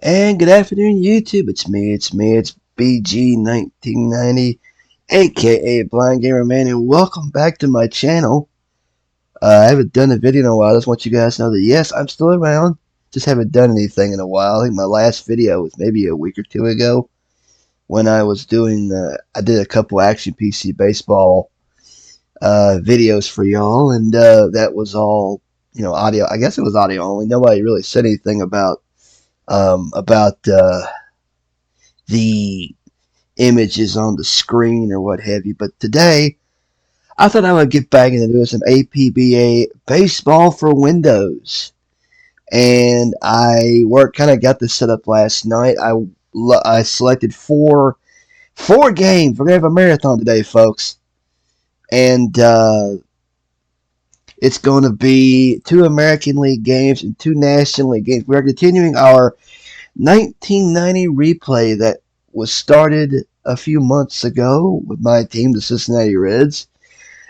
And good afternoon, YouTube. It's BG1990, aka Blind Gamer Man, and welcome back to my channel. I haven't done a video in a while. I just want you guys to know that yes, I'm still around. Just haven't done anything in a while. I think my last video was maybe a week or two ago when I was doing. I did a couple Action PC baseball videos for y'all, and that was all audio. I guess it was audio only. Nobody really said anything about the images on the screen or what have you. But today, I thought I would get back into doing some APBA baseball for Windows. And I kind of got this set up last night. I selected four games. We're going to have a marathon today, folks. And it's going to be 2 American League games and 2 National League games. We're continuing our 1990 replay that was started a few months ago with my team, the Cincinnati Reds.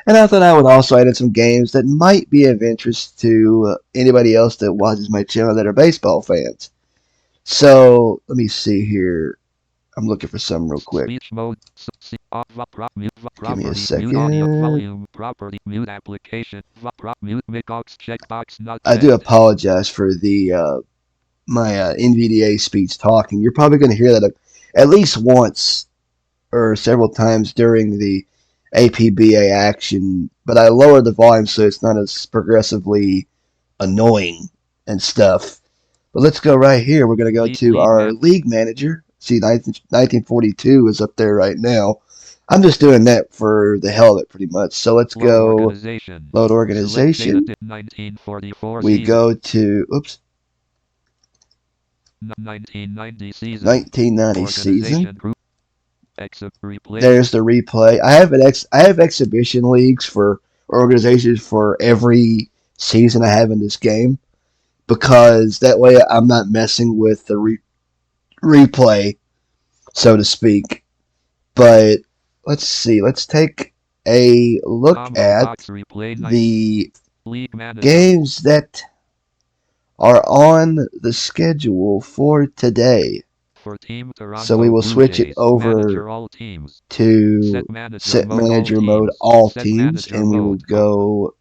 And I thought I would also add in some games that might be of interest to anybody else that watches my channel that are baseball fans. So, let me see here. I'm looking for some real quick. Give me a second. I do apologize for the my NVDA speeds talking. You're probably going to hear that at least once or several times during the APBA action, but I lowered the volume so it's not as progressively annoying and stuff. But let's go right here. We're going to go to our league manager. See, 1942 is up there right now. I'm just doing that for the hell of it, pretty much. So let's go load organization. We go to, oops, 1990 season. There's the replay. I have exhibition leagues for organizations for every season I have in this game, because that way I'm not messing with the replay, so to speak. But let's see. Let's take a look at the games that are on the schedule for today. So we will switch it over to set manager mode, all teams, and we will go,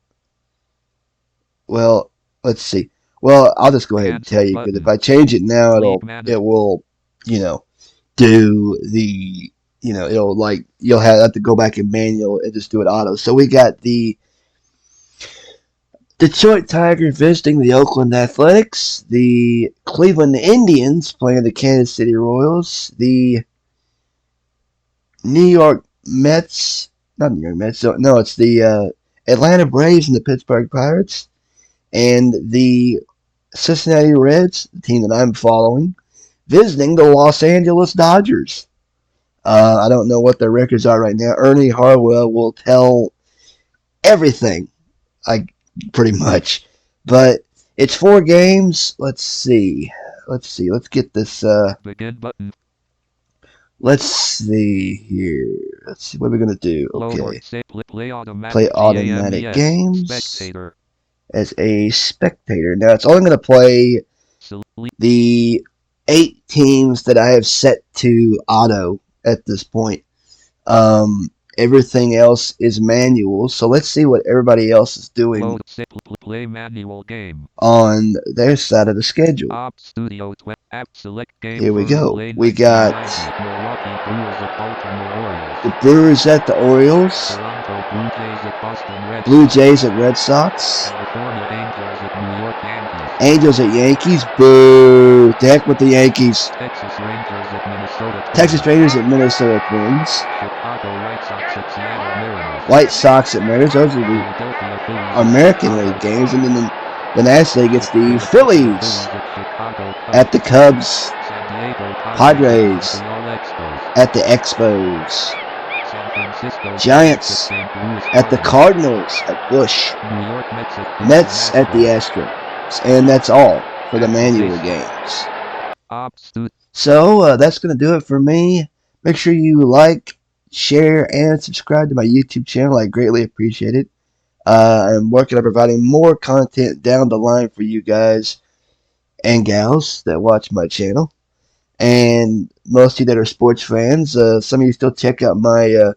well, let's see. Well, I'll just go ahead and tell you, because if I change it now, it will, do the, it'll like, you'll have to go back in manual and just do it auto. So we got the Detroit Tigers visiting the Oakland Athletics, the Cleveland Indians playing the Kansas City Royals, the New York Mets, not New York Mets, no, it's the Atlanta Braves and the Pittsberg Pirates, and the Cincinnati Reds, the team that I'm following, visiting the Los Angeles Dodgers. I don't know what their records are right now. Ernie Harwell will tell everything, pretty much. But it's 4 games. Let's see. Let's get this. Begin button. Let's see here. Let's see what we're gonna do. Okay. Play automatic games as a spectator. Now it's only gonna play the 8 teams that I have set to auto at this point. Everything else is manual, so let's see what everybody else is doing play manual game on their side of the schedule. Here we go. We got the Brewers at the Orioles, Blue Jays at Red Sox, Angels at Yankees. Boo! The heck with the Yankees. Texas Rangers at Minnesota Twins. White Sox at Mariners. Those are the American League games. And then the National League gets the Phillies at the Cubs. Padres at the Expos. Giants at the Cardinals at Busch. Mets at the Astros. And that's all for the manual games. So that's going to do it for me. Make sure you like, share, and subscribe to my YouTube channel. I greatly appreciate it. I'm working on providing more content down the line for you guys and gals that watch my channel. And most of you that are sports fans, some of you still check out my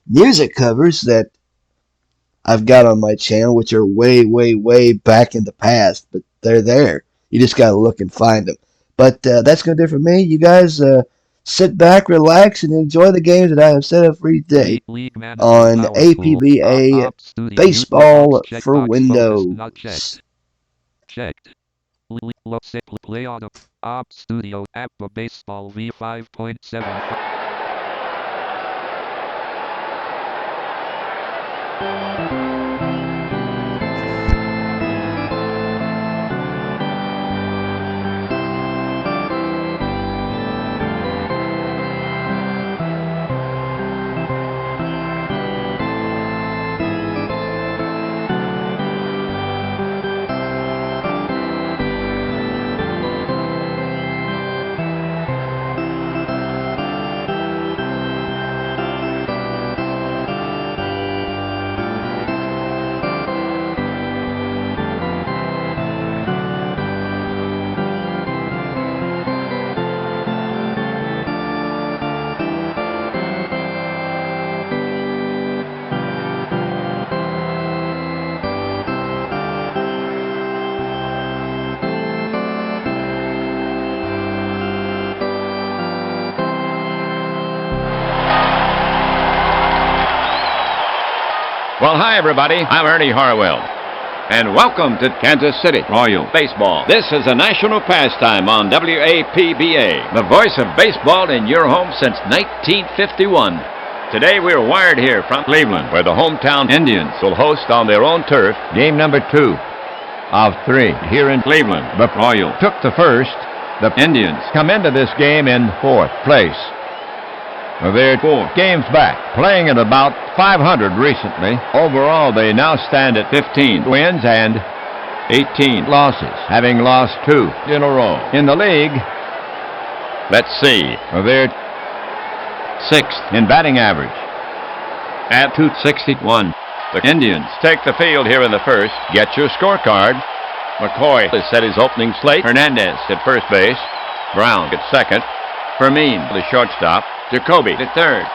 music covers that I've got on my channel, which are way, way, way back in the past, but they're there. You just gotta look and find them. But that's gonna do it for me. You guys sit back, relax, and enjoy the games that I have set up for you today League Manager on Power Tool. APBA Ops Studio. Baseball Checkbox. for Focus not Windows. checked. Let's play on Ops Studio APBA Baseball V5.75. Well, hi, everybody. I'm Ernie Harwell. And welcome to Kansas City Royal Baseball. This is a national pastime on WAPBA, the voice of baseball in your home since 1951. Today, we're wired here from Cleveland, where the hometown Indians will host on their own turf game number 2 of 3 here in Cleveland. The Royals took the first. The Indians come into this game in 4th place. They're 4 games back, playing at about 500 recently. Overall, they now stand at 15 wins and 18 losses, having lost 2 in a row. In the league, let's see, they're 6th in batting average at .261. The Indians take the field here in the first. Get your scorecard. McCoy has set his opening slate. Hernandez at first base. Brown at second. Fermin, the shortstop. Jacoby at third.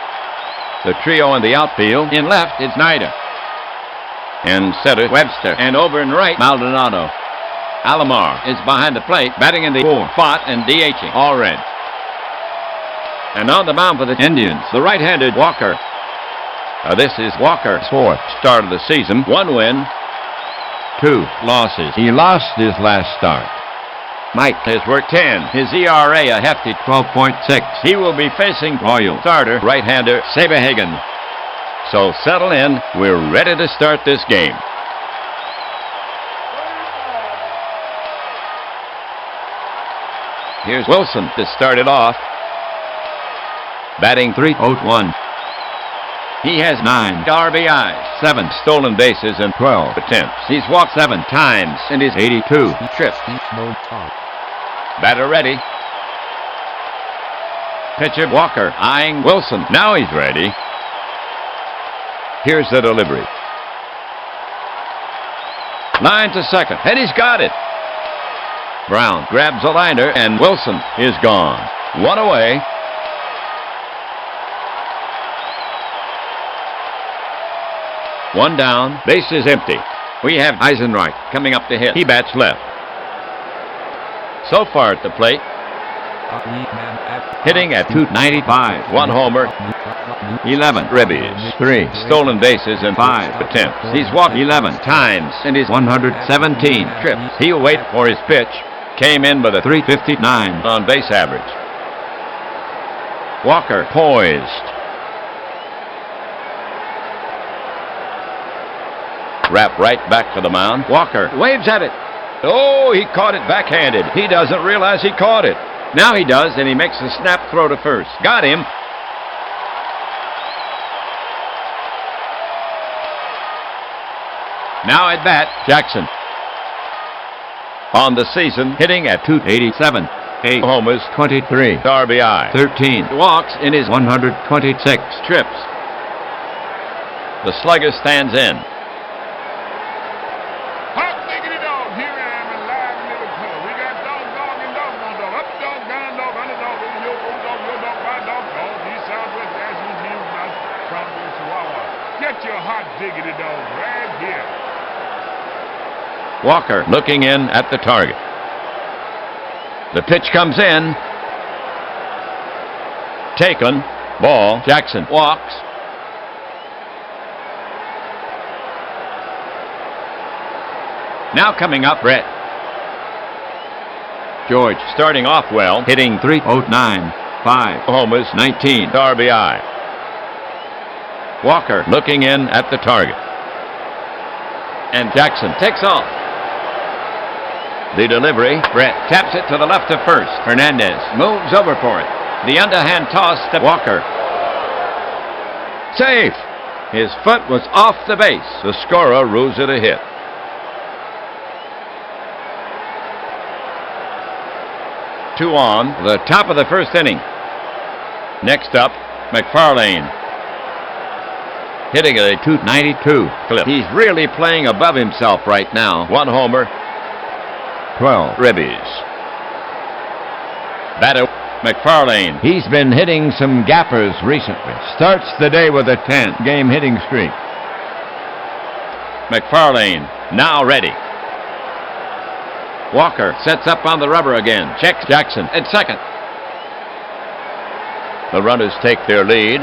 The trio in the outfield. In left is Snyder. In center, Webster. And over in right, Maldonado. Alomar is behind the plate, batting in the 4th spot and DHing all Reds. And on the mound for the Indians, the right-handed Walker. This is Walker's 4th start of the season. 1 win, 2 losses. He lost his last start. Mike has worked 10. His ERA a hefty 12.6. He will be facing Royal starter, right-hander Saberhagen. So settle in. We're ready to start this game. Here's Wilson to start it off. Batting .301. He has 9 RBIs, 7 stolen bases, and 12 attempts. He's walked 7 times in his 82 trips. Batter ready. Pitcher Walker eyeing Wilson. Now he's ready. Here's the delivery. Line to second, and he's got it. Brown grabs a liner, and Wilson is gone. 1 away. One down, base is empty. We have Eisenreich coming up to hit. He bats left. So far at the plate, hitting at .295. 1 homer, 11 ribbies, 3 stolen bases, and 5 attempts. He's walked 11 times in his 117 trips. He'll wait for his pitch. Came in with a .359 on base average. Walker poised. Wrap right back to the mound. Walker waves at it. Oh, he caught it backhanded. He doesn't realize he caught it. Now he does, and he makes a snap throw to first. Got him. Now at bat, Jackson. On the season, hitting at .287. 8 homers, 23 RBI, 13 walks in his 126 trips. The slugger stands in. Get your hot diggity dog right here. Walker looking in at the target. The pitch comes in. Taken. Ball. Jackson walks. Now coming up, Brett. George starting off well, hitting .309, 5 homers, 19 RBI. Walker looking in at the target. And Jackson takes off. The delivery, Brett taps it to the left of first. Hernandez moves over for it. The underhand toss to Walker. Safe! His foot was off the base. The scorer rules it a hit. Two on, the top of the first inning. Next up, McFarlane. Hitting at a .292 clip. He's really playing above himself right now. 1 homer, 12 ribbies. Batter, McFarlane. He's been hitting some gappers recently. Starts the day with a 10-game hitting streak. McFarlane now ready. Walker sets up on the rubber again. Checks Jackson at second. The runners take their lead.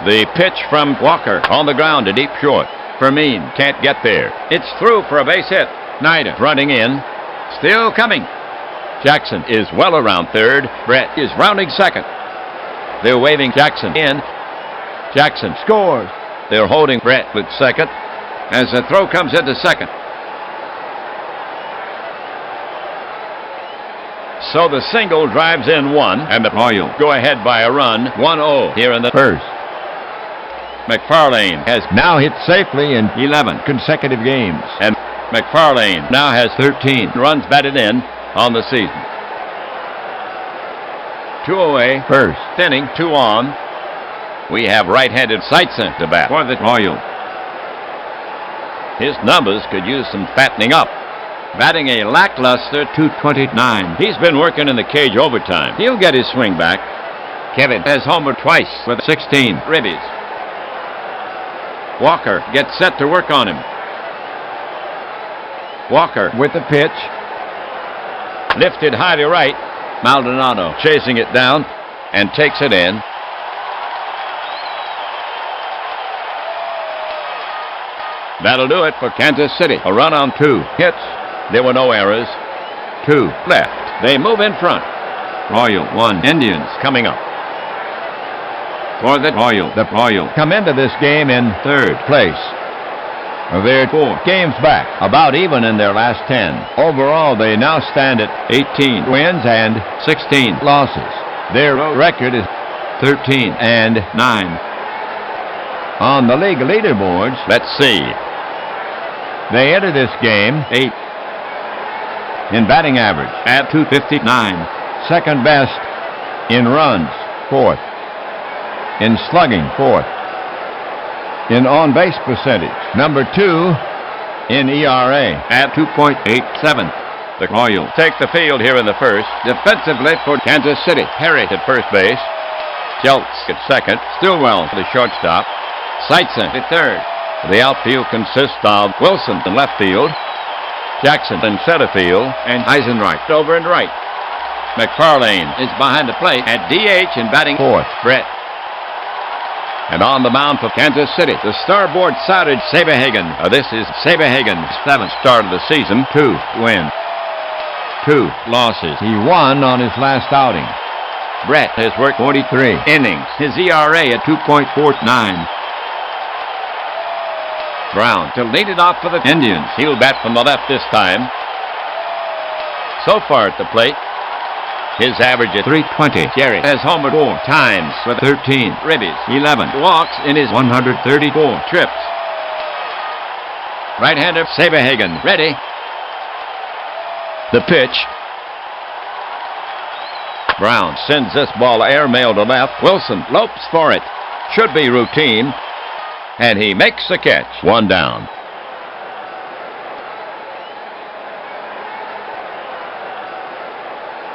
The pitch from Walker on the ground to deep short. Fermin can't get there. It's through for a base hit. Snyder running in. Still coming. Jackson is well around third. Brett is rounding second. They're waving Jackson in. Jackson scores. They're holding Brett at second as the throw comes into second. So the single drives in one, and the Royals go ahead by a run, 1-0 here in the first. McFarlane has now hit safely in 11 consecutive games, and McFarlane now has 13 runs batted in on the season. 2 away, first inning, 2 on. We have right-handed Sightson to bat for the Royals. His numbers could use some fattening up. Batting a lackluster .229. He's been working in the cage overtime. He'll get his swing back. Kevin has homered twice with 16 ribbies. Walker gets set to work on him. Walker with the pitch. Lifted high to right. Maldonado chasing it down and takes it in. That'll do it for Kansas City. A run on 2 hits. There were no errors. 2 left. They move in front. Royal 1. Indians coming up. For the Royals. The Royals come into this game in third place. They're 4 games back, about even in their last 10. Overall, they now stand at 18 wins and 16 losses. Their record is 13-9. On the league leaderboards, let's see. They enter this game 8th in batting average at .259. Second best in runs, 4th. In slugging, 4th. In on-base percentage, number 2 in ERA at 2.87. The Royals take the field here in the first. Defensively for Kansas City, Harry at first base. Schultz at second. Stillwell for the shortstop. Sightson at third. The outfield consists of Wilson in left field, Jackson in center field, and Eisenreich over in right. McFarlane is behind the plate at DH and batting 4th. Brett. And on the mound for Kansas City, the starboard-sided Saberhagen. This is Saberhagen's 7th start of the season. 2 wins, 2 losses. He won on his last outing. Brett has worked 43 innings. His ERA at 2.49. Brown to lead it off for the Indians. He'll bat from the left this time. So far at the plate, his average at .320. Jerry has homered 4 times with 13 ribbies, 11 walks in his 134 trips. Right-hander Saberhagen ready. The pitch. Brown sends this ball airmail to left. Wilson lopes for it. Should be routine. And he makes the catch. 1 down.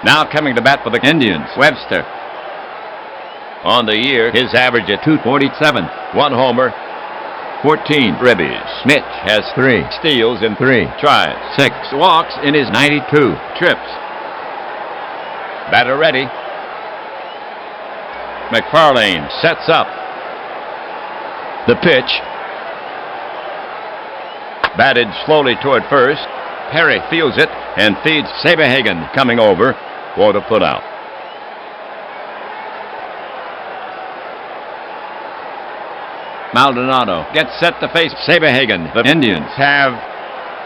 Now coming to bat for the Indians, Webster. On the year, his average at .247. 1 homer, 14. Ribbies. Mitch has 3 steals in 3 tries. 6 walks in his 92 trips. Batter ready. McFarlane sets up. The pitch. Batted slowly toward first. Perry fields it and feeds Saberhagen coming over for the putout. Maldonado gets set to face Saberhagen. The Indians have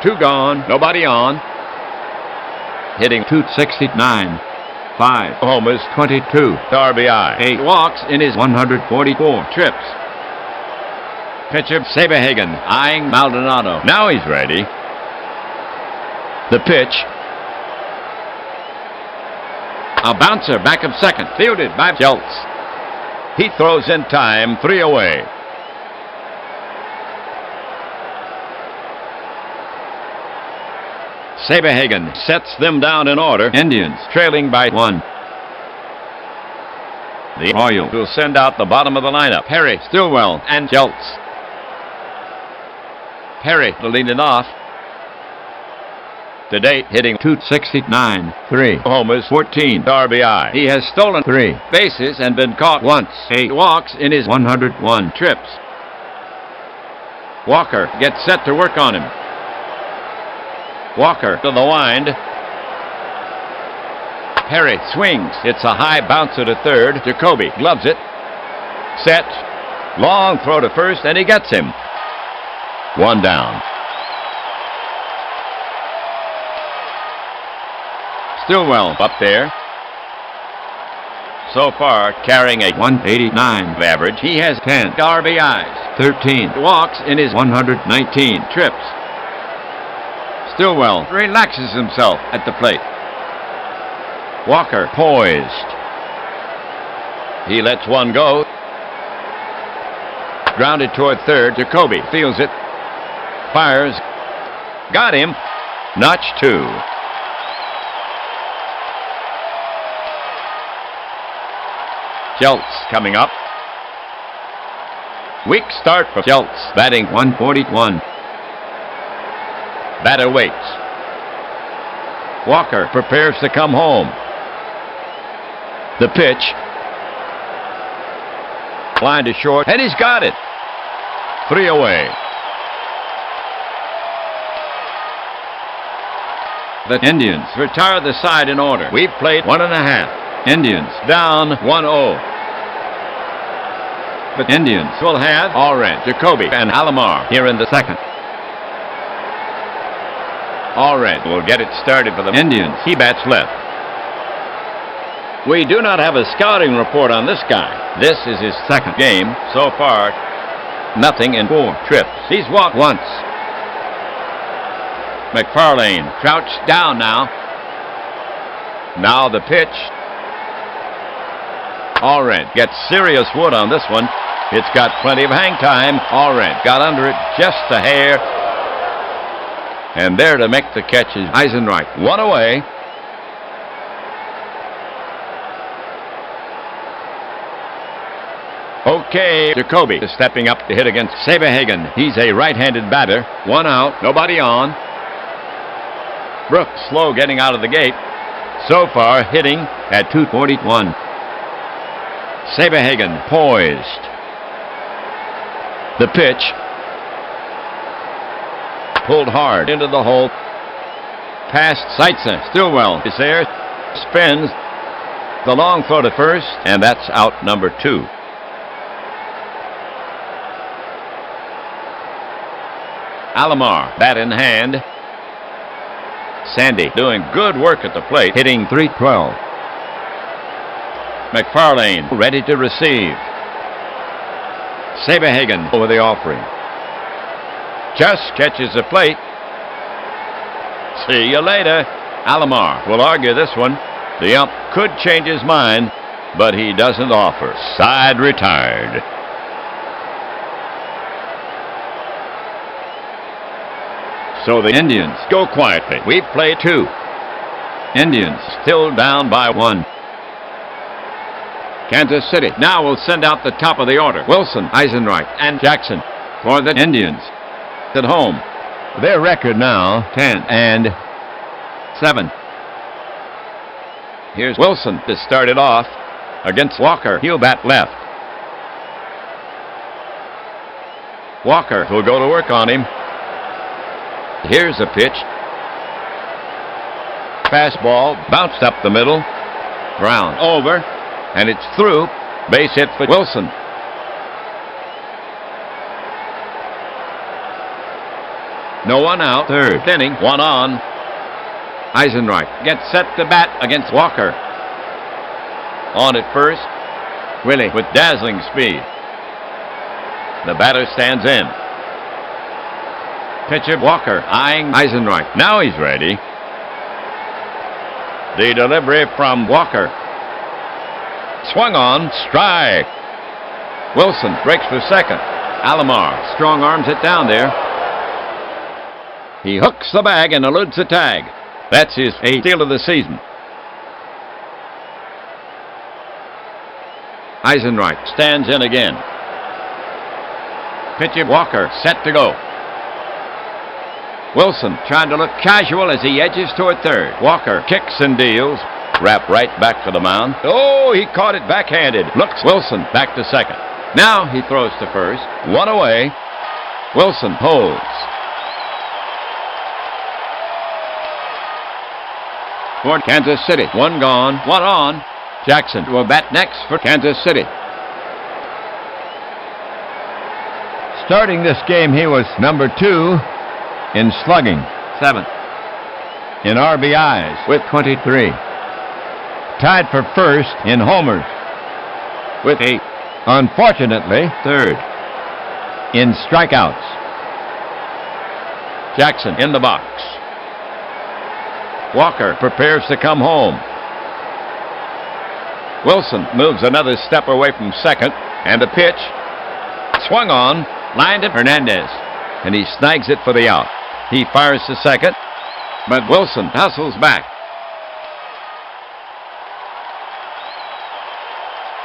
2 gone, nobody on. Hitting .269. 5 homers, 22 RBI. 8 walks in his 144 trips. Pitcher Saberhagen eyeing Maldonado. Now he's ready. The pitch. A bouncer back of second. Fielded by Schultz. He throws in time. 3 away. Saberhagen sets them down in order. Indians trailing by 1. The Royals will send out the bottom of the lineup. Perry, Stillwell, and Schultz. Perry to lead it off. To date, hitting .269. 3 homers, 14 RBI. He has stolen 3 bases and been caught once. 8 walks in his 101 trips. Walker gets set to work on him. Walker to the wind. Perry swings. It's a high bouncer to third. Jacoby gloves it. Set. Long throw to first, and he gets him. 1 down. Stillwell up there. So far, carrying a 189 average. He has 10 RBIs, 13 walks in his 119 trips. Stillwell relaxes himself at the plate. Walker poised. He lets 1 go. Grounded toward third. Jacoby fields it. Fires. Got him. Notch 2. Schultz coming up. Weak start for Schultz, batting 141. Batter waits. Walker prepares to come home. The pitch. Line to short, and he's got it. 3 away. The Indians retire the side in order. We've played 1.5. Indians down 1-0. The Indians will have Allred, Jacoby, and Alomar here in the second. Allred will get it started for the Indians. He bats left. We do not have a scouting report on this guy. This is his second game. So far, nothing in 4 trips. He's walked once. McFarlane crouched down now. Now the pitch. Allred gets serious wood on this one. It's got plenty of hang time. Allred got under it just a hair. And there to make the catch is Eisenreich. 1 away. Okay, Jacoby is stepping up to hit against Saberhagen. He's a right-handed batter. 1 out, nobody on. Brooks slow getting out of the gate. So far, hitting at .241. Saberhagen poised. The pitch. Pulled hard into the hole. Past Seitzer. Stillwell is there. Spins. The long throw to first, and that's out number 2. Alomar, bat in hand. Sandy doing good work at the plate, hitting .312. McFarlane ready to receive. Saberhagen over the offering. Just catches the plate. See you later. Alomar will argue this one. The ump could change his mind, but he doesn't offer. Side retired. So the Indians go quietly. We've played 2. Indians still down by 1. Kansas City now will send out the top of the order. Wilson, Eisenreich, and Jackson. for the Indians at home. Their record now 10-7. Here's Wilson to start it off against Walker. He'll bat left. Walker will go to work on him. Here's a pitch. Fastball bounced up the middle. Ground over, and it's through. Base hit for Wilson. No one out. Third inning, one on. Eisenreich gets set to bat against Walker. On at first, Willie with dazzling speed. The batter stands in. Pitcher Walker eyeing Eisenreich. Now he's ready. The delivery from Walker. Swung on, strike. Wilson breaks for second. Alomar strong arms it down there. He hooks the bag and eludes the tag. That's his 8th steal of the season. Eisenreich stands in again. Pitcher Walker set to go. Wilson trying to look casual as he edges toward third. Walker kicks and deals. Wrap right back to the mound. Oh, he caught it backhanded. Looks Wilson back to second. Now he throws to first. One away. Wilson holds. For Kansas City. One gone, one on. Jackson will bat next for Kansas City. Starting this game, he was number 2 in slugging, 7th in RBIs with 23. Tied for first in homers with 8. Unfortunately, 3rd in strikeouts. Jackson in the box. Walker prepares to come home. Wilson moves another step away from second, and a pitch. Swung on, lined to Hernandez, and he snags it for the out. He fires to second, but Wilson hustles back.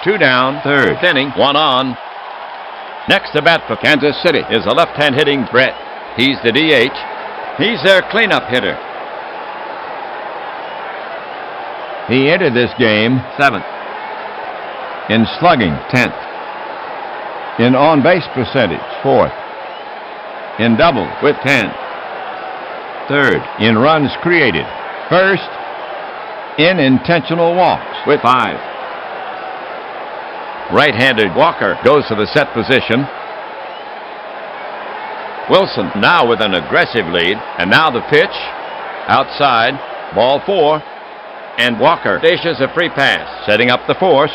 2 down, 3rd inning, 1 on. Next to bat for Kansas City is a left-hand hitting Brett. He's the DH. He's their cleanup hitter. He entered this game 7th in slugging, 10th in on-base percentage, 4th in double with 10, 3rd in runs created, 1st in intentional walks with 5. Right-handed Walker goes to the set position. Wilson now with an aggressive lead, and now the pitch outside, ball 4. And Walker dishes a free pass, setting up the force.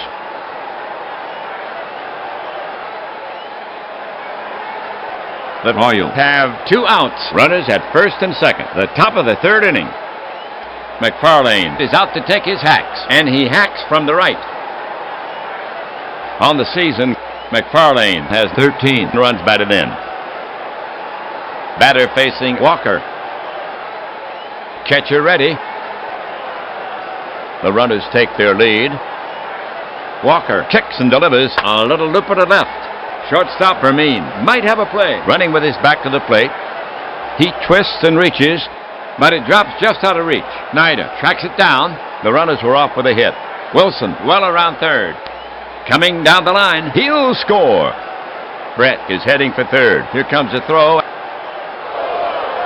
The Royals have 2 outs. Runners at first and second. The top of the 3rd inning. McFarlane is out to take his hacks, and he hacks from the right. On the season, McFarlane has 13 runs batted in. Batter facing Walker. Catcher ready. The runners take their lead. Walker kicks and delivers a little loop to the left. Shortstop Vermeen might have a play. Running with his back to the plate. He twists and reaches, but it drops just out of reach. Snyder tracks it down. The runners were off with a hit. Wilson well around third. Coming down the line, he'll score. Brett is heading for third. Here comes a throw.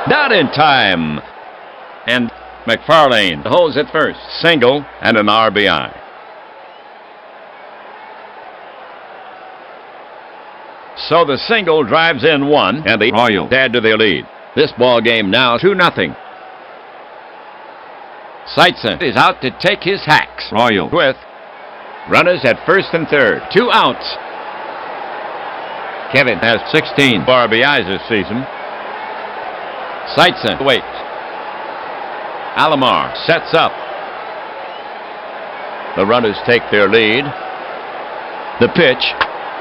Not in time. And McFarlane holds it first. Single and an RBI. So the single drives in 1, and the Royals add to their lead. This ball game now 2-0. Seitzer is out to take his hacks. Royals with runners at first and third. 2 outs. Kevin has 16 RBIs this season. Seitzer waits. Alomar sets up. The runners take their lead. The pitch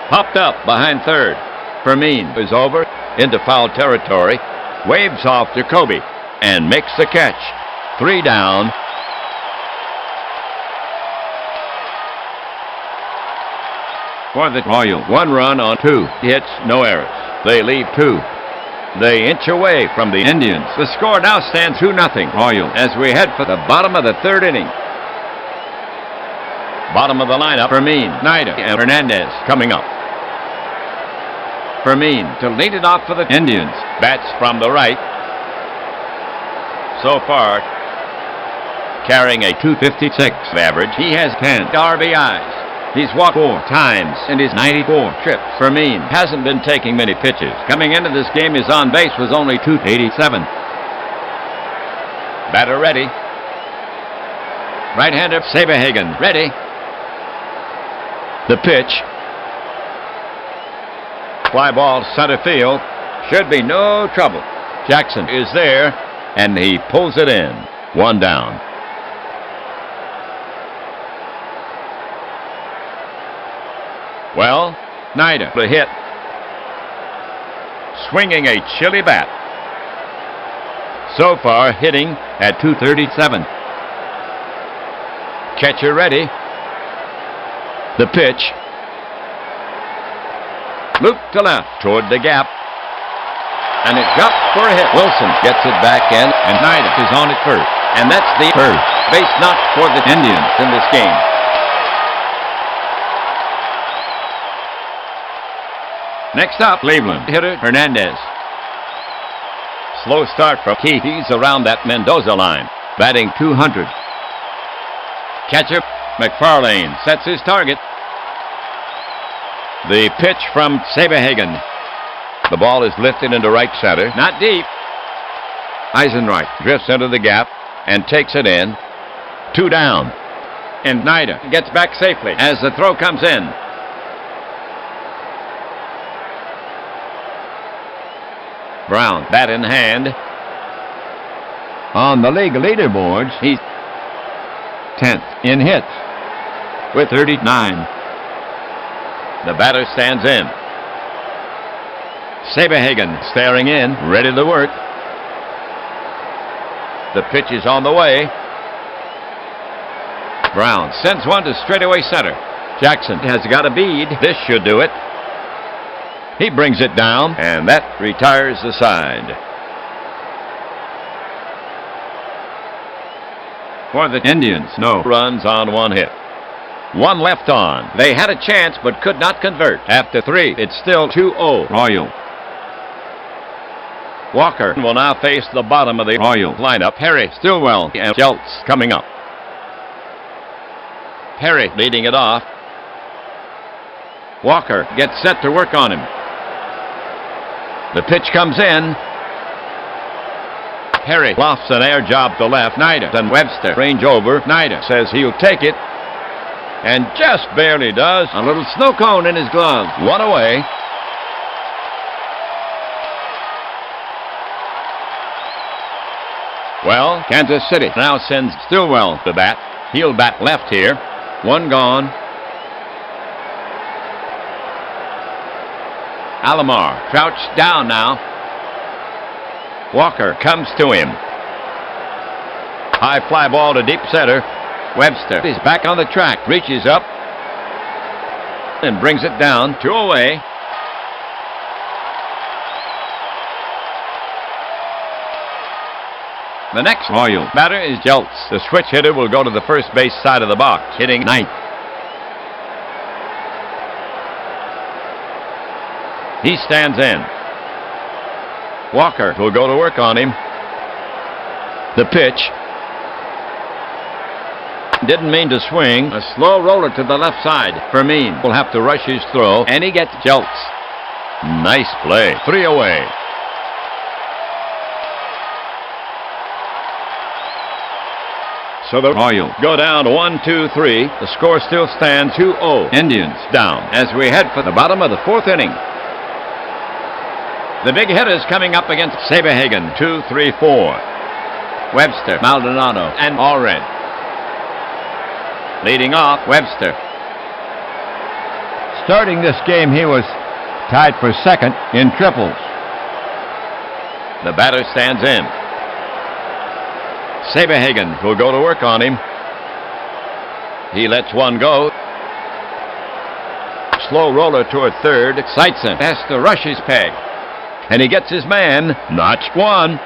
popped up behind third. Vermeen is over into foul territory. Waves off Jacoby and makes the catch. 3 down. For the Royals, 1 run on 2 hits, no errors. They leave 2. They inch away from the Indians. The score now stands 2-0 Royals as we head for the bottom of the 3rd inning. Bottom of the lineup, Fermin, Nida, and Hernandez coming up. Fermin to lead it off for the Indians. Bats from the right. So far, carrying a .256 average, he has 10 RBIs. He's walked 4 times in his 94 trips. Fermin hasn't been taking many pitches. Coming into this game, his on base was only .287. Batter ready. Right-hander Saberhagen ready. The pitch. Fly ball center field. Should be no trouble. Jackson is there, and he pulls it in. 1 down. Well, Nida, the hit. Swinging a chilly bat. So far, hitting at .237. Catcher ready. The pitch. Loop to left toward the gap. And it's up for a hit. Wilson gets it back in, and Nida is on at first. And that's the first base knock for the Indians in this game. Next up, Cleveland hitter Hernandez. Slow start from Keith. He's around that Mendoza line, batting .200. Catcher McFarlane sets his target. The pitch from Saberhagen. The ball is lifted into right center, not deep. Eisenreich drifts into the gap and takes it in. 2 down. And Nida gets back safely as the throw comes in. Brown, bat in hand. On the league leaderboards, he's 10th in hits with 39. The batter stands in. Saberhagen staring in, ready to work. The pitch is on the way. Brown sends one to straightaway center. Jackson has got a bead. This should do it. He brings it down, and that retires the side. For the Indians, no runs on 1 hit. 1 left on. They had a chance but could not convert. After 3, it's still 2-0 Royal. Walker will now face the bottom of the Royal lineup. Perry, Stillwell, and Jeltz coming up. Perry leading it off. Walker gets set to work on him. The pitch comes in. Perry lofts an air job to left. Nida and Webster range over. Nida says he'll take it, and just barely does. A little snow cone in his glove. 1 away. Well, Kansas City now sends Stillwell to bat. He'll bat left here. 1 gone. Alomar crouched down now. Walker comes to him. High fly ball to deep center. Webster is back on the track, reaches up and brings it down. 2 away. The next Royal batter is Jeltz. The switch hitter will go to the first base side of the box, hitting 9th. He stands in. Walker will go to work on him. The pitch. Didn't mean to swing. A slow roller to the left side. Fermin will have to rush his throw, and he gets Jeltz. Nice play. 3 away. So the Royals go down 1-2-3. The score still stands 2-0. Indians down as we head for the bottom of the 4th inning. The big hitters coming up against Saberhagen. 2-3-4. Webster, Maldonado, and Allred. Leading off, Webster. Starting this game, he was tied for 2nd in triples. The batter stands in. Saberhagen will go to work on him. He lets one go. Slow roller toward third. Seitzen has to rush his peg. and he gets his man. Notched one.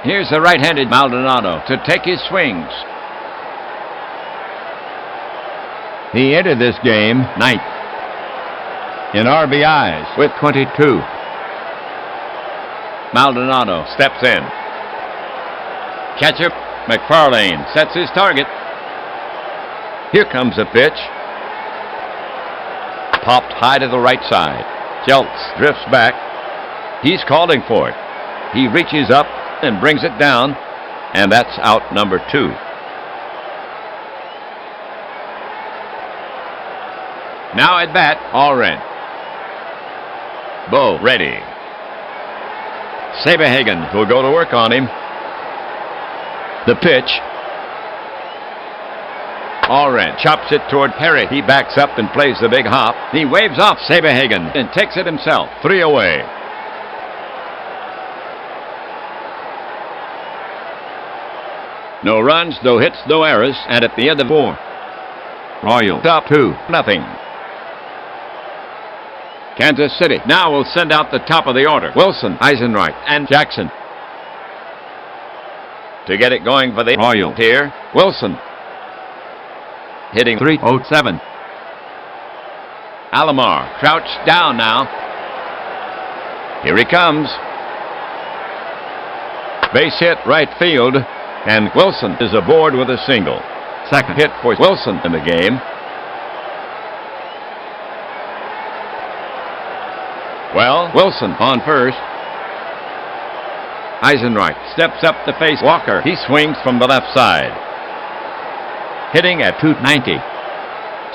Here's the right-handed Maldonado to take his swings. He entered this game Ninth in RBIs. with 22. Maldonado steps in. Catcher McFarlane sets his target. Here comes a pitch. Popped high to the right side. Jeltz drifts back. He's calling for it. He reaches up and brings it down, and that's out number 2. Now at bat, Allred. Bo ready. Saberhagen will go to work on him. The pitch. Allred chops it toward Perry. He backs up and plays the big hop. He waves off Saberhagen and takes it himself. 3 away. No runs, no hits, no errors, and at the end of 4. Royals up 2-0. Kansas City now will send out the top of the order. Wilson, Eisenreich, and Jackson. To get it going for the Royals here, Wilson. Hitting .307. Alomar crouched down now. Here he comes. Base hit right field, and Wilson is aboard with a single. Second hit for Wilson in the game. Well, Wilson on first. Eisenreich steps up to face Walker. He swings from the left side. Hitting at .290.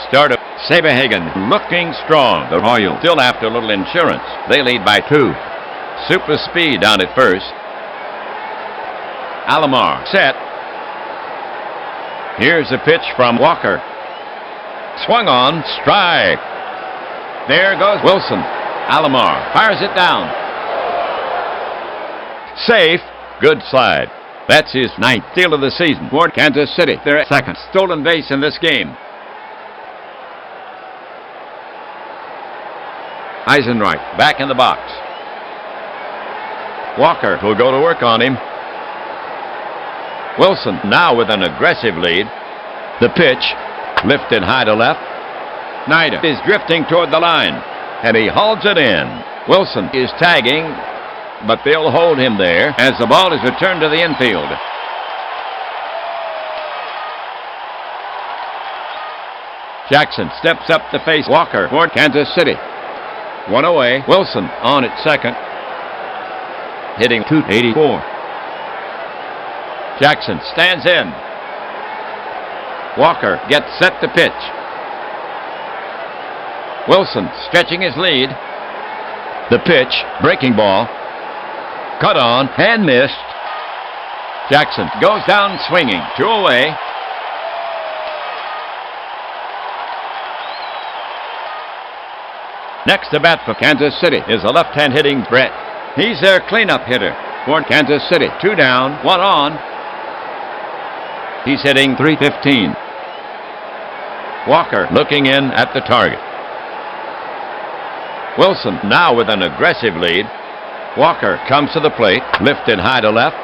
Start of Saberhagen looking strong. The Royals still after a little insurance. They lead by 2. Super speed down at first. Alomar set. Here's a pitch from Walker. Swung on, strike. There goes Wilson. Alomar fires it down. Safe. Good slide. That's his 9th steal of the season for Kansas City. Their second stolen base in this game. Eisenreich back in the box. Walker will go to work on him. Wilson now with an aggressive lead. The pitch lifted high to left. Snyder is drifting toward the line, and he hauls it in. Wilson is tagging, but they'll hold him there as the ball is returned to the infield. Jackson steps up to face Walker for Kansas City. 1 away. Wilson on at second. Hitting .284. Jackson stands in. Walker gets set to pitch. Wilson stretching his lead. The pitch, breaking ball. Cut on and missed. Jackson goes down swinging. 2 away. Next to bat for Kansas City is a left-hand hitting Brett. He's their cleanup hitter for Kansas City. 2 down, 1 on. He's hitting .315. Walker looking in at the target. Wilson now with an aggressive lead. Walker comes to the plate, lifted high to left.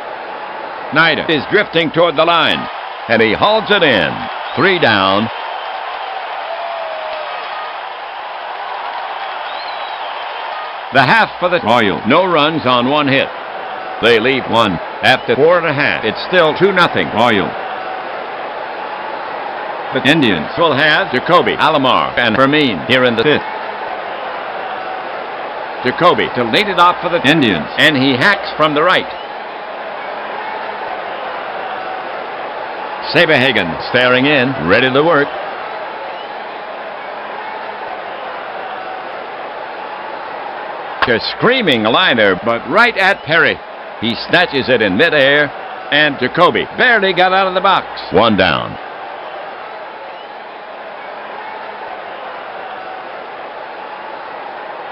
Snyder is drifting toward the line, and he hauls it in. 3 down. The half for the Royals. No runs on 1 hit. They leave 1. After 4.5, it's still 2-0 Royals. The Indians will have Jacoby, Alomar, and Fermin here in the 5th. Jacoby to lead it off for the Indians, and he hacks from the right. Saberhagen staring in, ready to work. A screaming liner, but right at Perry. He snatches it in midair, and Jacoby barely got out of the box. 1 down.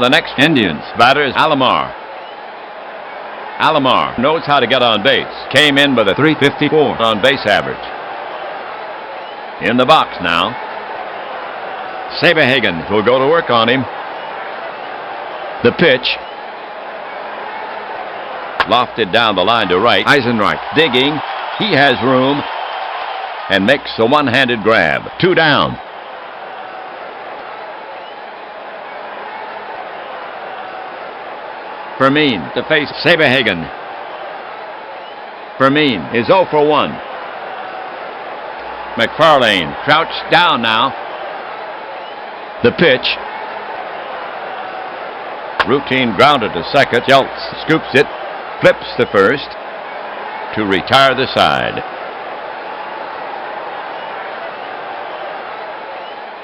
The next Indians batter is Alomar. Alomar knows how to get on base. Came in with a .354 on base average. In the box now. Saberhagen will go to work on him. The pitch. Lofted down the line to right. Eisenreich digging. He has room and makes a one-handed grab. 2 down. Fermin to face Saberhagen. Fermin is 0 for 1. McFarlane crouched down now. The pitch. Routine grounder to second. Jeltz scoops it. Flips to first to retire the side.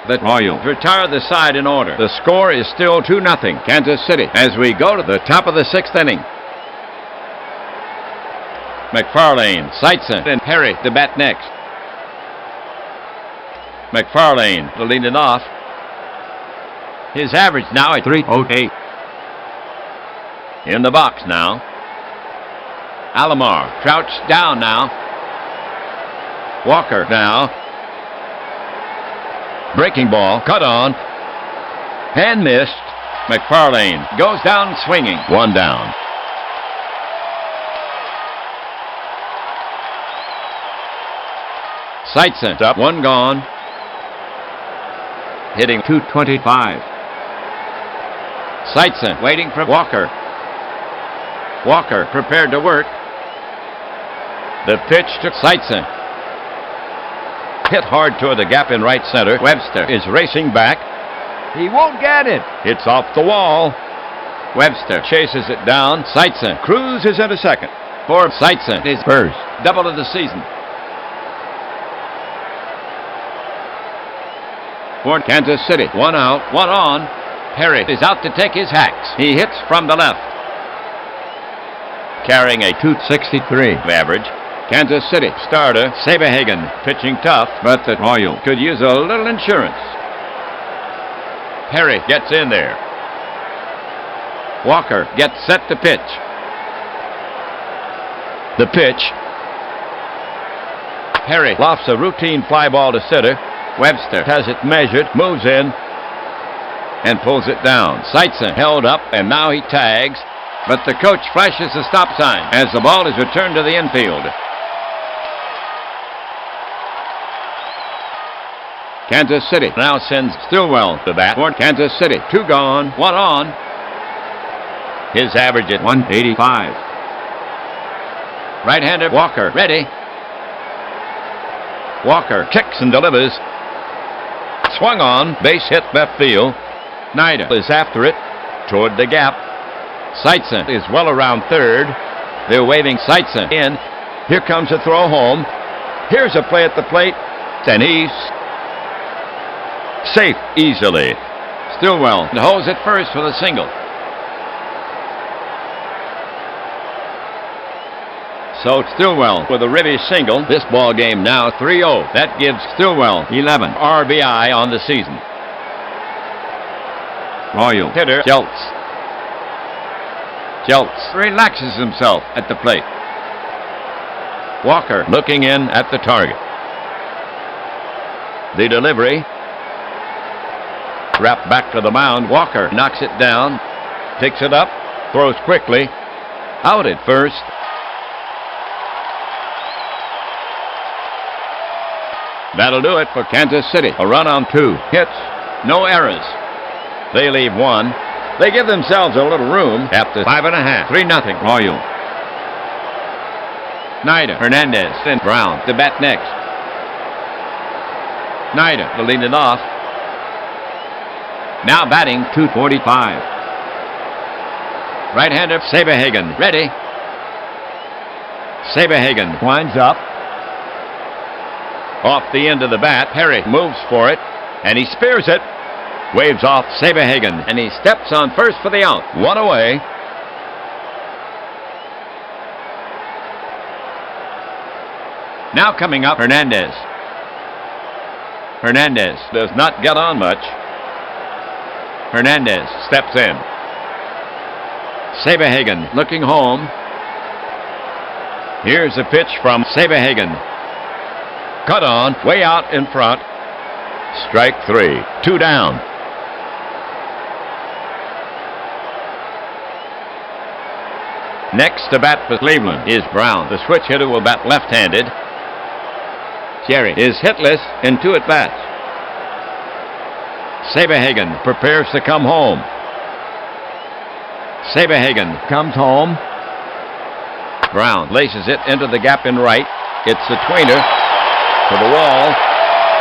The Royals retire the side in order. The score is still 2-0 Kansas City as we go to the top of the 6th inning. McFarlane, Seitzen, and Perry to bat next. McFarlane to lead it off. His average now at 3.08. In the box now. Alomar crouched down now. Walker now. Breaking ball, cut on, and missed. McFarlane goes down swinging. 1 down. Seitzen up, 1 gone. Hitting .225. Seitzen waiting for Walker. Walker prepared to work. The pitch to Seitzen. Hit hard toward the gap in right center. Webster is racing back. He won't get it. It's off the wall. Webster chases it down. Seitzen cruises into second. For Seitzen is first. Double of the season. For Kansas City, 1 out, 1 on. Perry is out to take his hacks. He hits from the left. Carrying a .263 average. Kansas City starter Saberhagen pitching tough, but the Royals could use a little insurance. Perry gets in there. Walker gets set to pitch. The pitch. Perry lofts a routine fly ball to center. Webster has it measured, moves in, and pulls it down. Seitzen held up, and now he tags, but the coach flashes the stop sign as the ball is returned to the infield. Kansas City now sends Stillwell to bat for Kansas City. 2 gone, 1 on. His average at 185. Right-hander Walker ready. Walker kicks and delivers. Swung on, base hit left field. Nida is after it toward the gap. Seitzen is well around third. They're waving Seitzen in. Here comes a throw home. Here's a play at the plate, and he's safe easily. Stillwell holds it first for the single. So Stillwell with a ribby single. This ball game now 3-0. That gives Stillwell 11 RBI on the season. Royal hitter Jeltz. Jeltz relaxes himself at the plate. Walker looking in at the target. The delivery. Wrapped back to the mound. Walker knocks it down. Picks it up. Throws quickly. Out at first. That'll do it for Kansas City. A run on 2 hits. No errors. They leave 1. They give themselves a little room after 5.5. 3-0 Royal. Nida, Hernandez, and Brown to bat next. Nida to lead it off. Now batting .245. Right-hander Saberhagen ready. Saberhagen winds up. Off the end of the bat, Perry moves for it, and he spears it. Waves off Saberhagen, and he steps on first for the out. 1 away. Now coming up, Hernandez. Hernandez does not get on much. Hernandez steps in. Saberhagen looking home. Here's a pitch from Saberhagen. Cut on, way out in front. Strike 3. 2 down. Next to bat for Cleveland is Brown. The switch hitter will bat left-handed. Jerry is hitless in 2 at-bats. Saberhagen prepares to come home. Saberhagen Comes home. Brown laces it into the gap in right. It's a tweener to the wall,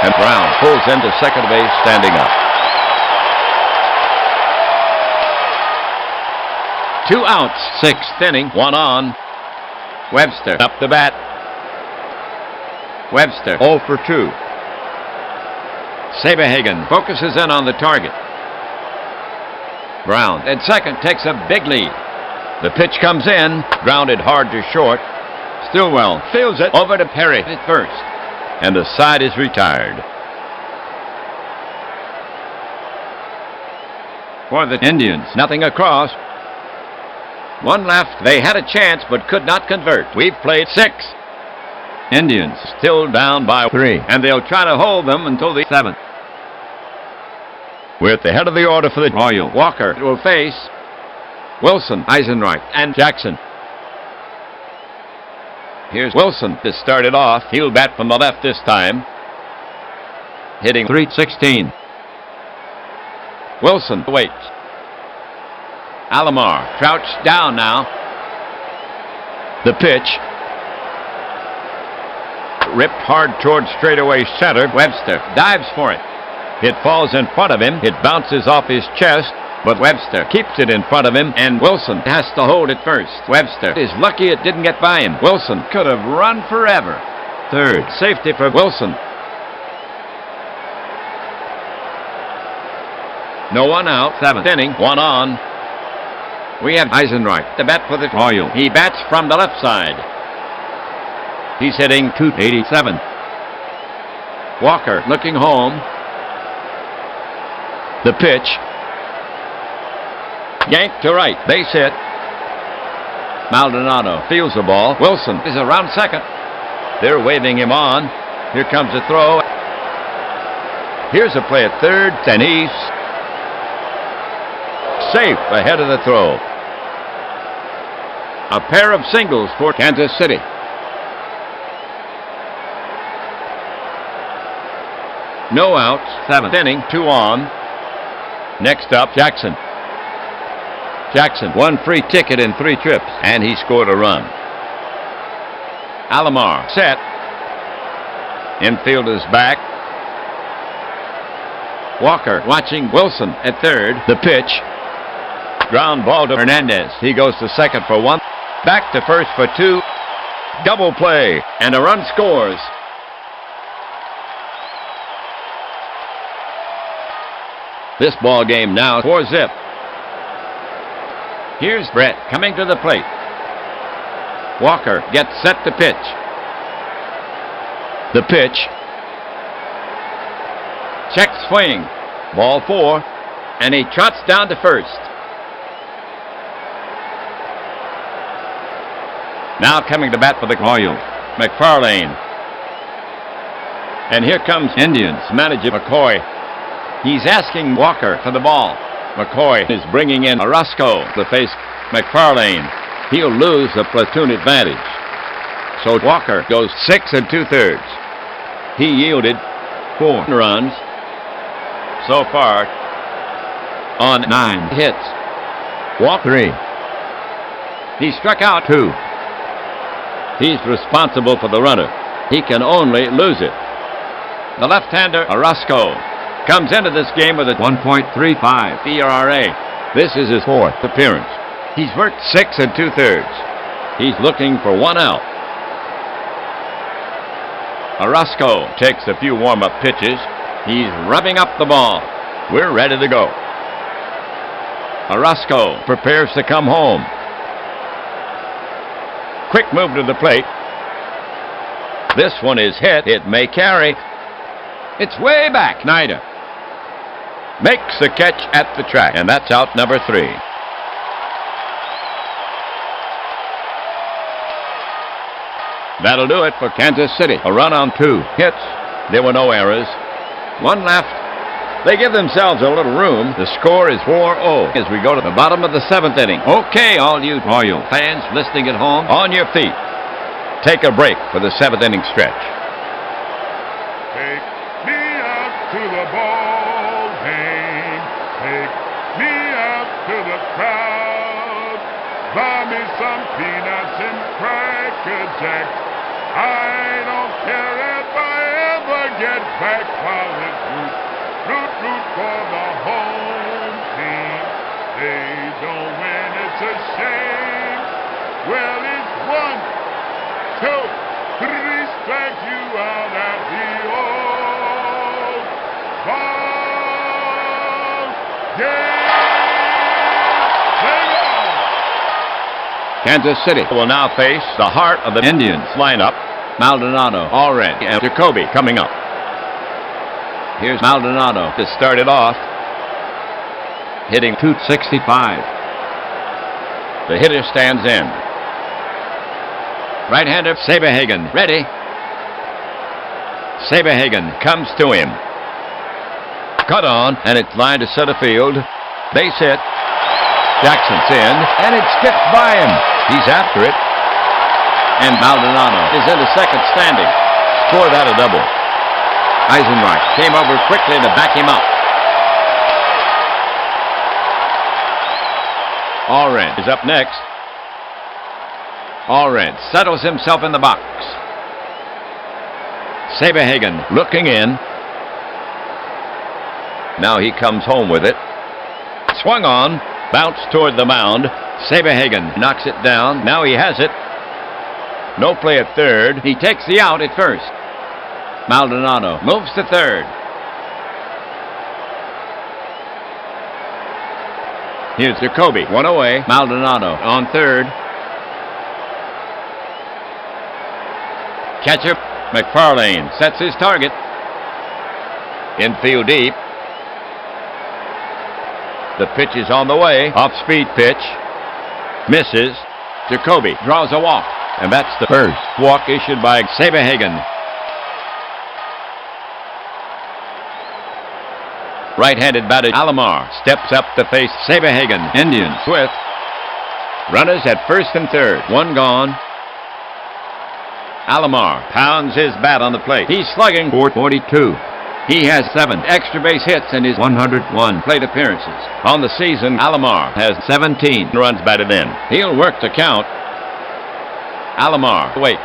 and Brown pulls into second base standing up. 2 outs, 6th inning, 1 on. Webster up the bat. Webster 0 for 2. Saberhagen focuses in on the target. Brown at second takes a big lead. The pitch comes in, grounded hard to short. Stillwell fields it over to Perry at first, and the side is retired. For the Indians, nothing across. 1 left. They had a chance but could not convert. We've played 6. Indians still down by 3, and they'll try to hold them until the 7th. We're at the head of the order for the Royals. Walker will face Wilson, Eisenreich, and Jackson. Here's Wilson to start it off. He'll bat from the left this time, hitting .316. Wilson waits. Alomar crouched down now. The pitch. Ripped hard toward straightaway center. Webster dives for it. It falls in front of him. It bounces off his chest, but Webster keeps it in front of him, and Wilson has to hold it first. Webster is lucky it didn't get by him. Wilson could have run forever. Third, safety for Wilson. No one out. 7th inning, 1 on. We have Eisenreich, the bat for the Royals. He bats from the left side. He's hitting .287. Walker looking home. The pitch. Yanked to right. Base hit. Maldonado fields the ball. Wilson is around second. They're waving him on. Here comes the throw. Here's a play at third, and he's safe ahead of the throw. A pair of singles for Kansas City. No outs. 7th inning, 2 on. Next up, Jackson. Jackson, 1 free ticket in 3 trips, and he scored a run. Alomar set. Infield is back. Walker watching Wilson at third. The pitch. Ground ball to Hernandez. He goes to second for 1. Back to first for 2. Double play, and a run scores. This ball game now 4-zip. Here's Brett coming to the plate. Walker gets set to pitch. The pitch. Check swing. Ball 4. And he trots down to first. Now coming to bat for the Royals, McFarlane. And here comes Indians manager McCoy. He's asking Walker for the ball. McCoy is bringing in Orozco to face McFarlane. He'll lose the platoon advantage. So Walker goes 6 2/3. He yielded 4 runs so far on 9 hits. Walk 3. He struck out 2. He's responsible for the runner. He can only lose it. The left-hander Orozco comes into this game with a 1.35 ERA. This is his 4th appearance. He's worked 6 2/3. He's looking for 1 out. Orozco takes a few warm-up pitches. He's rubbing up the ball. We're ready to go. Orozco prepares to come home. Quick move to the plate. This one is hit. It may carry. It's way back. Snyder makes the catch at the track, and that's out number 3. That'll do it for Kansas City. A run on 2 hits. There were no errors. One left. They give themselves a little room. The score is 4-0 as we go to the bottom of the 7th inning. Okay, all you Royal fans listening at home, on your feet. Take a break for the 7th inning stretch. Take me out to the ball game. Take me out to the crowd. Buy me some peanuts and Cracker Jacks. I don't care if I ever get back while it's root for the home team. They don't win, it's a shame. Well, it's 1, 2, 3 strike you out at the old ball game. Kansas City will now face the heart of the Indians lineup. Maldonado, already, and Jacoby coming up. Here's Maldonado to start it off, hitting .265. The hitter stands in. Right-hander Saberhagen ready. Saberhagen comes to him. Cut on, and it's lined to center field. Base hit. Jackson's in, and it skips by him. He's after it. And Maldonado is into second standing. Score that a double. Eisenreich came over quickly to back him up. Allred is up next. Allred settles himself in the box. Saberhagen looking in. Now he comes home with it. Swung on, bounced toward the mound. Saberhagen knocks it down. Now he has it. No play at third. He takes the out at first. Maldonado moves to third. Here's Jacoby, one away. Maldonado on third. Catcher McFarlane sets his target. Infield deep. The pitch is on the way. Off-speed pitch. Misses. Jacoby draws a walk. And that's the first walk issued by Saberhagen. Right-handed batter Alomar steps up to face Saberhagen. Indians with runners at first and third. One gone. Alomar pounds his bat on the plate. He's slugging .442. He has 7 extra base hits in his 101 plate appearances. On the season, Alomar has 17 runs batted in. He'll work the count. Alomar waits.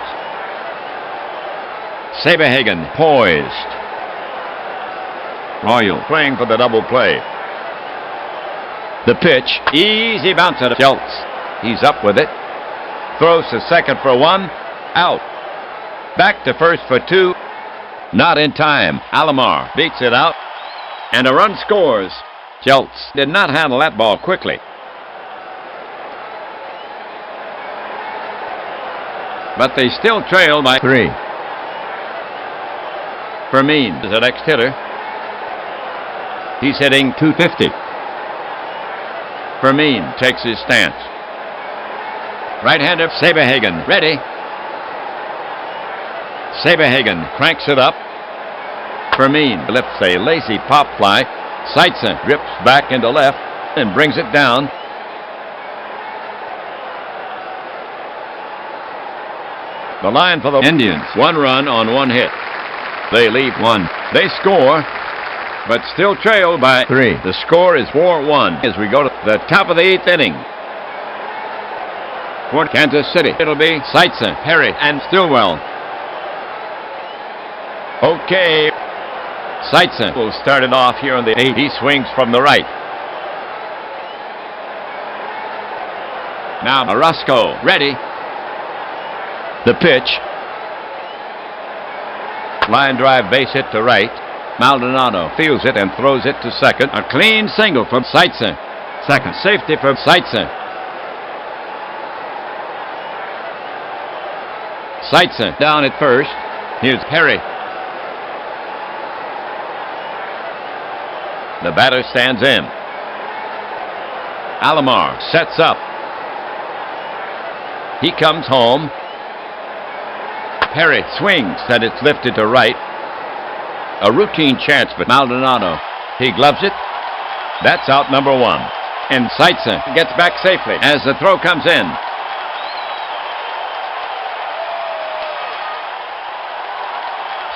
Saberhagen poised. Royal playing for the double play. The pitch, easy bounce at Schultz. He's up with it. Throws to second for 1. Out. Back to first for 2. Not in time. Alomar beats it out. And a run scores. Schultz did not handle that ball quickly. But they still trail by 3. Fermin is the next hitter. He's hitting .250. Fermin takes his stance. Right-hander Saberhagen ready. Saberhagen cranks it up. Fermin lifts a lazy pop fly. Seitzer drips back into left and brings it down. The line for the Indians. 1 run on 1 hit. They leave 1. They score, but still trail by 3. The score is 4-1 as we go to the top of the 8th inning. For Kansas City, it'll be Seitzer, Perry, and Stillwell. Okay. Seitzer will start it off here on the 8th. He swings from the right. Now Orozco, ready. The pitch. Line drive base hit to right. Maldonado fields it and throws it to second. A clean single from Seitzer. Second safety from Seitzer. Seitzer down at first. Here's Perry. The batter stands in. Alomar sets up. He comes home. Perry swings and it's lifted to right. A routine chance for Maldonado. He gloves it. That's out number one. And Seitzer gets back safely as the throw comes in.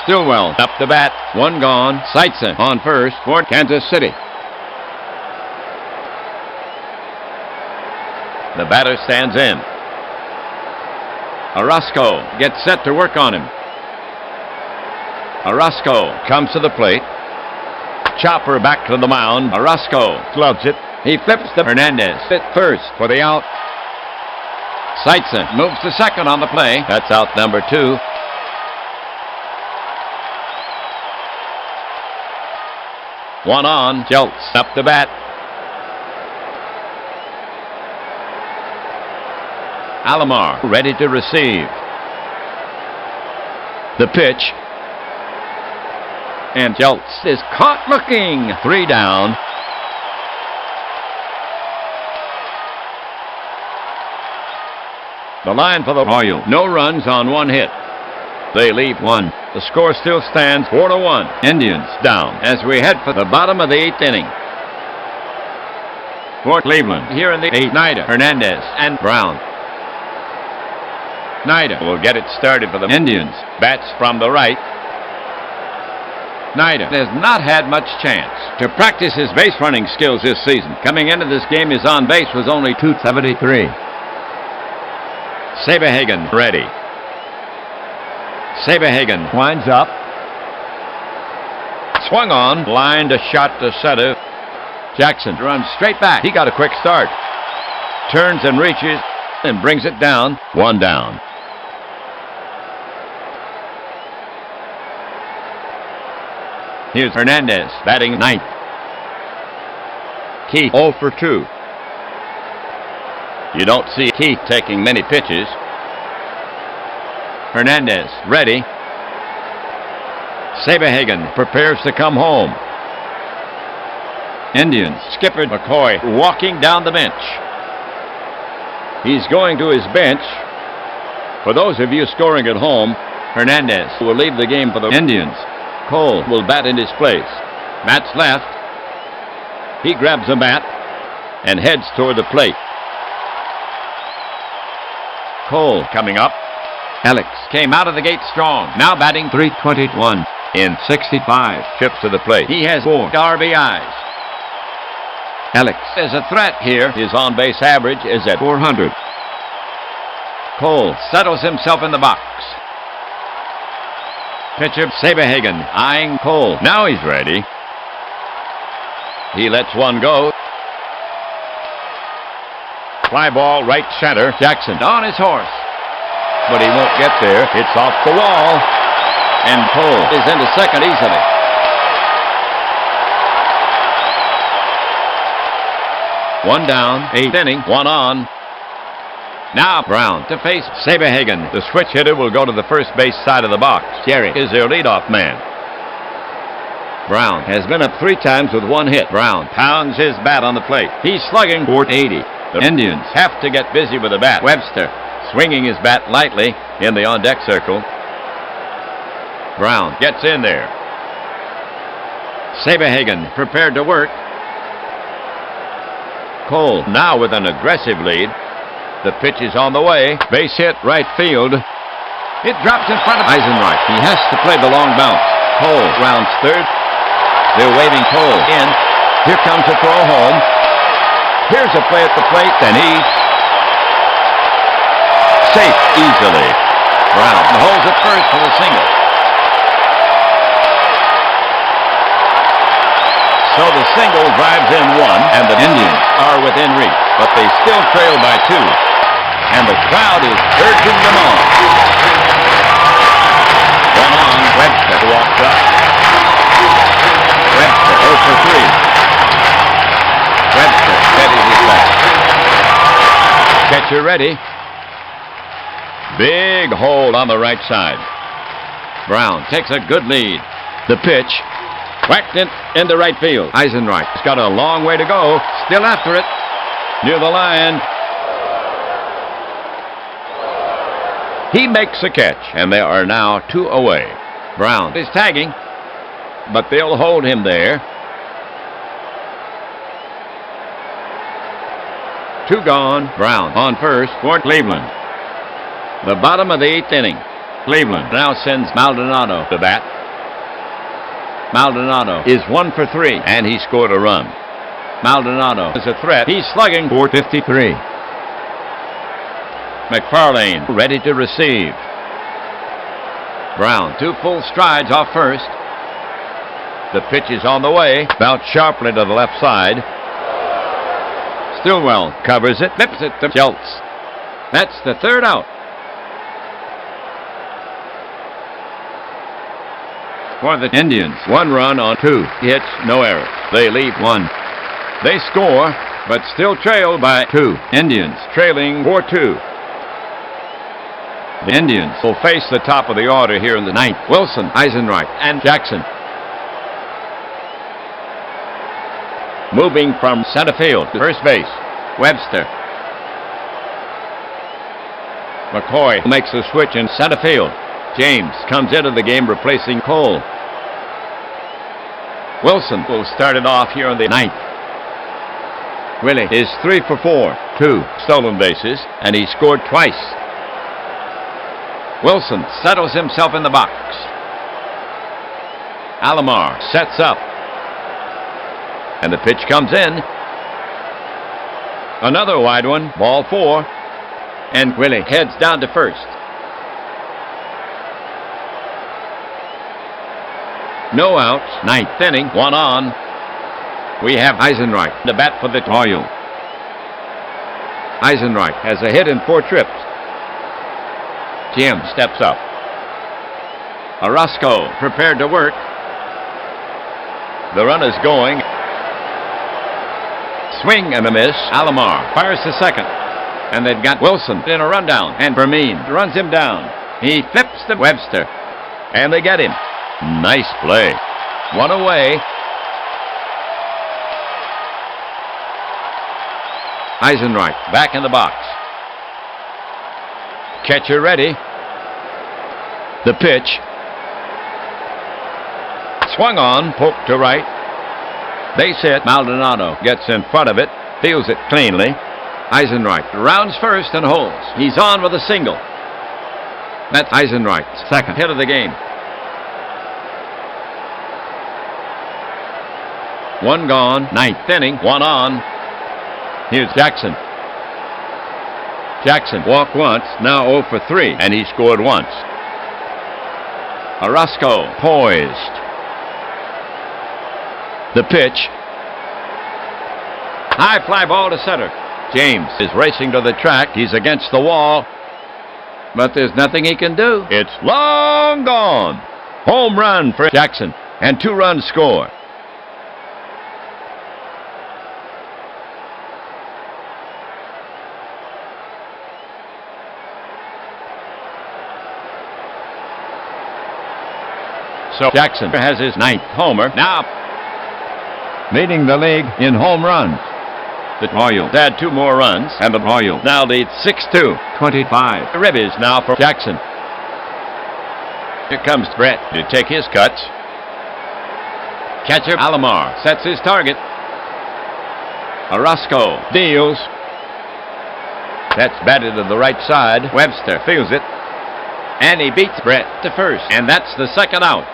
Stillwell up the bat. One gone. Seitzer on first for Kansas City. The batter stands in. Orozco gets set to work on him. Orozco comes to the plate. Chopper back to the mound. Orozco gloves it. He flips to Hernandez at first for the out. Seitzer moves to second on the play. That's out number two. One on. Schultz up the bat. Alomar ready to receive. The pitch. And Schultz is caught looking. 3 down. The line for the Royals. No runs on one hit. They leave one. The score still stands 4-1. Indians down as we head for the bottom of the 8th inning. For Cleveland, here in the 8th, Snyder, Hernandez, and Brown. Snyder will get it started for the Indians. Bats from the right. Snyder has not had much chance to practice his base running skills this season. Coming into this game, his on base was only .273. Saberhagen ready. Saberhagen winds up. Swung on. Lined a shot to center. Jackson runs straight back. He got a quick start. Turns and reaches and brings it down. 1 down. Here's Hernandez batting ninth. Keith 0 for 2. You don't see Keith taking many pitches. Hernandez ready. Saberhagen prepares to come home. Indians skipper McCoy walking down the bench. He's going to his bench. For those of you scoring at home, Hernandez will leave the game for the Indians. Cole will bat in his place. Matt's left. He grabs a bat and heads toward the plate. Cole coming up. Alex came out of the gate strong. Now batting .321 in 65 trips to the plate. He has 4 RBIs. Alex is a threat here. His on-base average is at 400. Cole settles himself in the box. Pitcher Saberhagen eyeing Cole. Now he's ready. He lets one go. Fly ball right center. Jackson on his horse. But he won't get there. It's off the wall. And Cole is into second easily. One down, 8th inning, 1 on. Now Brown to face Saberhagen. The switch hitter will go to the first base side of the box. Jerry is their leadoff man. Brown has been up 3 times with 1 hit. Brown pounds his bat on the plate. He's slugging .480. The Indians have to get busy with the bat. Webster swinging his bat lightly in the on-deck circle. Brown gets in there. Saberhagen prepared to work. Cole now with an aggressive lead. The pitch is on the way. Base hit right field. It drops in front of Eisenreich. He has to play the long bounce. Cole rounds third. They're waving Cole in. Here comes a throw home. Here's a play at the plate, and he's safe easily. Brown holds it first for the single. So the single drives in 1, and the Indians are within reach, but they still trail by 2. And the crowd is urging them on. 1 on. Webster walks up. Webster 0 for 3. Webster steadies his bat. Catcher ready. Big hole on the right side. Brown takes a good lead. The pitch. Whacked it into right field. Eisenreich's got a long way to go. Still after it. Near the line. He makes a catch, and they are now 2 away. Brown is tagging. but they'll hold him there. 2 gone. Brown on first for Cleveland. The bottom of the 8th inning. Cleveland now sends Maldonado to bat. Maldonado is 1 for 3, and he scored a run. Maldonado is a threat. He's slugging .453. McFarlane ready to receive. Brown 2 full strides off first. The pitch is on the way. Bounced sharply to the left side. Stillwell covers it. Flips it to Schultz. That's the 3rd out. For the Indians, 1 run on 2 hits, no error. They leave 1. They score, but still trail by 2. Indians trailing 4-2. The Indians will face the top of the order here in the 9th. Wilson, Eisenreich, and Jackson. Moving from center field to first base, Webster. McCoy makes a switch in center field. James comes into the game replacing Cole. Wilson will start it off here in the 9th. Willie is 3 for 4, 2 stolen bases, and he scored twice. Wilson settles himself in the box. Alomar sets up. And the pitch comes in. Another wide one, ball 4. And Willie heads down to first. No outs, 9th inning, 1 on. We have Eisenreich to bat for the Royals. Eisenreich has a hit in 4 trips. Jim steps up. Orozco prepared to work. The run is going. Swing and a miss. Alomar fires to second. And they've got Wilson in a rundown. And Vermeen runs him down. He flips to Webster. And they get him. Nice play. 1 away. Eisenreich back in the box. Catcher ready. The pitch. Swung on, poked to right. Base hit. Maldonado gets in front of it, fields it cleanly. Eisenreich rounds first and holds. He's on with a single. That's Eisenreich's 2nd hit of the game. 1 gone, 9th inning, 1 on. Here's Jackson. Jackson walked once, now 0 for 3, and he scored once. Orozco poised. The pitch. High fly ball to center. James is racing to the track. He's against the wall. But there's nothing he can do. It's long gone. Home run for Jackson, and 2 runs score. So Jackson has his 9th homer. Now leading the league in home runs. The Royals had 2 more runs, and the Royals now lead 6-2, 25. The ribbies now for Jackson. Here comes Brett to take his cuts. Catcher Alomar sets his target. Orozco deals. That's batted to the right side. Webster fields it. And he beats Brett to first. And that's the 2nd out.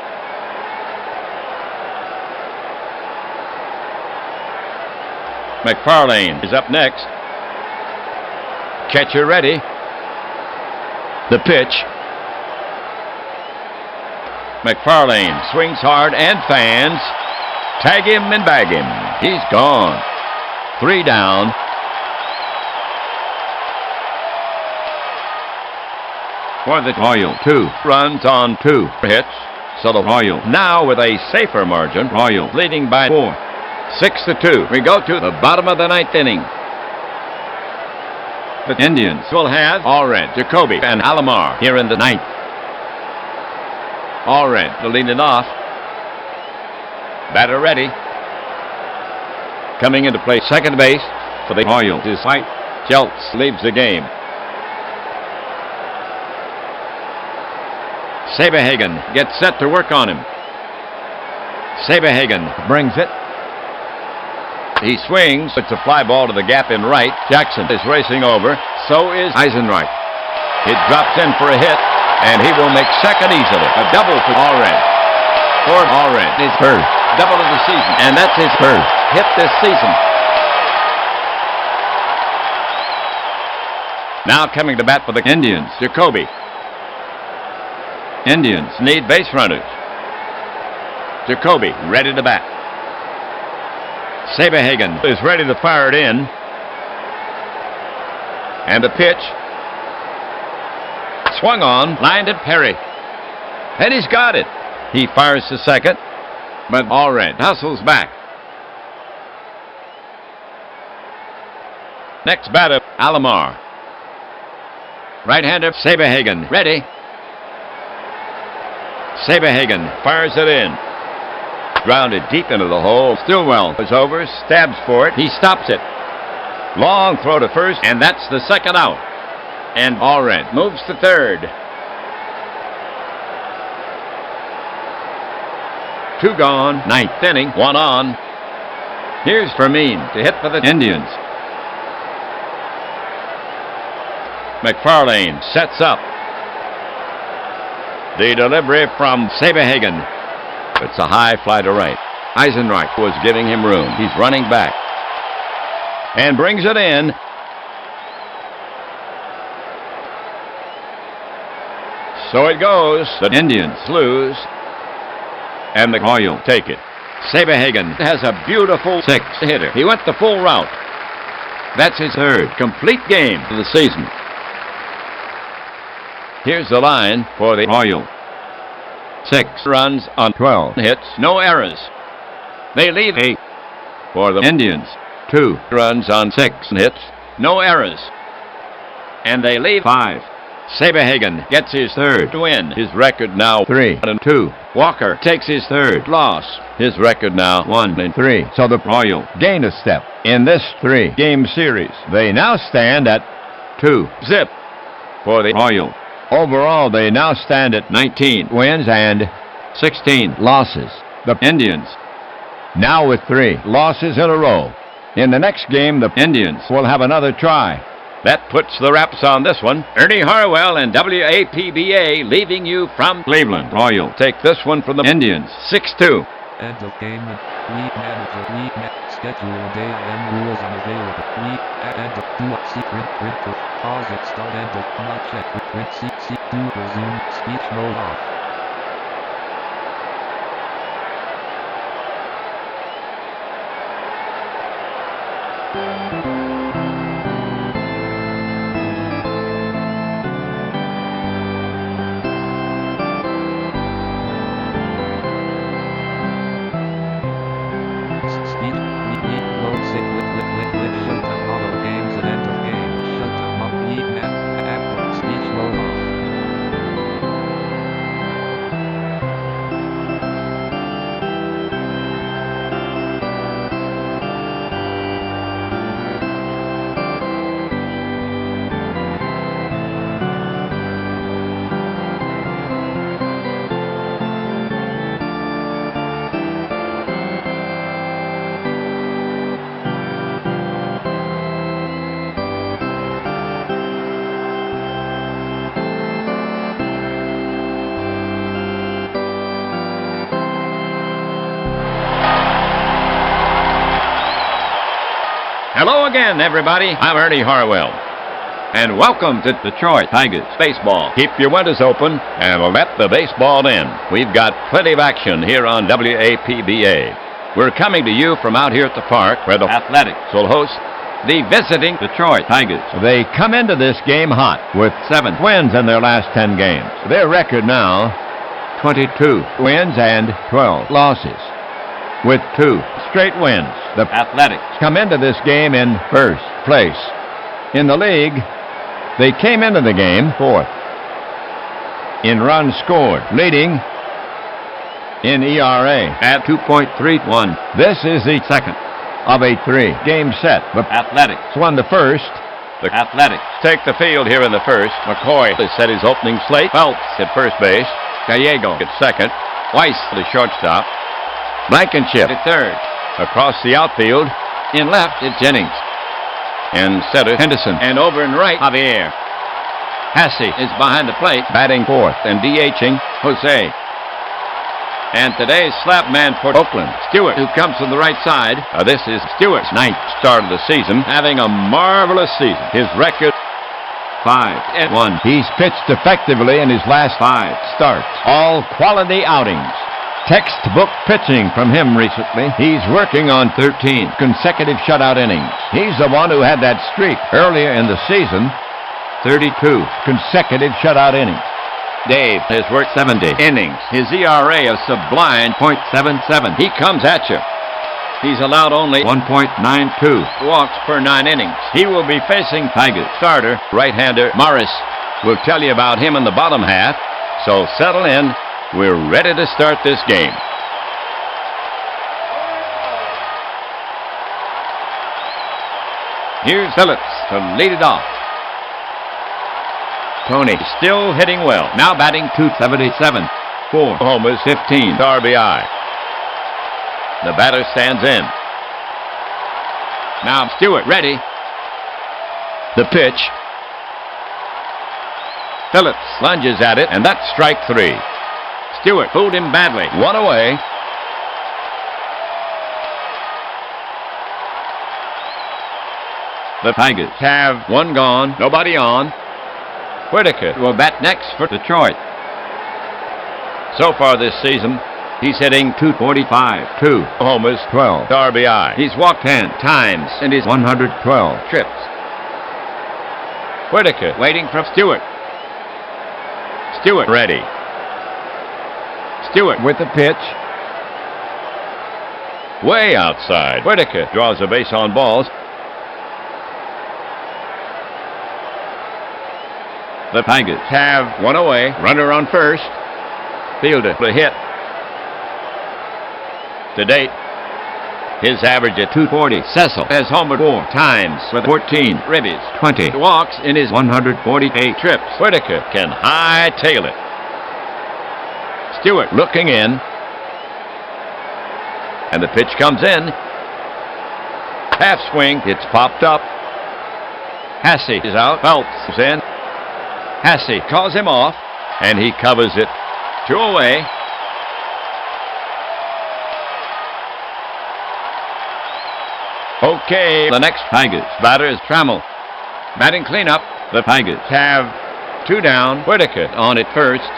McFarlane is up next. Catcher ready. The pitch. McFarlane swings hard and fans. Tag him and bag him. He's gone. 3 down. For the Royals, 2 runs on 2 hits. So the Royals now with a safer margin. Royals leading by 4. 6-2. We go to the bottom of the 9th inning. The Indians will have Allred, Jacoby, and Alomar here in the 9th. Allred to lead it off. Batter ready. Coming into play second base for the Royals is White. Schultz leaves the game. Saberhagen gets set to work on him. Saberhagen brings it. He swings. It's a fly ball to the gap in right. Jackson is racing over. So is Eisenreich. It drops in for a hit, and he will make second easily. A double for Allred. For Allred. His first double of the season, and that's his first hit this season. Now coming to bat for the Indians, Jacoby. Indians need base runners. Jacoby ready to bat. Saberhagen is ready to fire it in. And the pitch. Swung on, lined at Perry. And he's got it. He fires to second, but Allred hustles back. Next batter, Alomar. Right-hander, Saberhagen, ready. Saberhagen fires it in. Grounded deep into the hole. Stillwell is over, stabs for it. He stops it. Long throw to first, and that's the second out. And Allred moves to third. 2 gone, 9th inning, 1 on. Here's Fermin to hit for the Indians. McFarlane sets up. The delivery from Saberhagen. It's a high fly to right. Eisenreich was giving him room. He's running back. And brings it in. So it goes. The Indians lose. And the Royals take it. Saberhagen has a beautiful 6-hitter. He went the full route. That's his third complete game of the season. Here's the line for the Royals. 6 runs on 12 hits, no errors. They leave 8 for the Indians. 2 runs on 6 hits, no errors. And they leave 5. Saberhagen gets his third win. His record now 3-2. Walker takes his third loss. His record now 1-3. So the Royals gain a step in this 3-game series. They now stand at 2-zip for the Royals. overall. They now stand at 19 wins and 16 losses. The Indians now with 3 losses in a row. In the next game, the Indians will have another try. That puts the wraps on this one. Ernie Harwell and WAPBA leaving you from Cleveland. Royal take this one from the Indians. 6-2. End of game. League manager. Schedule a day and rules unavailable. League end of do secret print of pause at start end of not check print seek do resume speech mode off. Hello again, everybody. I'm Ernie Harwell. And welcome to Detroit Tigers Baseball. Keep your windows open and let the baseball in. We've got plenty of action here on WAPBA. We're coming to you from out here at the park where the Athletics will host the visiting Detroit Tigers. They come into this game hot with 7 wins in their last 10 games. Their record now 22 wins and 12 losses. With 2 straight wins, the Athletics come into this game in first place. In the league, they came into the game 4th in runs scored, leading in ERA at 2.31. This is the second of a 3-game set. The Athletics won the first. The Athletics take the field here in the first. McCoy has set his opening slate. Phelps at first base. Gallego at second. Weiss the shortstop. Blankenship at third. Across the outfield. In left, it's Jennings. And center, Henderson. And over in right, Javier. Hasse is behind the plate, batting fourth and DHing Jose. And today's slap man for Oakland, Stewart, who comes from the right side. This is Stewart's ninth start of the season, having a marvelous season. His record, 5-1. He's pitched effectively in his last 5 starts. All quality outings. Textbook pitching from him recently. He's working on 13 consecutive shutout innings. He's the one who had that streak earlier in the season. 32 consecutive shutout innings. Dave has worked 70 innings. His ERA is sublime .77. He comes at you. He's allowed only 1.92 walks per 9 innings. He will be facing Tigers starter, right-hander Morris. We'll tell you about him in the bottom half. So settle in. We're ready to start this game. Here's Phillips to lead it off. Tony still hitting well. Now batting .277. 4 homers, 15 RBI. The batter stands in. Now Stewart ready. The pitch. Phillips lunges at it, and that's strike 3. Stewart fooled him badly. 1 away. The Tigers have 1 gone, nobody on. Whitaker will bat next for Detroit. So far this season, he's hitting .245, 2 homers, 12 RBI. He's walked 10 times in his 112 trips. Whitaker waiting for Stewart. Stewart ready. Stewart with the pitch. Way outside. Whitaker draws a base on balls. The Tigers have 1 away. Runner on first. Fielder the hit. To date, his average at .240. Cecil has homered 4 times with 14 ribbies, 20 walks in his 148 trips. Whitaker can hightail it. Stewart looking in. And the pitch comes in. Half swing. It's popped up. Hasse is out. Phelps is in. Hasse calls him off, and he covers it. 2 away. Okay, the next Tigers batter is Trammell. Batting cleanup, the Tigers have 2 down. Whitaker on at first.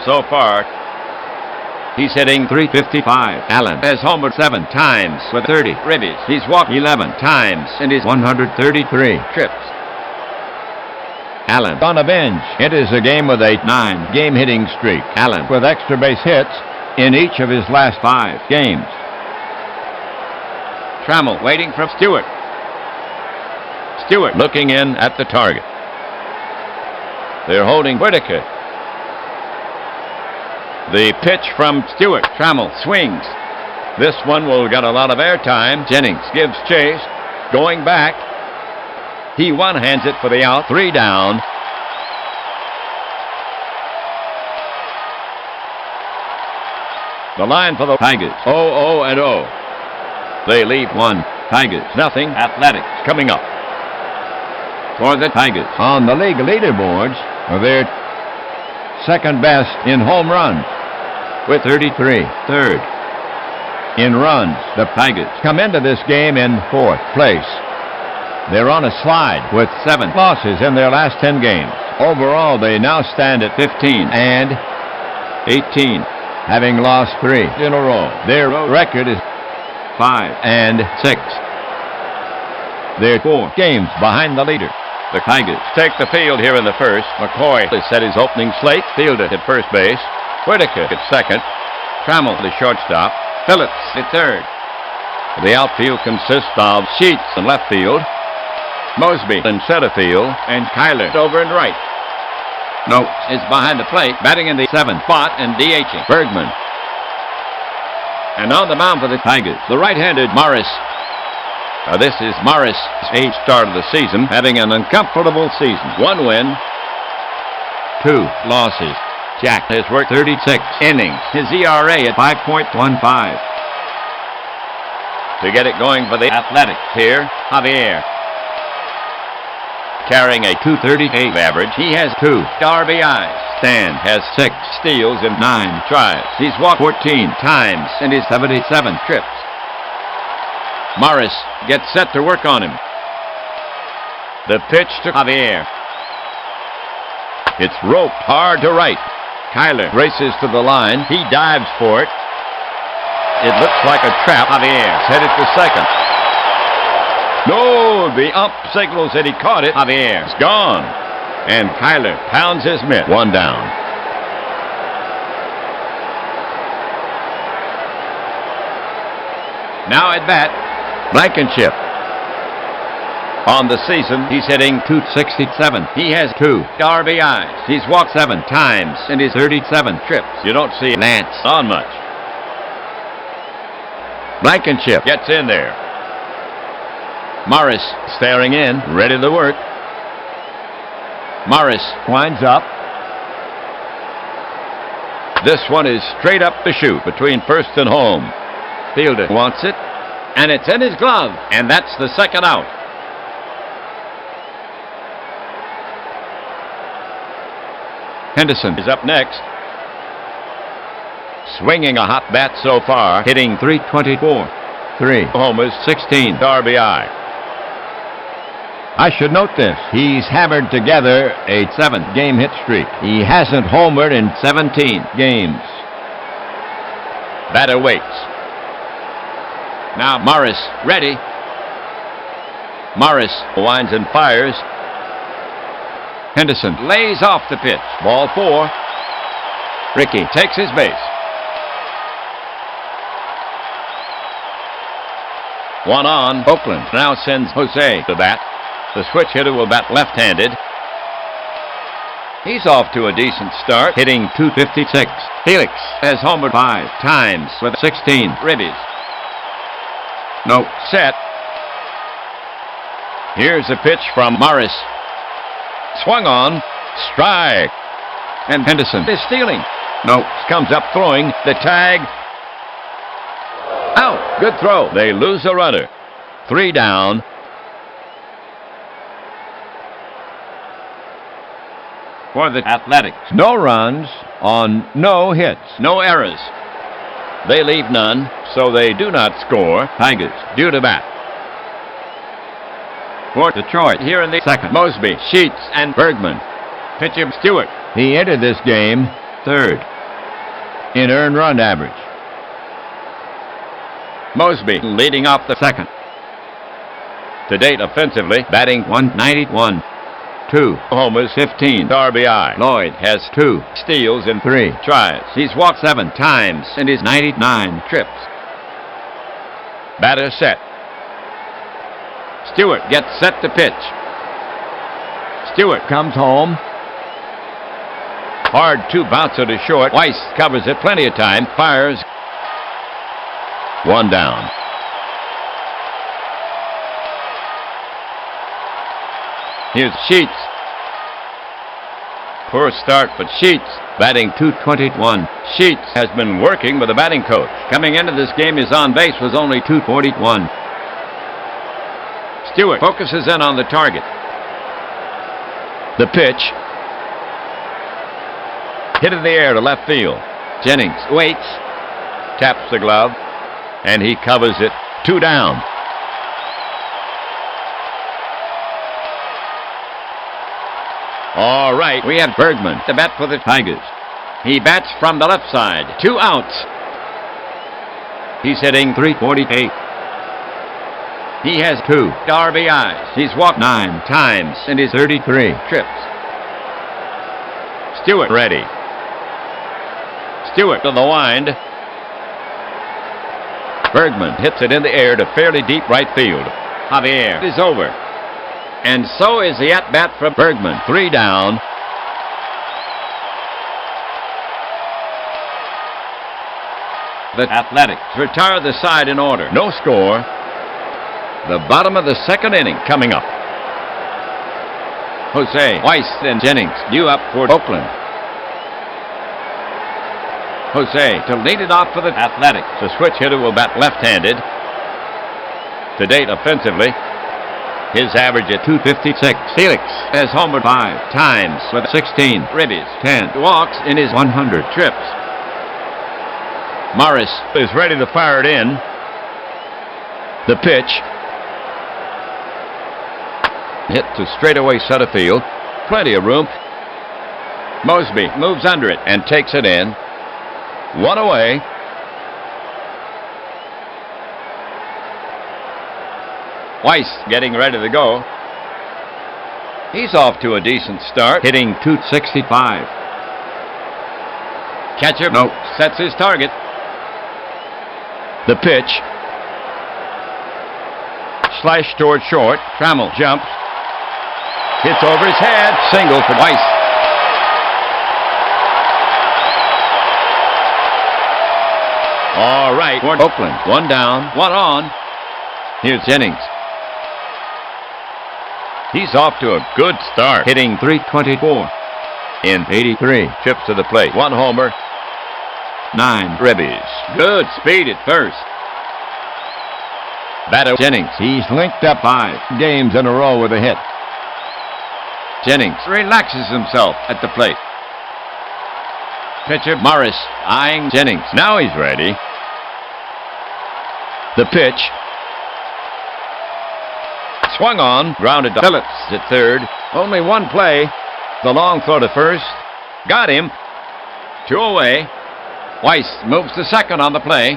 So far, he's hitting .355. Allen has homered 7 times with 30 ribbies. He's walked 11 times in his 133 trips. Allen On a bench, enters the game with a 9-game hitting streak. Allen With extra base hits in each of his last 5 games. Trammell waiting for Stewart. Stewart looking in at the target. They're holding Whitaker. The pitch from Stewart. Trammell swings. This one will get a lot of airtime. Jennings gives chase. Going back. He one-hands it for the out. 3 down. The line for the Tigers. 0-0-0. They lead 1. Tigers, nothing. Athletics coming up. For the Tigers. On the league leaderboards, they're second best in home runs With 33. Third. in runs. The Tigers Come into this game in 4th place. They're on a slide with 7. losses in their last 10 games. Overall, they now stand at 15. and 18. having lost 3 in a row. Their record is 5. and 6. they're 4 games behind the leader. The Tigers take the field here in the first. McCoy has set his opening slate. Fielder at first base. Whitaker at second. Trammell the shortstop. Phillips at third. The outfield consists of Sheets in left field, Mosby in center field, and Kyler over in right. Notes is behind the plate, batting in the 7th spot and DHing. Bergman. And on the mound for the Tigers, the right-handed Morris. This is Morris' 8th start of the season, having an uncomfortable season. 1 win, 2 losses. Jack has worked 36 innings. His ERA at 5.15. To get it going for the Athletics here, Javier. Carrying a .238 average, he has 2 RBIs. Stan has 6 steals in 9 tries. He's walked 14 times in his 77 trips. Morris gets set to work on him. The pitch to Javier. It's roped hard to right. Kyler races to the line. He dives for it. It looks like a trap. Javier's headed to second. No, the ump signals that he caught it. Javier's gone. And Kyler pounds his mitt. 1 down. Now at bat, Blankenship. On the season, he's hitting .267. He has 2 RBIs. He's walked 7 times in his 37 trips. You don't see Lance on much. Blankenship gets in there. Morris staring in, ready to work. Morris winds up. This one is straight up the chute between first and home. Fielder wants it, and it's in his glove, and that's the second out. Henderson is up next. Swinging a hot bat so far, hitting .324. 3 homers, 16 RBI. I should note this. He's hammered together a 7-game hit streak. He hasn't homered in 17 games. Batter waits. Now Morris ready. Morris winds and fires. Henderson lays off the pitch. Ball 4. Rickey takes his base. 1 on. Oakland now sends Jose to bat. The switch hitter will bat left-handed. He's off to a decent start, hitting .256. Felix has homered 5 times with 16 ribbies. No set. Here's a pitch from Morris. Swung on. Strike. And Henderson is stealing. No, comes up throwing. The tag. Out. Good throw. They lose a runner. 3 down. For the Athletics. No runs on no hits. No errors. They leave none, so they do not score. Tigers due to bat. For Detroit, here in the second, Mosby, Sheets, and Bergman. Pitcher Stewart. He entered this game 3rd in earned run average. Mosby leading off the second. To date offensively, batting .191. 2 homers, 15 RBI. Lloyd has 2 steals in 3 tries. He's walked 7 times in his 99 trips. Batter set. Stewart gets set to pitch. Stewart comes home. Hard 2 bouncer to short. Weiss covers it plenty of time. Fires. 1 down. Here's Sheets. Poor start for Sheets, batting .221. Sheets has been working with a batting coach. Coming into this game, his on base was only .241. Stewart focuses in on the target. The pitch. Hit in the air to left field. Jennings waits, taps the glove, and he covers it. 2 down. All right, we have Bergman to bat for the Tigers. He bats from the left side. 2 outs. He's hitting .348. He has 2 RBIs. He's walked 9 times in his 33 trips. Stewart ready. Stewart to the wind. Bergman hits it in the air to fairly deep right field. Javier is over. And so is the at-bat from Bergman. 3 down. The Athletics retire the side in order. No score. The bottom of the second inning coming up. Jose, Weiss, and Jennings due up for Oakland. Jose to lead it off for the Athletics. The switch hitter will bat left-handed. To date offensively, his average at 256. Felix has homered 5 times with 16 ribbies, 10 walks in his 100 trips. Morris is ready to fire it in. The pitch. Hit to straightaway center field. Plenty of room. Mosby moves under it and takes it in. One away. Weiss getting ready to go. He's off to a decent start, hitting .265. Catcher sets his target. The pitch. Slash toward short. Trammell jumps. Hits over his head. Single for Weiss. All right, for Oakland. One down, one on. Here's Jennings. He's off to a good start, hitting .324 in 83 trips to the plate. 1 homer, 9 ribbies. Good speed at first. Batter Jennings. He's linked up 5 games in a row with a hit. Jennings relaxes himself at the plate. Pitcher Morris eyeing Jennings. Now he's ready. The pitch. Swung on, grounded to Phillips at third. Only one play. The long throw to first. Got him. 2 away. Weiss moves to second on the play.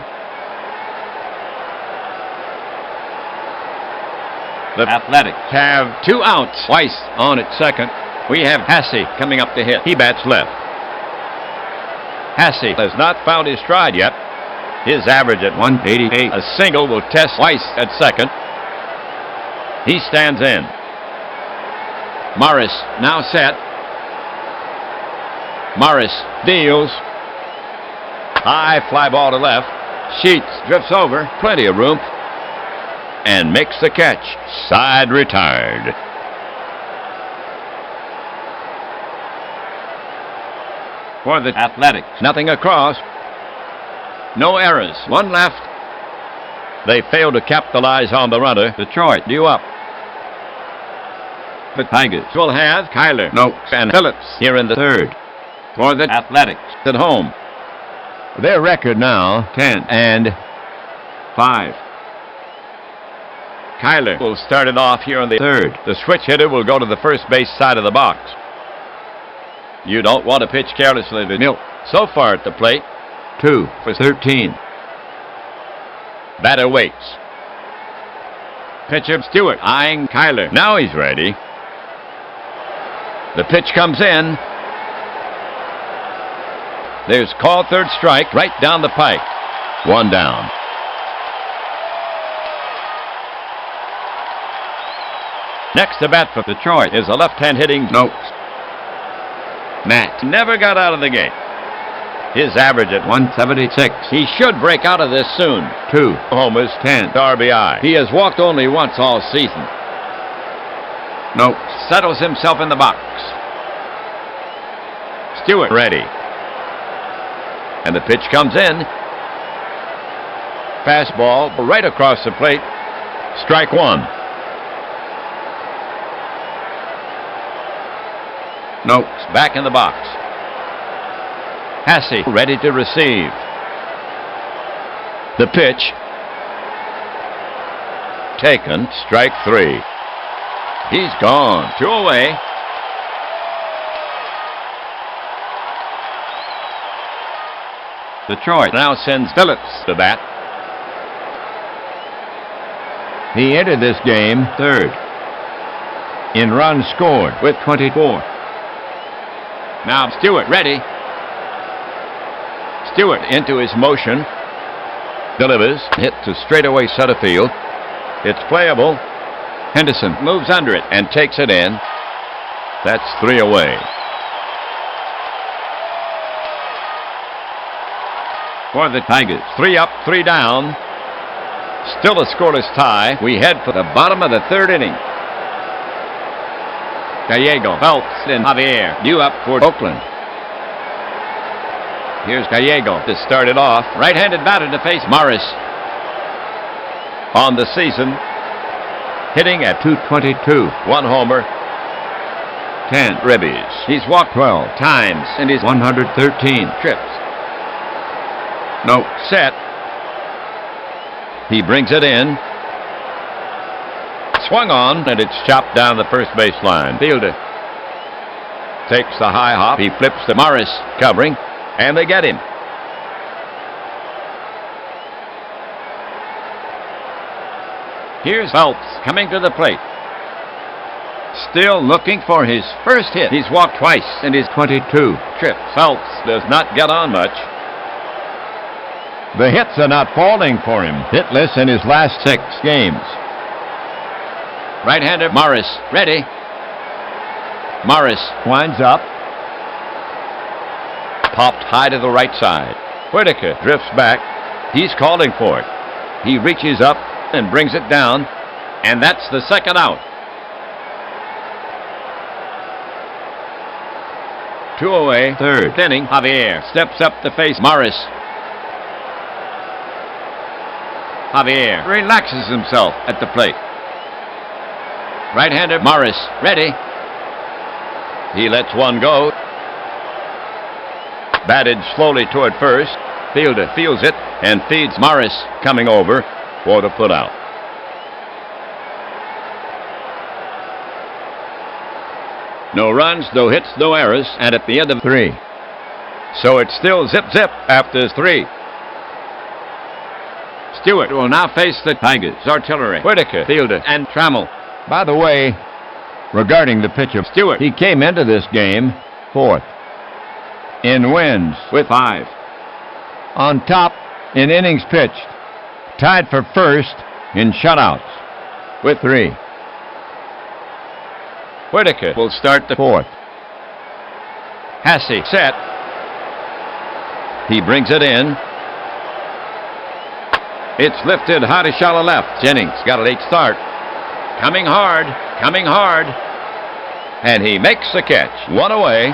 The Athletics have 2 outs. Weiss on at second. We have Hasse coming up to hit. He bats left. Hasse has not found his stride yet. His average at 188. A single will test Weiss at second. He stands in. Morris now set. Morris deals. High fly ball to left. Sheets drifts over. Plenty of room. And makes the catch. Side retired. For the Athletics, nothing across. No errors. 1 left. They failed to capitalize on the runner. Detroit due up. The Tigers will have Kyler, Noakes, and Phillips here in the third. For the Athletics at home. Their record now, 10-5. Kyler will start it off here in the third. The switch hitter will go to the first base side of the box. You don't want to pitch carelessly to Milt. So far at the plate, 2 for 13. Batter waits. Pitcher Stewart eyeing Kyler. Now he's ready. The pitch comes in. There's call third strike right down the pike. 1 down. Next to bat for Detroit is a left-hand hitting Noakes. Matt never got out of the game. His average at 176. He should break out of this soon. 2 homers, 10 RBI. He has walked only once all season. Noakes settles himself in the box. Stewart ready. And the pitch comes in. Fastball right across the plate. Strike 1. Noakes back in the box. Hasse ready to receive. The pitch. Taken. Strike 3. He's gone. 2 away. Detroit now sends Phillips to bat. he entered this game third in runs scored. with 24. Now Stewart ready. Stewart into his motion. Delivers. Hit to straightaway center field. It's playable. Henderson moves under it and takes it in. That's 3 away. For the Tigers, 3 up, 3 down. Still a scoreless tie. We head for the bottom of the 3rd inning. Gallego, Phelps, and Javier due up for Oakland. Here's Gallego to start it off. Right-handed batter to face Morris. On the season, hitting at .222. 1 homer, 10 ribbies. He's walked 12 times and he's 113 trips. No, set. He brings it in. Swung on, and it's chopped down the first baseline. Fielder takes the high hop. He flips to Morris, covering, and they get him. Here's Phelps coming to the plate. Still looking for his first hit. He's walked twice and he's 22 trips. Phelps does not get on much. The hits are not falling for him. Hitless in his last 6 games. Right-hander Morris, ready. Morris Winds up. popped high to the right side. Whitaker drifts back. He's calling for it. He reaches up and brings it down, and that's the second out. 2 away, third inning. Javier steps up to face Morris. Javier relaxes himself at the plate. Right-hander Morris, ready. He lets one go. Batted slowly toward first. Fielder feels it and feeds Morris coming over for the putout. No runs, no hits, no errors, and at the end of 3. So it's still zip-zip after 3. Stewart will now face the Tigers' artillery. Whitaker, Fielder, and Trammell. By the way, regarding the pitch of Stewart, he came into this game 4th in wins with 5. on top in innings pitched, tied for first in shutouts with 3. Whitaker will start the 4th. Hassey set. He brings it in. It's lifted high to shallow left. Jennings got a late start. Coming hard, coming hard. And he makes the catch. 1 away.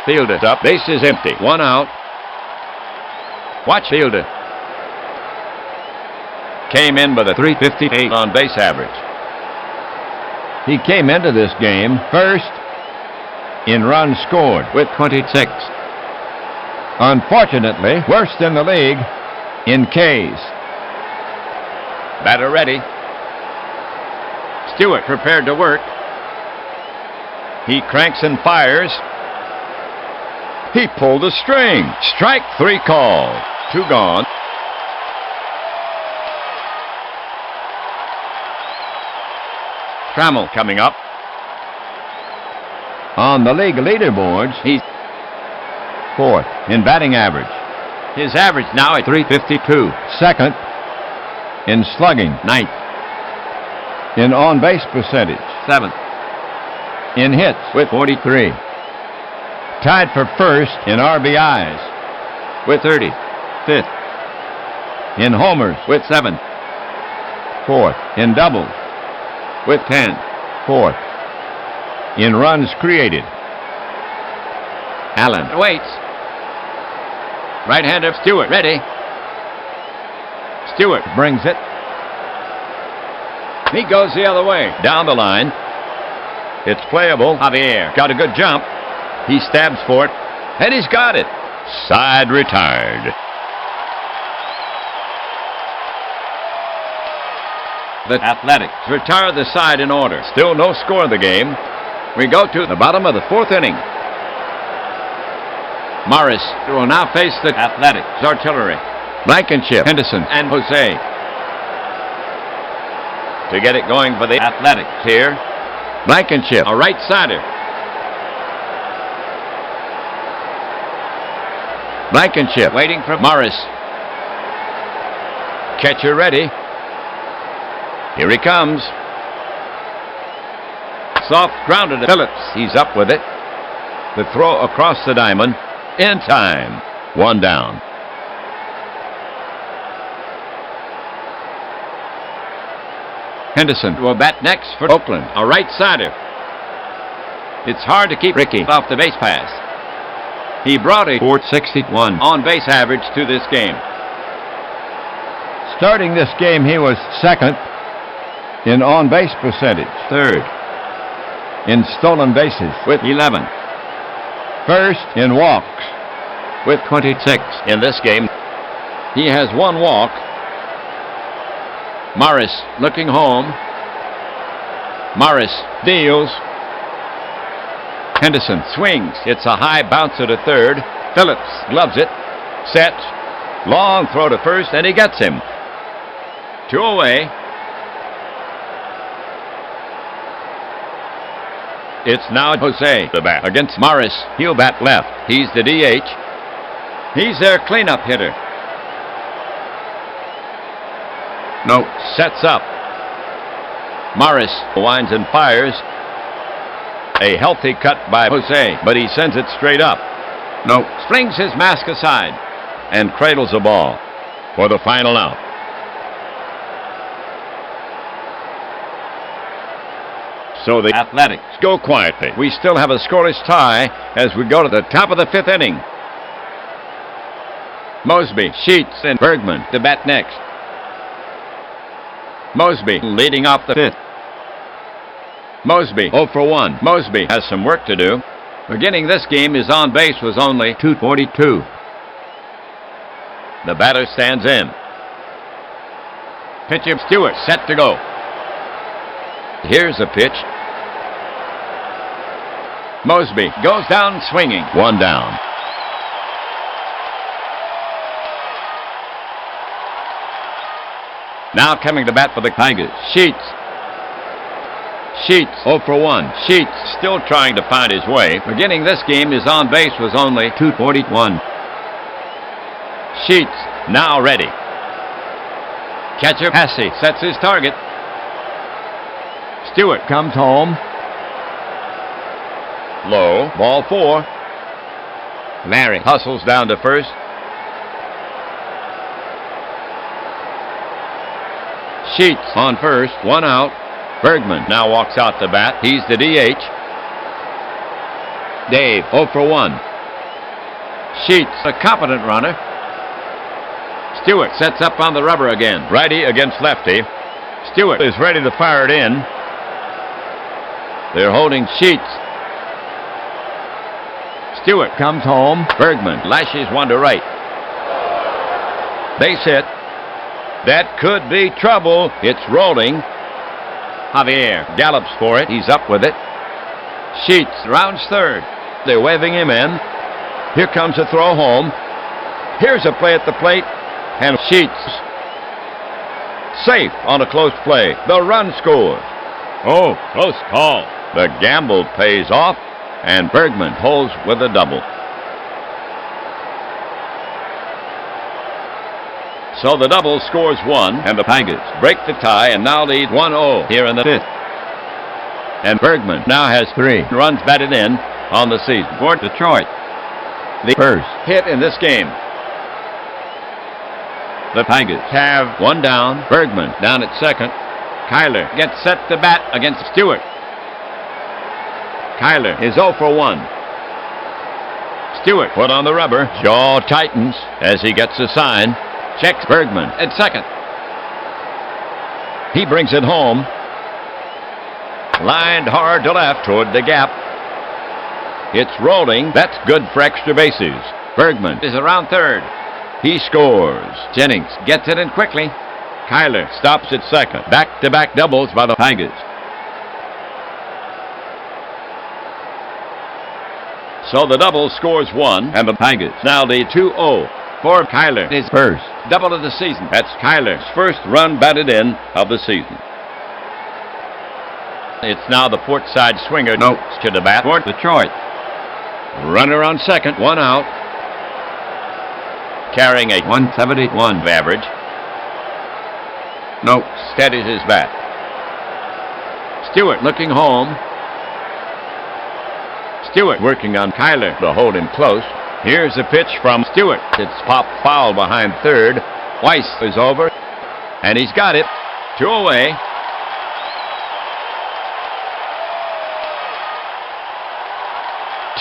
Fielder up. Base is empty. 1 out. Watch Fielder. Came in with a .358 on base average. He came into this game first in runs scored With 26. Unfortunately, worst in the league in Ks. Batter ready. Stewart prepared to work. He cranks and fires. He pulled a string. Strike 3 called. 2 gone. Trammell coming up. On the league leaderboards, He's 4th in batting average, his average now at .352. 2nd in slugging, 9th, in on-base percentage, 7th, in hits with 43, tied for first in RBIs, with 30, 5th, in homers, with 7, 4th in doubles, with 10. 4th in runs created. Allen waits. Right-hander Stewart ready. Stewart Brings it. He goes the other way. Down the line. It's playable. Javier got a good jump. He stabs for it, and he's got it. Side retired. The Athletics retire the side in order. Still no score in the game. We go to the bottom of the 4th inning. Morris will now face the Athletics artillery. Blankenship, Henderson, and Jose. To get it going for the Athletics here. Blankenship, a right-sider. Blankenship waiting for Morris. Catcher ready. Here he comes. Soft grounded to Phillips. He's up with it. The throw across the diamond. In time. 1 down. Henderson will bat next for Oakland. A right-sider. It's hard to keep Ricky off the base pass. He brought a .461 on-base average to this game. Starting this game, he was second in on-base percentage, Third in stolen bases, with 11. first in walks, With 26 in this game. He has one walk. Morris looking home. Morris deals. Henderson swings. It's a high bouncer to third. Phillips gloves it. Sets. Long throw to first, and he gets him. 2 away. It's now Jose, the bat, against Morris. He'll bat left. He's the DH. He's their cleanup hitter. No, sets up. Morris winds and fires. A healthy cut by Jose, but he sends it straight up. No, flings his mask aside and cradles the ball for the final out. So the Athletics go quietly. We still have a scoreless tie as we go to the top of the 5th inning. Mosby, Sheets, and Bergman to bat next. Mosby leading off the 5th. Mosby 0 for 1. Mosby has some work to do. Beginning this game, his on base was only .242. The batter stands in. Pitcher Stewart set to go. Here's a pitch. Mosby goes down swinging. 1 down. Now coming to bat for the Tigers, Sheets. Sheets 0 for 1. Sheets still trying to find his way. Beginning this game, his on base was only .241. Sheets now ready. Catcher Passy sets his target. Stewart comes home. Low, ball 4. Larry hustles down to first. Sheets on first, 1 out. Bergman now walks out the bat. He's the DH. Dave 0 for 1. Sheets, a competent runner. Stewart sets up on the rubber again. Righty against lefty. Stewart is ready to fire it in. They're holding Sheets. Stewart comes home. Bergman lashes one to right. Base hit. That could be trouble. It's rolling. Javier gallops for it. He's up with it. Sheets rounds third. They're waving him in. Here comes a throw home. Here's a play at the plate. And Sheets safe on a close play. The run scores. Oh, close call. The gamble pays off, and Bergman holds with a double. So the double scores 1, and the Tigers break the tie and now lead 1-0 here in the 5th. And Bergman now has 3 runs batted in on the season for Detroit. The first hit in this game. The Tigers have 1 down. Bergman down at second. Kyler gets set to bat against Stewart. Kyler is 0 for 1. Stewart put on the rubber. Jaw tightens as he gets a sign. Checks Bergman at second. He brings it home. Lined hard to left toward the gap. It's rolling. That's good for extra bases. Bergman is around third. He scores. Jennings gets it in quickly. Kyler stops at second. Back-to-back doubles by the Tigers. So the double scores 1, and the Tigers now lead 2-0. For Kyler, his first double of the season. That's Kyler's first run batted in of the season. It's now the port side swinger Noakes to the bat for Detroit. Runner on second, 1 out. Carrying a .171 average. Noakes steadies his bat. Stewart looking home. Stewart working on Kyler to hold him close. Here's a pitch from Stewart. It's popped foul behind third. Weiss is over, and he's got it. 2 away.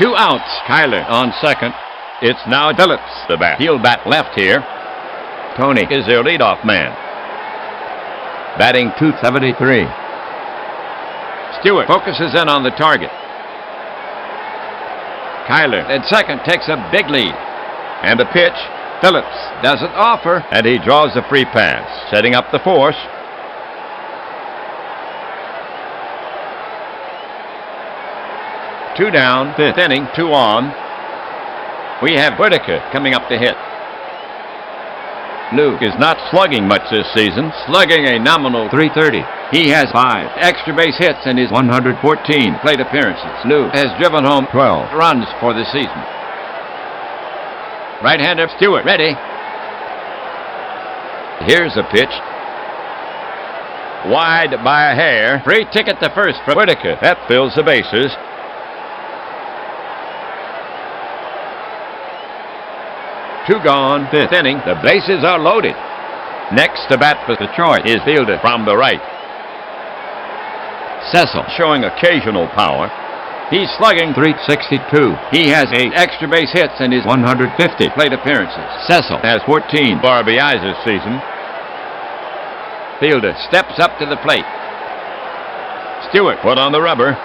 2 outs. Kyler on second. It's now Phillips, the bat. He'll bat left here. Tony is their leadoff man. Batting .273. Stewart focuses in on the target. Kyler at second takes a big lead. And the pitch, Phillips doesn't offer, and he draws the free pass, setting up the force. Two down, fifth inning, 2 on. We have Whitaker coming up to hit. Luke is not slugging much this season, slugging a nominal .330. He has 5 extra base hits in his 114 plate appearances. Luke has driven home 12 runs for the season. Right-hander Stewart ready. Here's a pitch. Wide by a hair. Free ticket to first for Whitaker. That fills the bases. Two gone, fifth inning. The bases are loaded. Next to bat for Detroit is fielder from the right. Cecil showing occasional power. He's slugging .362. He has 8 extra base hits in his 150 plate appearances. Cecil has 14 RBIs this season. Fielder steps up to the plate. Stewart put on the rubber.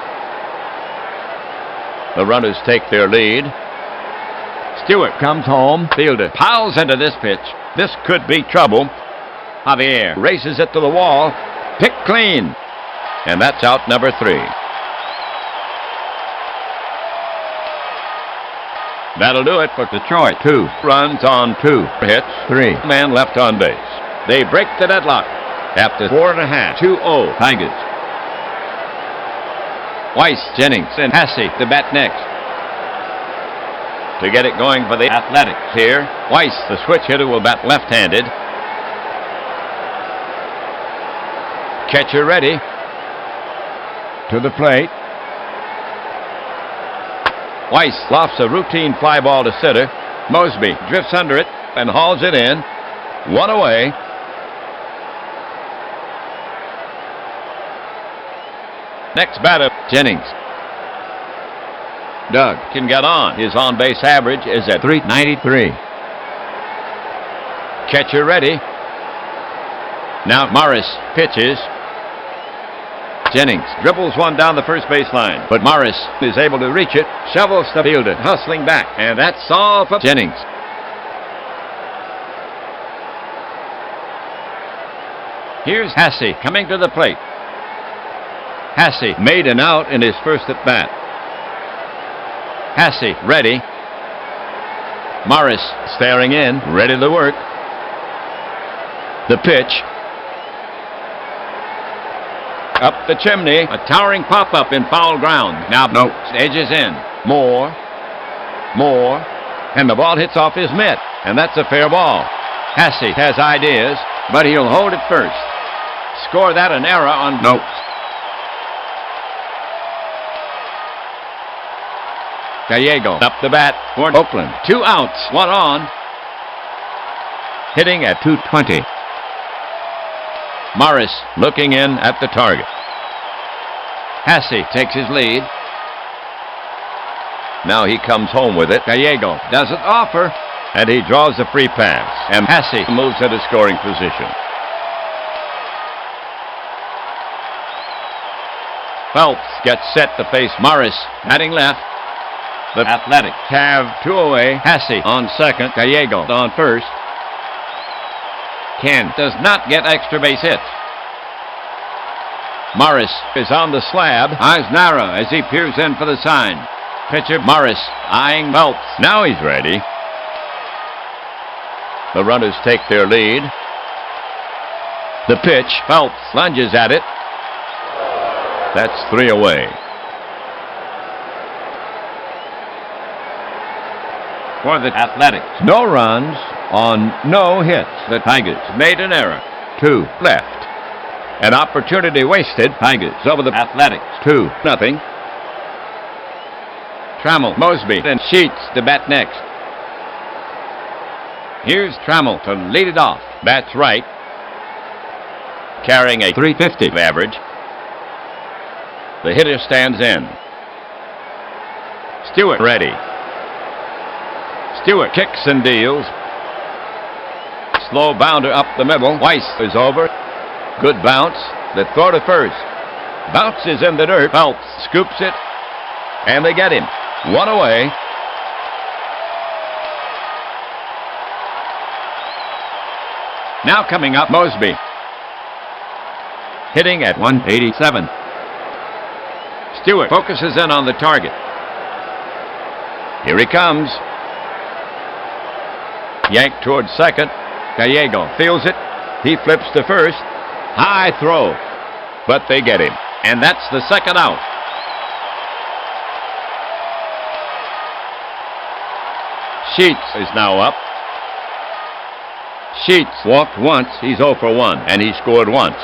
The runners take their lead. Stewart comes home. Fielder piles into this pitch. This could be trouble. Javier races it to the wall. Picked clean. And that's out number 3. That'll do it for Detroit. 2 runs on 2 hits. 3 men left on base. They break the deadlock after 4.5. 2-0 Tigers. Weiss, Jennings, and Hasse to bat next. To get it going for the Athletics here, Weiss, the switch hitter, will bat left-handed. Catcher ready. To the plate. Weiss lofts a routine fly ball to center. Mosby drifts under it and hauls it in. 1 away. Next batter, Jennings. Doug can get on. His on-base average is at .393. Catcher ready. Now Morris pitches. Jennings dribbles one down the first baseline, but Morris is able to reach it. Shovels the fielder, hustling back, and that's all for Jennings. Here's Hasse coming to the plate. Hasse made an out in his first at-bat. Hasse ready. Morris staring in, ready to work. The pitch. Up the chimney, a towering pop-up in foul ground. Now no, edges in. More, and the ball hits off his mitt, and that's a fair ball. Hasse has ideas, but he'll hold it first. Score that an error on notes. Gallego up the bat for Oakland. 2 outs, 1 on. Hitting at .220. Morris looking in at the target. Hasse takes his lead. Now he comes home with it. Gallego doesn't offer, and he draws the free pass. And Hasse moves into scoring position. Phelps gets set to face Morris, batting left. The Athletics have 2 away. Hasse on second. Gallego on first. Ken does not get extra base hits. Morris is on the slab. Eyes narrow as he peers in for the sign. Pitcher Morris eyeing Phelps. Now he's ready. The runners take their lead. The pitch. Phelps lunges at it. That's 3 away. For the Athletics, no runs on no hits. The Tigers made an error. 2 left. An opportunity wasted. Tigers over the Athletics. 2-0. Trammell, Mosby, and Sheets to bat next. Here's Trammell to lead it off. Bats right. Carrying a .350 average. The hitter stands in. Stewart ready. Stewart kicks and deals. Slow bounder up the middle. Weiss is over. Good bounce. The throw to first. Bounces in the dirt. Phelps scoops it. And they get him. One away. Now coming up, Mosby. Hitting at 187. Stewart focuses in on the target. Here he comes. Yanked towards second. Gallego feels it. He flips to first. High throw. But they get him. And that's the second out. Sheets is now up. Sheets walked once. He's 0 for 1. And he scored once.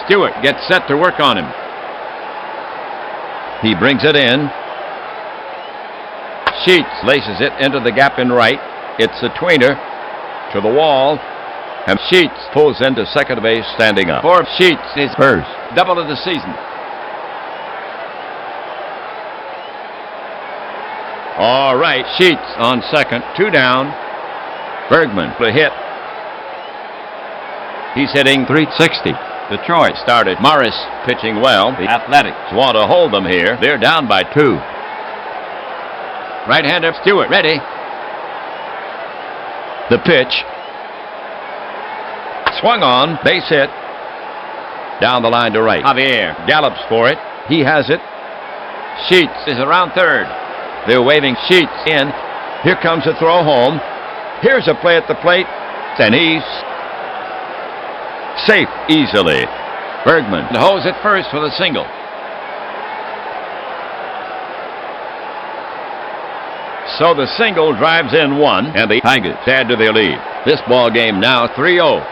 Stewart gets set to work on him. He brings it in. Sheets laces it into the gap in right. It's a tweener to the wall. And Sheets pulls into second base standing up. For Sheets, his first double of the season. All right, Sheets on second. 2 down. Bergman for a hit. He's hitting .360. Detroit started. Morris pitching well. The Athletics want to hold them here. They're down by 2. Right-hander Stewart ready. The pitch. Swung on. Base hit. Down the line to right. Javier gallops for it. He has it. Sheets is around third. They're waving Sheets in. Here comes a throw home. Here's a play at the plate. And he's safe easily. Bergman holds it first for the single. So the single drives in 1, and the Tigers add to their lead. This ball game now 3-0.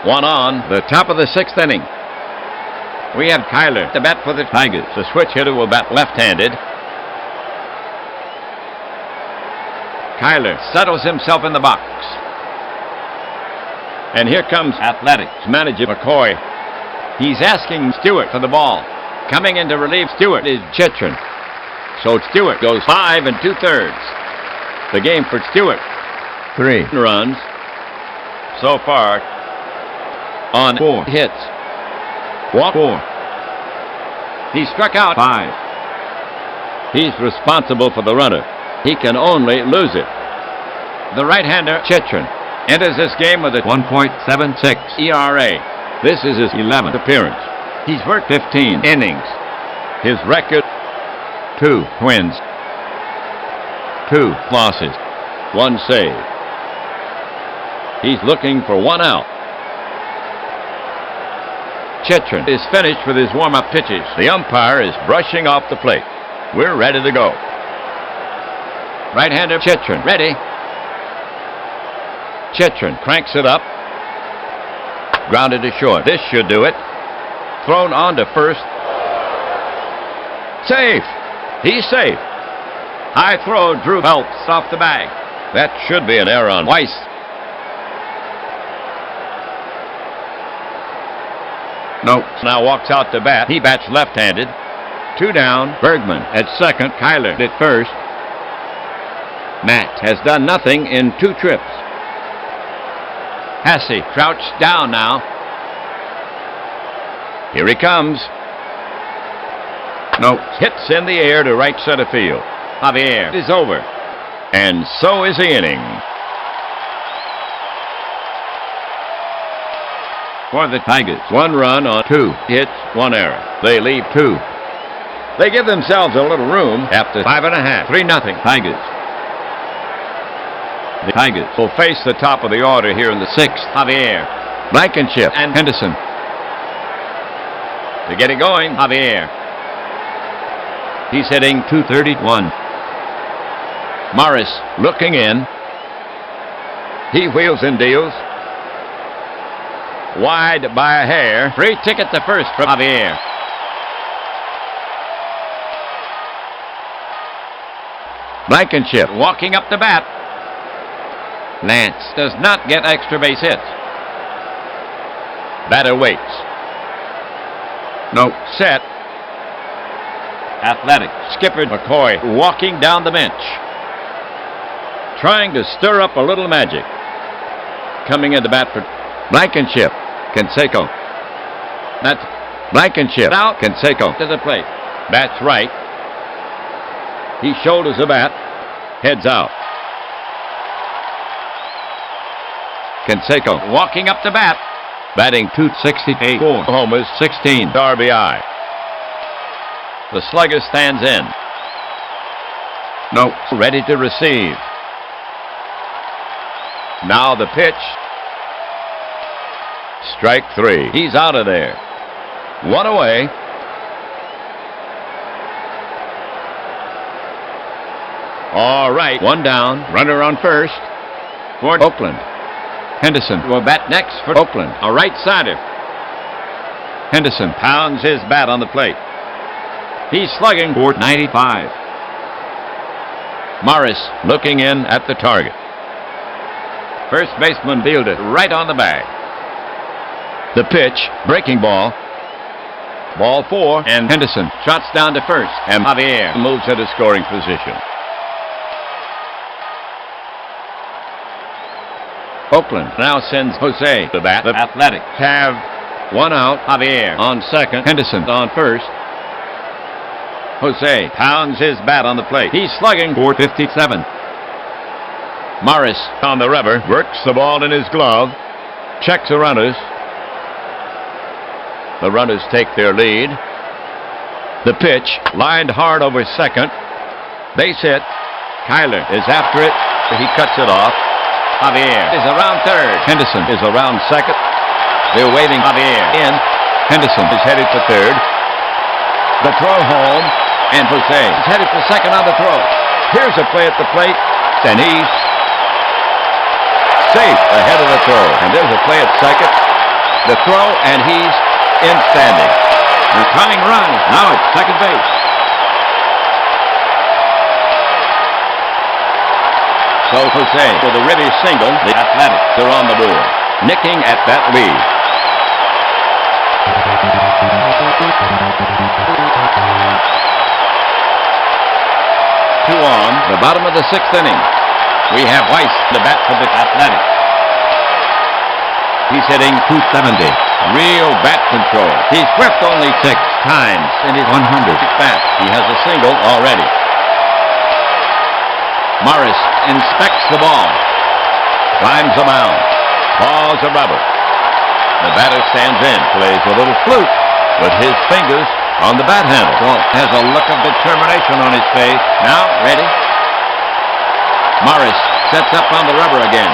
1 on, the top of the 6th inning. We have Kyler to bat for the Tigers. The switch hitter will bat left-handed. Kyler settles himself in the box. And here comes Athletics manager McCoy. He's asking Stewart for the ball. Coming in to relieve Stewart is Chitrin. So Stewart goes 5 2/3. The game for Stewart. 3 runs so far on 4 hits. Walk 4. He struck out 5. He's responsible for the runner. He can only lose it. The right-hander Chitrin enters this game with a 1.76 ERA. This is his 11th appearance. He's worked 15 innings. His record: 2 wins, 2 losses, 1 save. He's looking for 1 out. Chitrin is finished with his warm-up pitches. The umpire is brushing off the plate. We're ready to go. Right-hander Chitrin ready. Chitrin cranks it up. Grounded to short. This should do it. Thrown on to first. Safe. He's safe. High throw drew Phelps off the bag. That should be an error on Weiss. Nope. Now walks out to bat. He bats left-handed. 2 down. Bergman at second. Kyler at first. Matt has done nothing in 2 trips. Hasse crouched down now. Here he comes. Nope. Hits in the air to right center field. Javier is over. And so is the inning. For the Tigers, 1 run on 2 hits, 1 error. They leave 2. They give themselves a little room after 5.5. 3-0 Tigers. The Tigers will face the top of the order here in the 6th. Javier, Blankenship, and Henderson. To get it going, Javier. He's hitting .231. Morris looking in. He wheels and deals. Wide by a hair. Free ticket to first from Javier. Blankenship walking up the bat. Lance does not get extra base hits. Batter waits. Nope. Set. Athletic. Skipper McCoy walking down the bench, trying to stir up a little magic. Coming into bat for Blankenship. Canseco. That's Blankenship. Out. Canseco to the plate. Bats right. He shoulders the bat. Heads out. Canseco walking up to bat. Batting .268. 4 homers, 16 RBI. The slugger stands in. No. Ready to receive. Now the pitch. Strike 3. He's out of there. One away. All right. One down. Runner on first for Oakland. Henderson will bat next for Oakland. A right-sider. Henderson pounds his bat on the plate. He's slugging for 95. Morris looking in at the target. First baseman fielded right on the bag. The pitch, breaking ball. Ball 4, and Henderson shots down to first, and Javier moves at a scoring position. Oakland now sends Jose to bat. The Athletics have one out. Javier on second. Henderson on first. Jose pounds his bat on the plate. He's slugging for 57. Morris on the rubber. Works the ball in his glove. Checks the runners. The runners take their lead. The pitch lined hard over second. Base hit. Kyler is after it. He cuts it off. Javier is around third. Henderson is around second. They're waving Javier in. Henderson is headed for third. The throw home, and Jose is headed for second on the throw. Here's a play at the plate, and he's safe ahead of the throw. And there's a play at second. The throw, and he's in standing. The tying run is now at second base. So Jose for the Ribby single. The Athletics are on the board, nicking at that lead. Two on, the bottom of the sixth inning. We have Weiss, the bat for the Athletics. He's hitting .270. Real bat control. He's whiffed only 6 times in his 100th bat. He has a single already. Morris inspects the ball. Climbs the mound. Paws a rubber. The batter stands in. Plays a little flute with his fingers on the bat handle. Walt has a look of determination on his face. Now, ready. Morris sets up on the rubber again.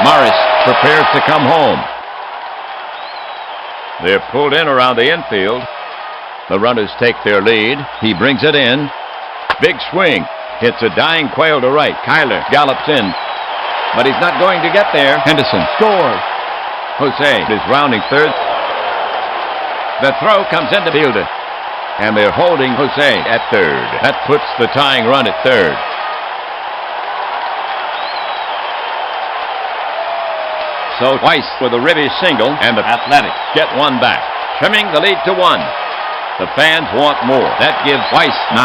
Morris prepares to come home. They're pulled in around the infield. The runners take their lead. He brings it in. Big swing. Hits a dying Quail to right. Kyler gallops in, but he's not going to get there. Henderson scores. Jose is rounding third. The throw comes into fielder, and they're holding Jose at third. That puts the tying run at third. So Weiss with a Ribby single, and the Athletics get one back, trimming the lead to 1. The fans want more. That gives Weiss 9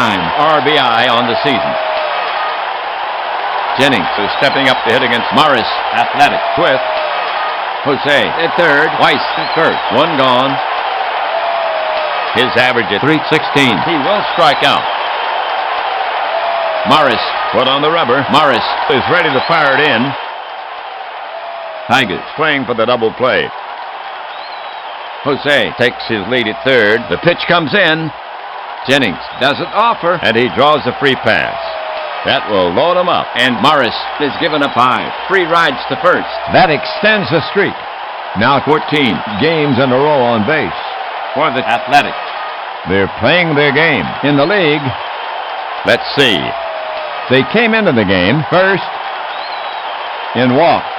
RBI on the season. Jennings is stepping up to hit against Morris. Athletics with Jose at third. Weiss at first. One gone. His average at .316. He will strike out. Morris put on the rubber. Morris is ready to fire it in. Tigers playing for the double play. Jose takes his lead at third. The pitch comes in. Jennings doesn't offer, and he draws a free pass. That will load him up, and Morris is given a 5. Free rides to first. That extends the streak. Now 14 games in a row on base. For the Athletics. They're playing their game. In the league, Let's see. they came into the game first in walks.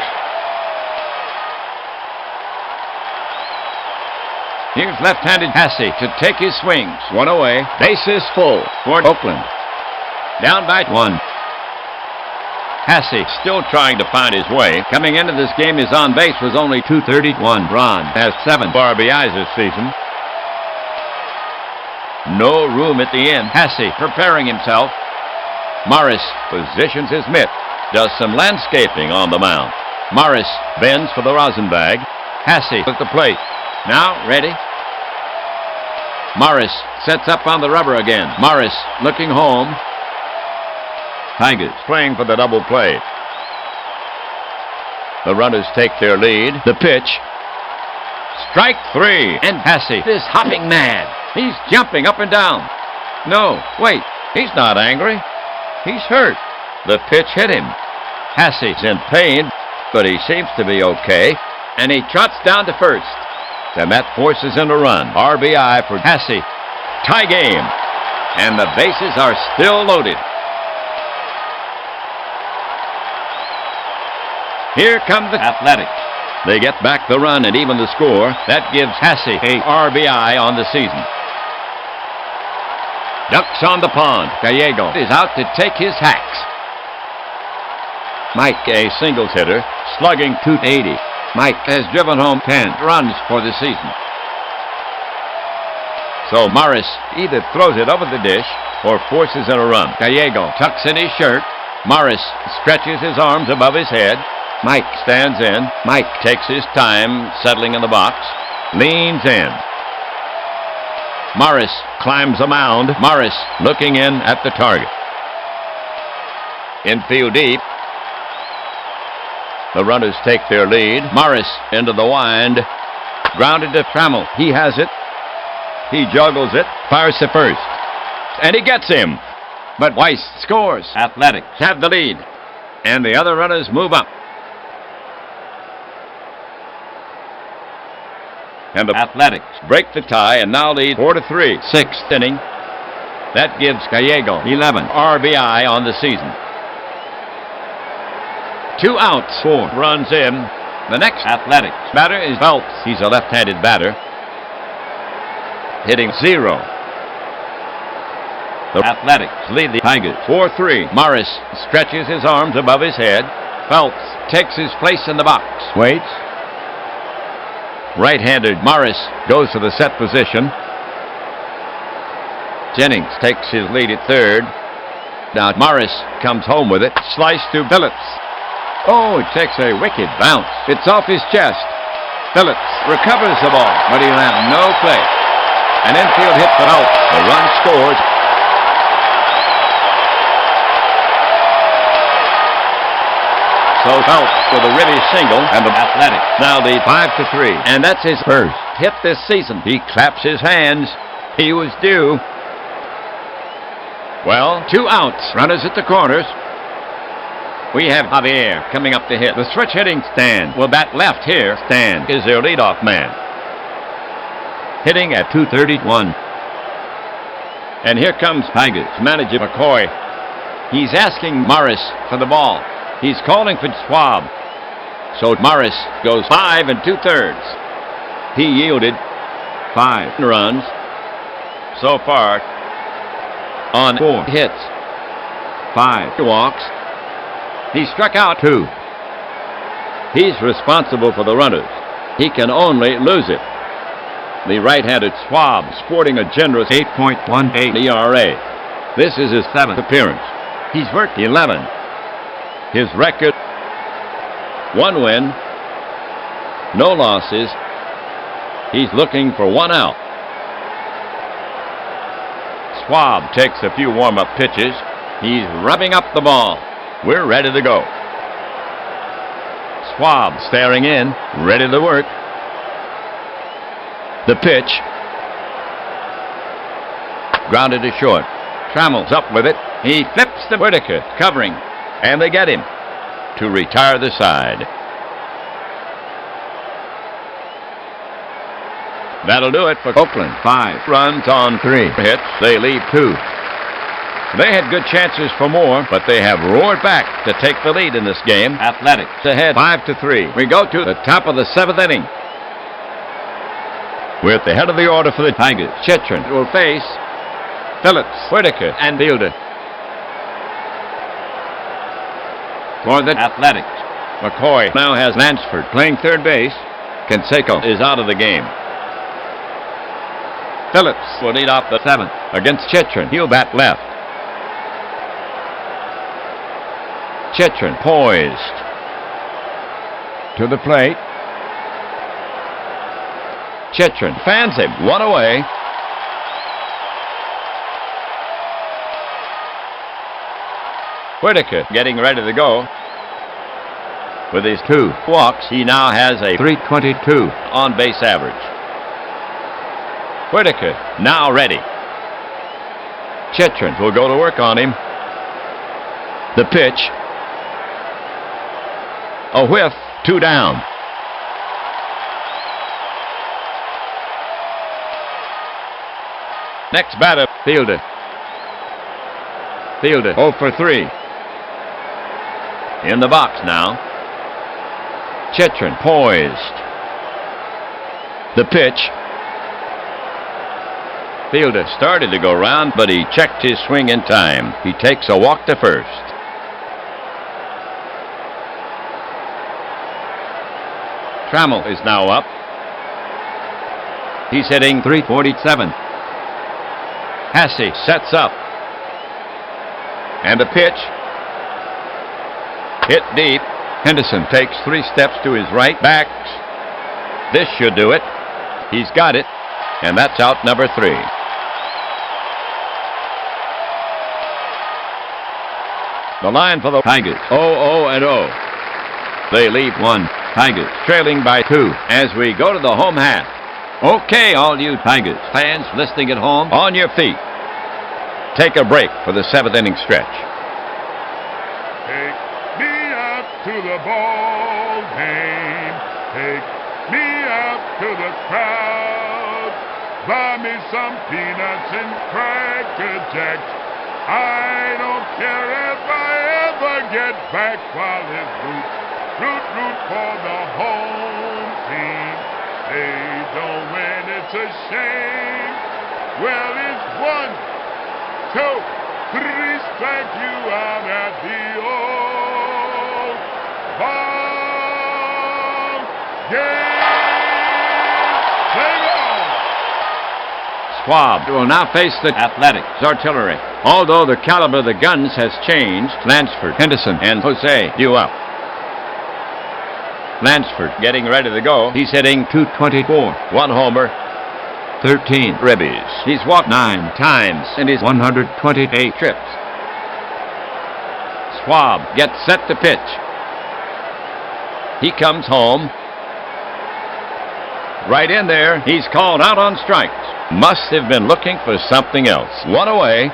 Here's left-handed Hasse to take his swings. One away. Bases full for Oakland. Down by 1. Hasse still trying to find his way. Coming into this game, his on base was only .231. Ron has 7 RBIs this season. No room at the end. Hasse preparing himself. Morris positions his mitt. Does some landscaping on the mound. Morris bends for the rosin bag. Hasse at the plate. Now ready. Morris sets up on the rubber again. Morris looking home. Tigers playing for the double play. The runners take their lead. The pitch. Strike 3. And Hasse is hopping mad. He's jumping up and down. No, wait. He's not angry. He's hurt. The pitch hit him. Hasse's in pain, but he seems to be okay. And he trots down to first. And that forces in a run. RBI for Hasse. Tie game. And the bases are still loaded. Here come the Athletics. They get back the run and even the score. That gives Hasse a RBI on the season. Ducks on the pond. Gallego is out to take his hacks. Mike, a singles hitter, slugging .280. Mike has driven home 10 runs for the season. So Morris either throws it over the dish or forces in a run. Gallego tucks in his shirt. Morris stretches his arms above his head. Mike stands in. Mike takes his time settling in the box. Leans in. Morris climbs a mound. Morris looking in at the target. Infield deep. The runners take their lead. Morris into the wind. Grounded to Trammell. He has it. He juggles it. Fires to first. And he gets him. But Weiss scores. Athletics have the lead. And the other runners move up. And the Athletics break the tie and now lead 4-3. Sixth inning. That gives Gallego 11 RBI on the season. 2 outs. 4 runs in. The next Athletics batter is Phelps. He's a left-handed batter. Hitting 0. The Athletics lead the Tigers 4-3. Morris stretches his arms above his head. Phelps takes his place in the box. Waits. Right-handed Morris goes to the set position. Jennings takes his lead at third. Now Morris comes home with it. Slice to Phillips. Oh, it takes a wicked bounce. It's off his chest. Phillips recovers the ball, but he'll have no play. An infield hit for out. The run scores. So Phelps with a Ribby single, and the Athletics now lead 5-3. And that's his first hit this season. He claps his hands. He was due. Well, 2 outs. Runners at the corners. We have Javier coming up to hit. The switch hitting Stan will bat left here. Stan is their leadoff man. Hitting at .231. And here comes Tigers manager McCoy. He's asking Morris for the ball. He's calling for Schwab. So Morris goes 5 2/3. He yielded 5 runs so far on 4 hits. 5 walks. He struck out 2. He's responsible for the runners. He can only lose it. The right-handed Schwab sporting a generous 8.18 ERA. This is his 7th appearance. He's worked 11. His record, 1 win, no losses. He's looking for 1 out. Schwab takes a few warm-up pitches. He's rubbing up the ball. We're ready to go. Schwab staring in, ready to work. The pitch. Grounded to short. Trammell's up with it. He flips to Whitaker, covering. And they get him to retire the side. That'll do it for Oakland. 5 runs on 3 hits. They leave 2. They had good chances for more, but they have roared back to take the lead in this game. Athletics ahead 5-3. We go to the top of the 7th inning. We're at the head of the order for the Tigers. Chitrin will face Phillips, Whitaker, and Fielder. For the Athletics, McCoy now has Lansford playing third base. Canseco is out of the game. Phillips will lead off the 7th against Chitrin. He'll bat left. Chitrin poised. To the plate. Chitrin fans him. One away. Whitaker getting ready to go. With his 2 walks, he now has a .322 on base average. Whitaker now ready. Chitrin will go to work on him. The pitch. A whiff, 2 down. Next batter, Fielder. Fielder 0 for 3. In the box now. Chitrin poised. The pitch. Fielder started to go round, but he checked his swing in time. He takes a walk to first. Trammell is now up. He's hitting .347. Hasse sets up. And a pitch. Hit deep. Henderson takes 3 steps to his right. Backs. This should do it. He's got it. And that's out number 3. The line for the Tigers. 0-0-0. They leave 1. Tigers trailing by 2 as we go to the home half. Okay, all you Tigers fans listening at home, on your feet. Take a break for the 7th inning stretch. Take me up to the ball game. Take me up to the crowd. Buy me some peanuts and Cracker Jacks. I don't care if I ever get back while it's root for the home team. They don't win, it's a shame. Well, it's 1, 2, 3 strike you out at the old ball game. Play on. Schwab will now face the Athletics artillery. Although the caliber of the guns has changed, Lansford, Henderson, and Jose due up. Lansford getting ready to go. He's hitting .224. 1 homer, 13 ribbies. He's walked 9 times in his 128 trips. Schwab gets set to pitch. He comes home. Right in there. He's called out on strikes. Must have been looking for something else. 1 away.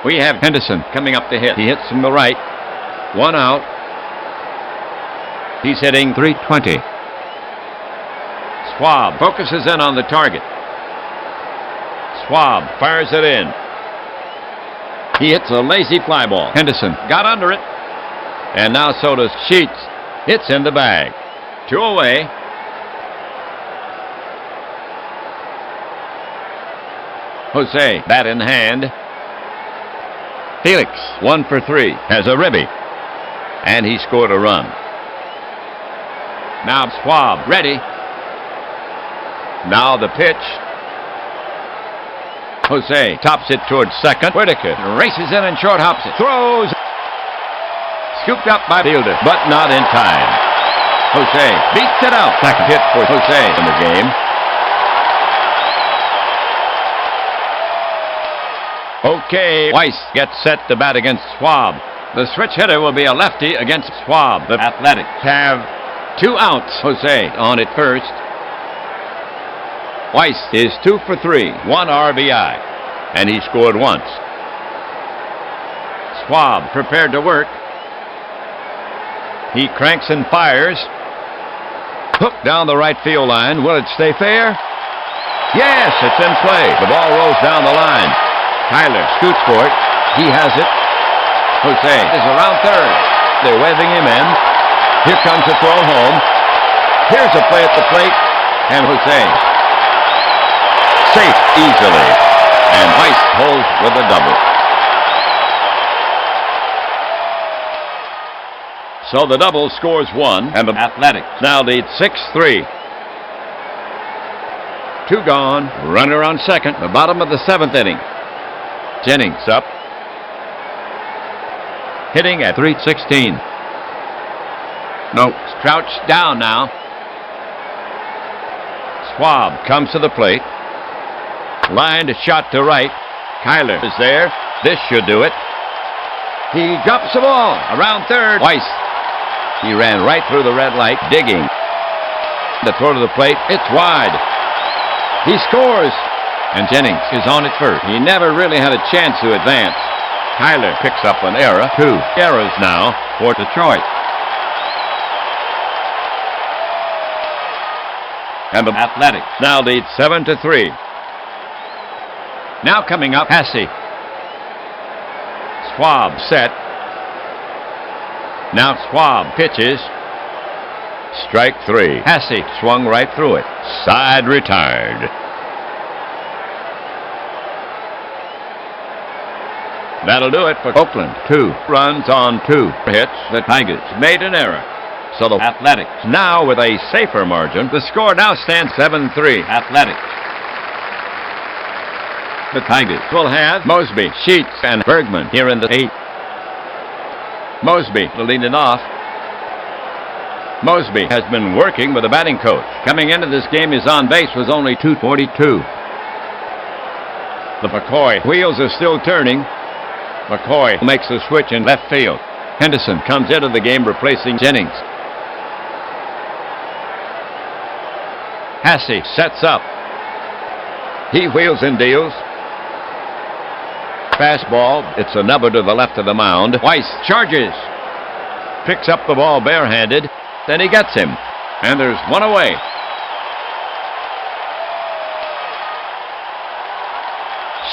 We have Henderson coming up to hit. He hits from the right. 1 out. He's hitting .320. Schwab focuses in on the target. Schwab fires it in. He hits a lazy fly ball. Henderson got under it. And now so does Sheets. It's in the bag. 2 away. Jose, bat in hand. Felix, 1 for 3, has a ribby. And he scored a run. Now Schwab, ready. Now the pitch. Jose tops it towards second. Whitaker races in and short hops it. Throws. Scooped up by Fielder, but not in time. Jose beats it out. Second hit for Jose in the game. Okay, Weiss gets set to bat against Schwab. The switch hitter will be a lefty against Schwab. The Athletics have 2 outs. Jose on at first. Weiss is 2 for 3, 1 RBI, and he scored once. Schwab prepared to work. He cranks and fires. Hooked down the right field line. Will it stay fair? Yes, it's in play. The ball rolls down the line. Tyler scoots for it. He has it. Jose is around third. They're waving him in. Here comes the throw home. Here's a play at the plate. And Jose safe easily. And Weiss holds with a double. So the double scores 1, and the Athletics now lead 6-3. 2 gone, runner on second, the bottom of the 7th inning. Jennings up, hitting at .316. Noakes crouched down now. Schwab comes to the plate. Lined shot to right. Kyler is there. This should do it. He drops the ball around third. Weiss. He ran right through the red light, digging. The throw to the plate. It's wide. He scores. And Jennings is on at first. He never really had a chance to advance. Kyler picks up an error. 2 errors now for Detroit. And the Athletics now lead 7-3. Now coming up, Hasse. Schwab set. Now Schwab pitches. Strike 3. Hasse swung right through it. Side retired. That'll do it for Oakland. 2 runs on 2 hits. The Tigers made an error. So the Athletics now with a safer margin. The score now stands 7-3. Athletics. The Tigers will have Mosby, Sheets, and Bergman here in the 8th. Mosby will lead it off. Mosby has been working with the batting coach. Coming into this game, his on base was only .242. The McCoy wheels are still turning. McCoy makes the switch in left field. Henderson comes into the game replacing Jennings. Hasse sets up. He wheels and deals. Fastball. It's a number to the left of the mound. Weiss charges. Picks up the ball barehanded. Then he gets him. And there's one away.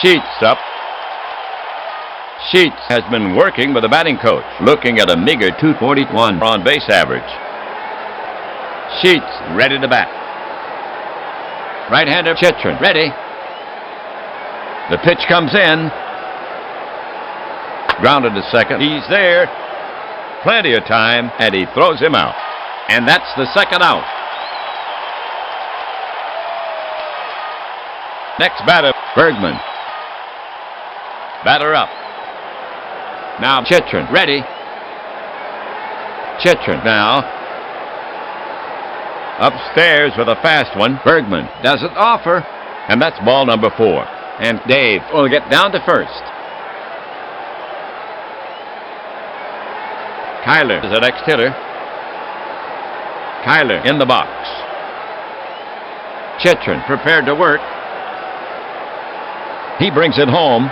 Sheets up. Sheets has been working with the batting coach, looking at a meager .241 on base average. Sheets ready to bat. Right-hander Chitrin ready. The pitch comes in. Grounded to second. He's there. Plenty of time, and he throws him out. And that's the second out. Next batter, Bergman. Batter up. Now Chitrin ready. Chitrin now. Upstairs with a fast one. Bergman doesn't offer. And that's ball number 4. And Dave will get down to first. Kyler is the next hitter. Kyler in the box. Chitrin prepared to work. He brings it home.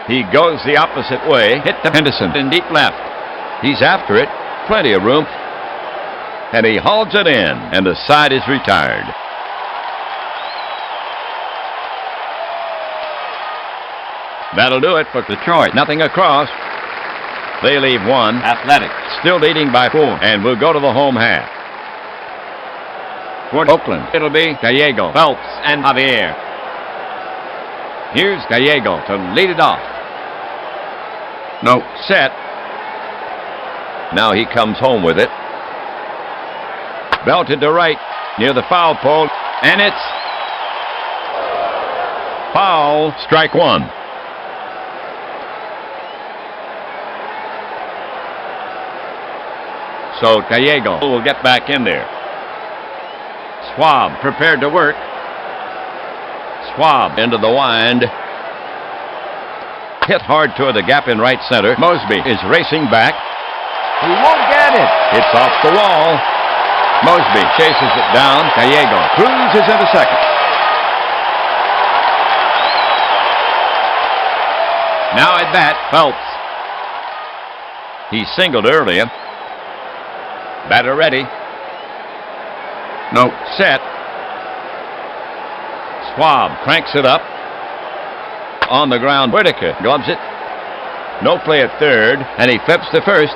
He goes the opposite way. Hit the Henderson in deep left. He's after it. Plenty of room. And he hauls it in. And the side is retired. That'll do it for Detroit. Nothing across. They leave 1. Athletics still leading by 4. And we'll go to the home half. For Oakland, it'll be Gallego, Phelps, and Javier. Here's Gallego to lead it off. No, set. Now he comes home with it. Belted to right near the foul pole. And it's foul. Strike 1. So Gallego will get back in there. Schwab prepared to work. Schwab into the wind. Hit hard toward the gap in right center. Mosby is racing back. He won't get it. It's off the wall. Mosby chases it down. Gallego cruises into second. Now at bat, Phelps. He singled earlier. Batter ready. No, set. Schwab cranks it up. On the ground, Whitaker gloves it. No play at third, and he flips to first.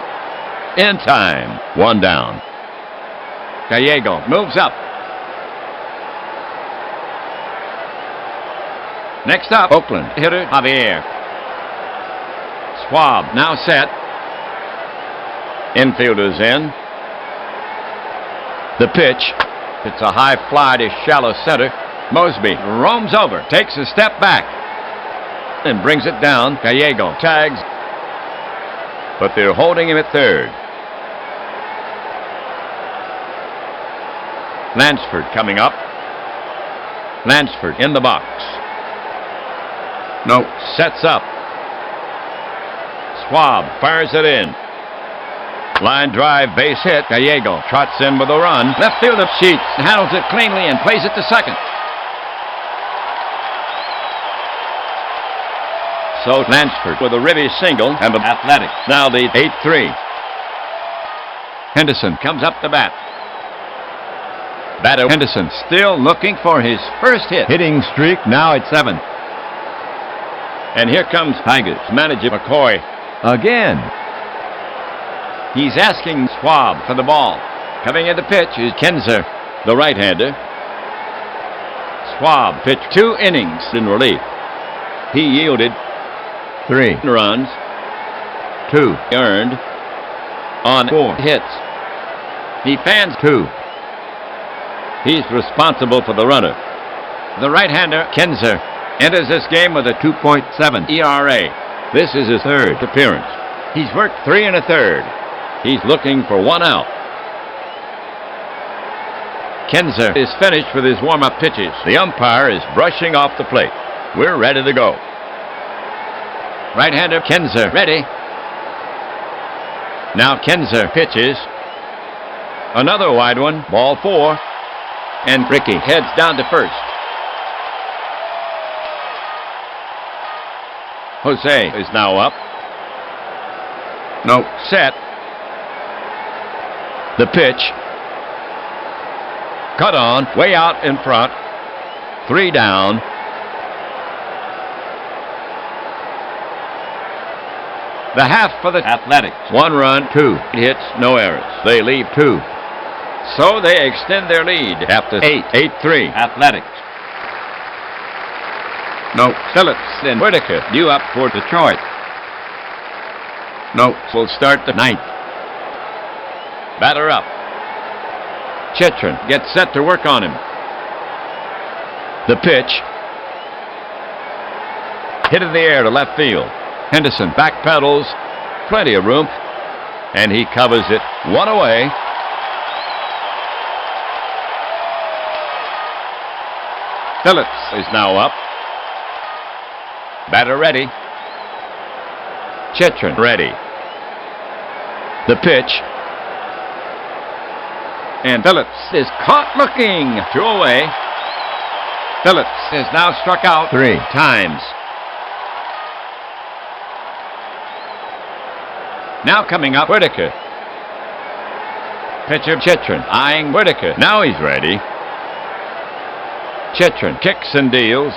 In time. 1 down. Gallego moves up. Next up, Oakland hitter Javier. Schwab now set. Infielders in. The pitch. It's a high fly to shallow center. Mosby roams over, takes a step back, and brings it down. Gallego tags, but they're holding him at third. Lansford coming up. Lansford in the box. No, sets up. Schwab fires it in. Line drive, base hit. Gallego trots in with a run. Left fielder Sheets handles it cleanly and plays it to second. So Lansford with a ribby single, and the Athletics now lead 8-3. Henderson comes up to bat. Batter Henderson still looking for his first hit. Hitting streak now at 7. And here comes Tigers manager McCoy again. He's asking Schwab for the ball. Coming in to pitch is Kinzer, the right-hander. Schwab pitched 2 innings in relief. He yielded 3 runs, 2 earned on 4 hits. He fans 2. He's responsible for the runner. The right-hander, Kinzer, enters this game with a 2.7 ERA. This is his 3rd appearance. He's worked 3 1/3. He's looking for 1 out. Kinzer is finished with his warm-up pitches. The umpire is brushing off the plate. We're ready to go. Right-hander Kinzer ready. Now Kinzer pitches. Another wide one, ball 4. And Rickey heads down to first. Jose is now up. No, set. The pitch. Cut on, way out in front. 3 down. The half for the Athletics. 1 run, 2 hits, no errors. They leave 2. So they extend their lead after 8-3. Athletics. No, Phillips and Whitaker due up for Detroit. No, will start the 9th. Batter up. Chitrin gets set to work on him. The pitch. Hit in the air to left field. Henderson backpedals. Plenty of room. And he covers it 1 away. Phillips is now up. Batter ready. Chitrin ready. The pitch. And Phillips is caught looking. 2 away. Phillips is now struck out 3 times. Now coming up, Whitaker. Pitcher Chitrin eyeing Whitaker. Now he's ready. Chitrin kicks and deals.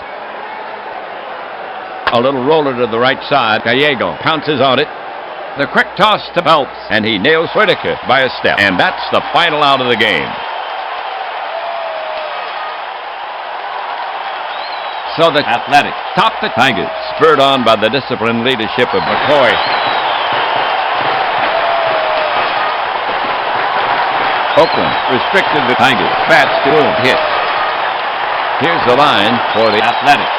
A little roller to the right side. Gallego pounces on it. The quick toss to Phelps, and he nails Whitaker by a step. And that's the final out of the game. So the Athletics top the Tigers, spurred on by the disciplined leadership of McCoy. Oakland restricted the Tigers. Bats to hits. Here's the line for the Athletics.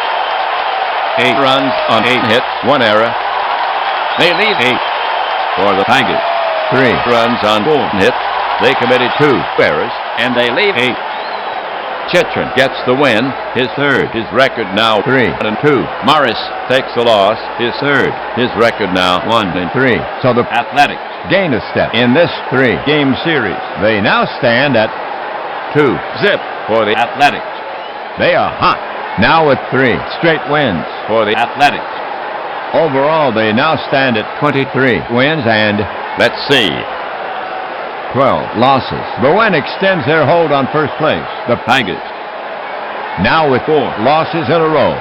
8 runs on 8 hits, 1 error. They leave 8 for the Tigers. 3 runs on 4 hits. They committed 2 errors, and they leave 8. Chitrin gets the win, his 3rd. His record now 3-2. Morris takes the loss, his 3rd. His record now 1-3. So the Athletics gain a step in this 3-game series. They now stand at 2-0 for the Athletics. They are hot. Now with 3 straight wins For the Athletics. overall, they now stand at 23 wins and Let's see. 12 losses. The win extends their hold on first place. The Tigers. now with 4 losses in a row.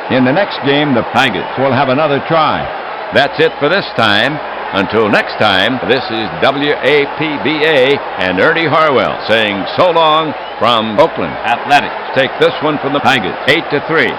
In the next game, the Tigers will have another try. That's it for this time. Until next time, this is WAPBA and Ernie Harwell saying so long from Oakland Athletics. Take this one from the Tigers, 8-3.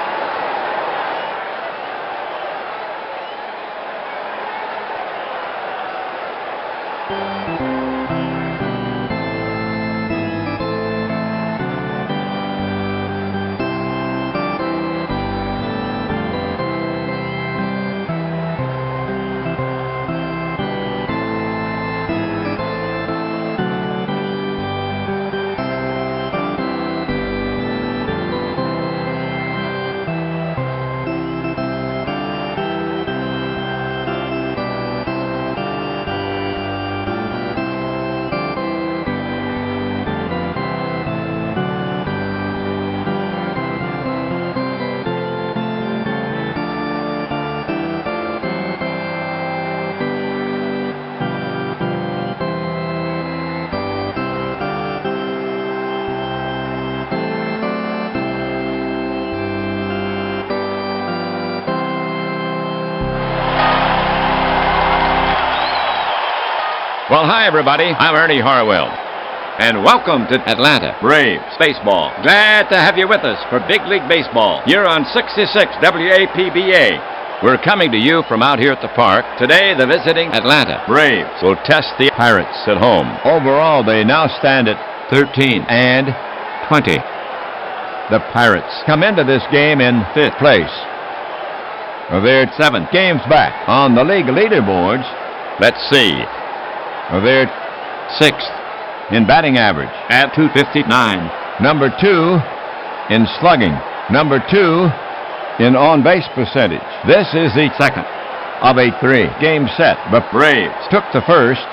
Well, hi, everybody. I'm Ernie Harwell. And welcome to Atlanta Braves Baseball. Glad to have you with us for Big League Baseball. You're on 66 WAPBA. We're coming to you from out here at the park. Today, the visiting Atlanta Braves will test the Pirates at home. Overall, they now stand at 13 and 20. the Pirates come into this game in 5th place. They're 7. games back on the league leaderboards. Let's see. They're 6th in batting average. at 259. Number 2 in slugging. Number 2 in on-base percentage. This is the Second. of a 3-game set. The Braves took the first.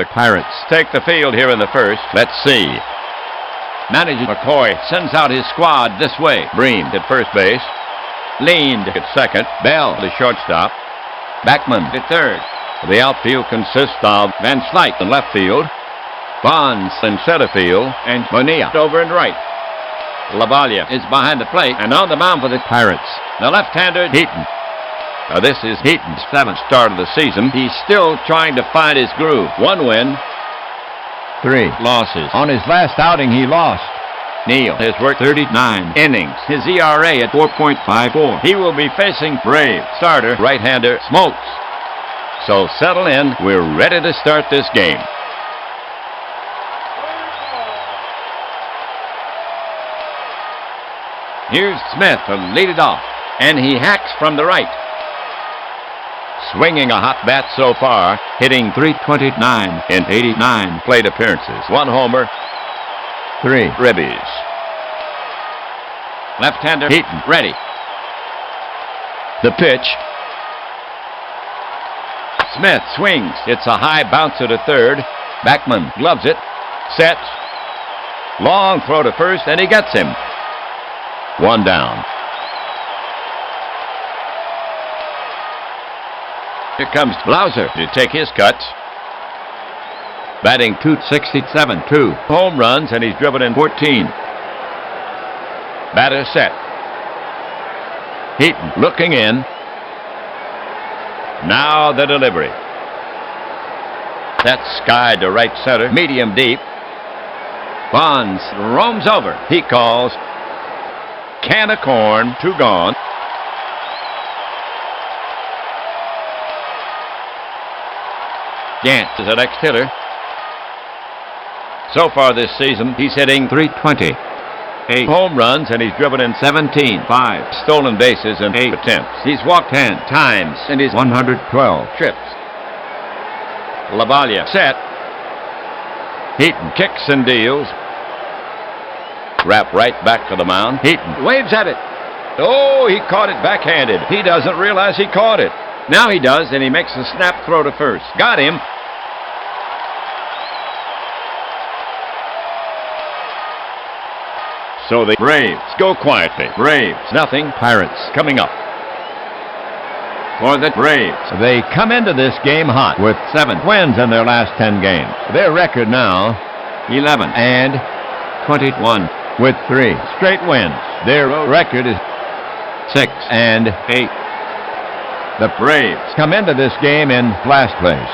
The Pirates take the field here in the first. Let's see. Manager McCoy sends out his squad this way. Breen at first base. Leaned at second. Bell, the shortstop. Backman at third. The outfield consists of Van Slyke in left field, Bonds in center field, and Bonilla over in right. Lavalle is behind the plate and on the mound for the Pirates. The left-hander, Heaton. This is Heaton's 7th start of the season. He's still trying to find his groove. 1 win, 3 losses. On his last outing, he lost. Neal has worked 39 innings. His ERA at 4.54. He will be facing Brave starter right-hander Smokes. So settle in. We're ready to start this game. Here's Smith to lead it off, and he hacks from the right. Swinging a hot bat so far, hitting .329 in 89 plate appearances. 1 homer, 3 ribbies. Left-hander Heaton ready. The pitch. Smith swings. It's a high bouncer to third. Backman gloves it. Sets. Long throw to first, and he gets him. 1 down. Here comes Blauser to take his cuts. Batting .267, 2 home runs, and he's driven in 14. Batter set. Heaton looking in. Now the delivery. That's skied to right center, medium deep. Bonds roams over. He calls. Can of corn, 2 gone. Gant is the next hitter. So far this season, he's hitting .320. 8 home runs, and he's driven in 17. 5 stolen bases in 8 attempts. He's walked 10 times in his 112 trips. Lavalle set. Heaton kicks and deals. Wrap right back to the mound. Heaton waves at it. Oh, he caught it backhanded. He doesn't realize he caught it. Now he does, and he makes a snap throw to first. Got him. So the Braves go quietly. Braves, nothing. Pirates coming up. For the Braves, They come into this game hot with 7 wins in their last 10 games. Their record now 11 and 21 with 3 straight wins. Their record is 6 and 8. the Braves, come into this game in last place.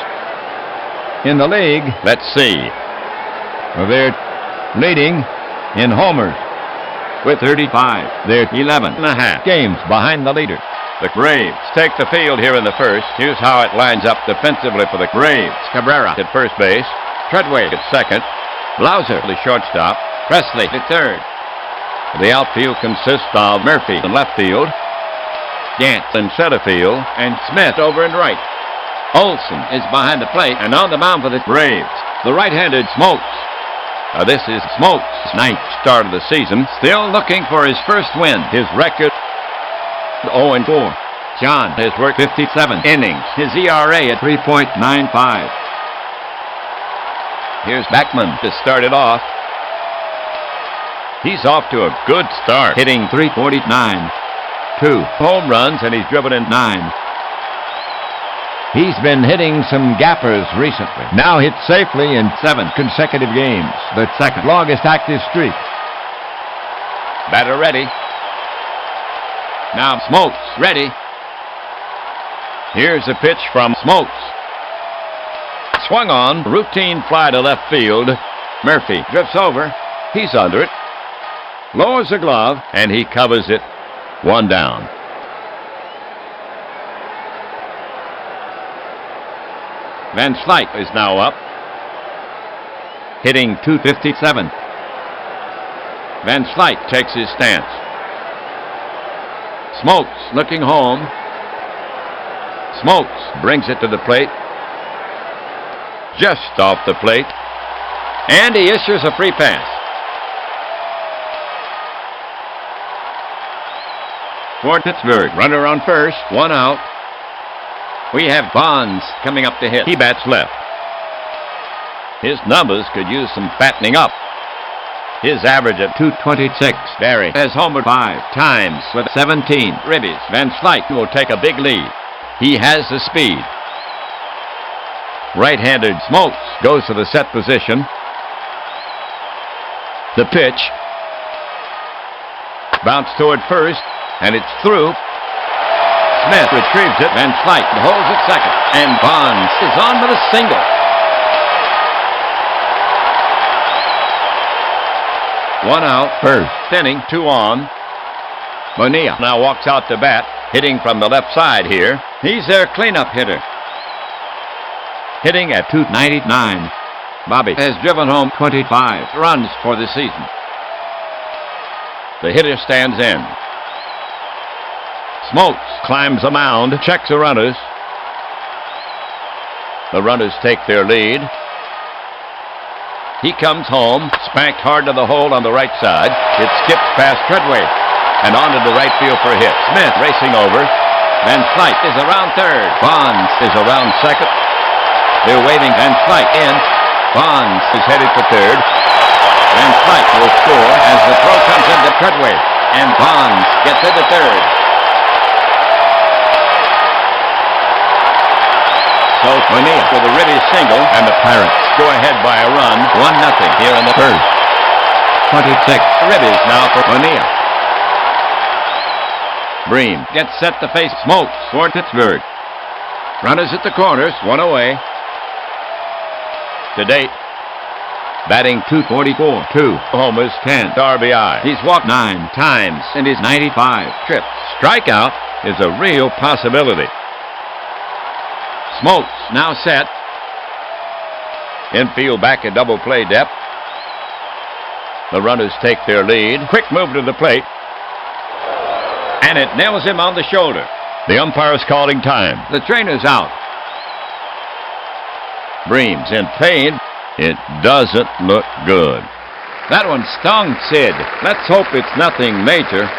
In the league, let's see. they're leading in homers. With 35, they're 11 and a half Games behind the leader. The Braves take the field here in the first. Here's how it lines up defensively for the Braves. Cabrera at first base. Treadway at second. Blauser, the shortstop. Presley at third. The outfield consists of Murphy in left field, Gant in center field, and Smith over in right. Olson is behind the plate and on the mound for the Braves. The right-handed Smokes. This is Smokes' 9th start of the season. Still looking for his first win. His record 0-4. John has worked 57 innings. His ERA at 3.95. Here's Backman to start it off. He's off to a good start, hitting .349. 2 home runs, and he's driven in 9. He's been hitting some gappers recently. Now hit safely in 7 consecutive games. The second longest active streak. Batter ready. Now Smokes ready. Here's a pitch from Smokes. swung on, routine fly to left field. Murphy drifts over. He's under it. Lowers the glove, and he covers it. 1 down. Van Slyke is now up, hitting .257. Van Slyke takes his stance. Smokes looking home. Smokes brings it to the plate. Just off the plate. And he issues a free pass. For Pittsburgh, runner on first, 1 out. We have Bonds coming up to hit. He bats left. His numbers could use some fattening up. His average of .226. Barry has homered 5 times with 17 ribbies. Van Slyke will take a big lead. He has the speed. Right-handed Smokes goes to the set position. The pitch. Bounce toward first, and it's through. Smith retrieves it. Van Slyke holds it second. And Bonds is on with a single. One out. First inning, 2 on. Bonilla now walks out to bat, hitting from the left side here. He's their cleanup hitter. Hitting at .299. Bobby has driven home 25 runs for the season. The hitter stands in. Smokes climbs the mound, checks the runners. The runners take their lead. He comes home, spanked hard to the hole on the right side. It skips past Treadway and onto the right field for a hit. Smith racing over. Van Slyke is around third. Bonds is around second. They're waving Van Slyke in. Bonds is headed for third. Van Slyke will score as the throw comes into Treadway. And Bonds gets into third. So Bonilla with a ready single, and the Pirates go ahead by a run, 1-0 here in the first. 26 ribbies now for Bonilla. Bream gets set to face Smokes for Pittsburgh. Runners at the corners, 1 away. To date, batting .244, 2 homers, 10 RBI. He's walked 9 times in his 95 trips. Strikeout is a real possibility. Smokes now set. Infield back at double play depth. The runners take their lead. Quick move to the plate. And it nails him on the shoulder. The umpire's calling time. The trainer's out. Bream's in pain. It doesn't look good. That one stung Sid. Let's hope it's nothing major.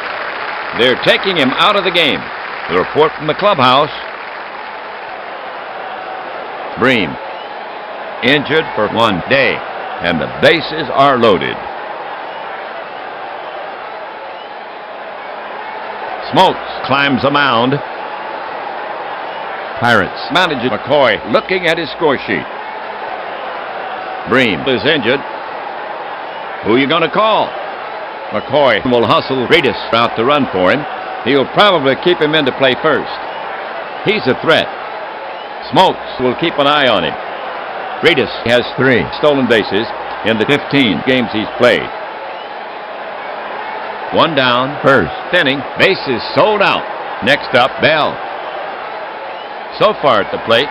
They're taking him out of the game. The report from the clubhouse. Bream injured for 1 day, and the bases are loaded. Smokes climbs the mound. Pirates manager McCoy looking at his score sheet. Bream is injured. Who are you going to call? McCoy will hustle Reedus out to run for him. He'll probably keep him into play first. He's a threat. Smokes will keep an eye on him. Reedus has 3 stolen bases in the 15 games he's played. 1 down, first inning, bases sold out. Next up, Bell. So far at the plate,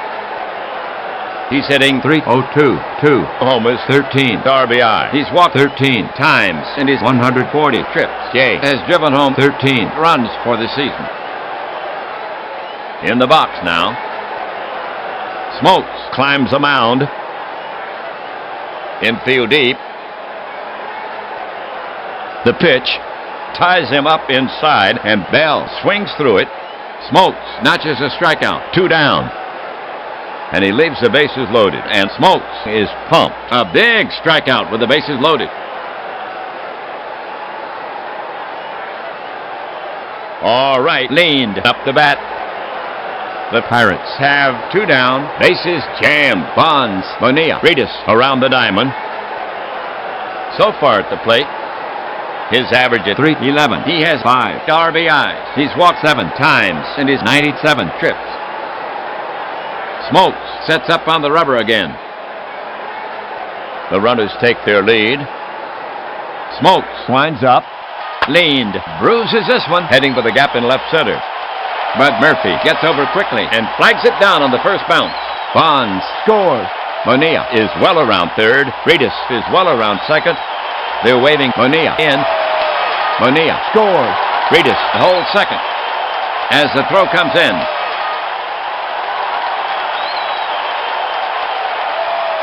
he's hitting .302, 2 homers, 13 RBI. He's walked 13 times in his 140 trips. Jay has driven home 13 runs for the season. In the box now. Smokes climbs the mound. Infield deep. The pitch ties him up inside, and Bell swings through it. Smokes notches a strikeout. 2 down. And he leaves the bases loaded, and Smokes is pumped. A big strikeout with the bases loaded. All right, leaned up the bat. The Pirates have 2 down, bases jammed. Bonds, Bonilla, Reedus around the diamond. So far at the plate, his average at .311. He has 5 RBIs. He's walked 7 times in his 97 trips. Smokes sets up on the rubber again. The runners take their lead. Smokes winds up. Leaned. Bruises this one. Heading for the gap in left center. But Murphy gets over quickly and flags it down on the first bounce. Bonds scores. Bonilla is well around third. Reedus is well around second. They're waving Bonilla in. Bonilla scores. Reedus holds second as the throw comes in.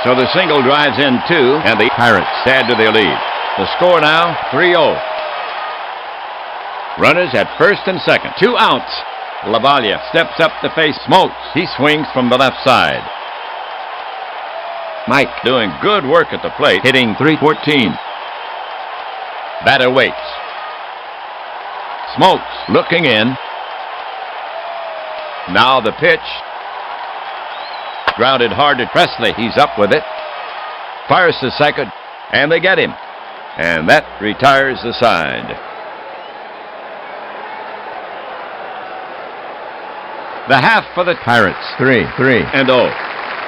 So the single drives in two, and the Pirates add to their lead. The score now 3-0. Runners at first and second. 2 outs. Lavalle steps up to face Smokes. He swings from the left side. Mike doing good work at the plate, hitting .314. Batter waits. Smokes looking in. Now the pitch. Grounded hard to Presley. He's up with it. Fires to second, and they get him. And that retires the side. The half for the Pirates, 3-0.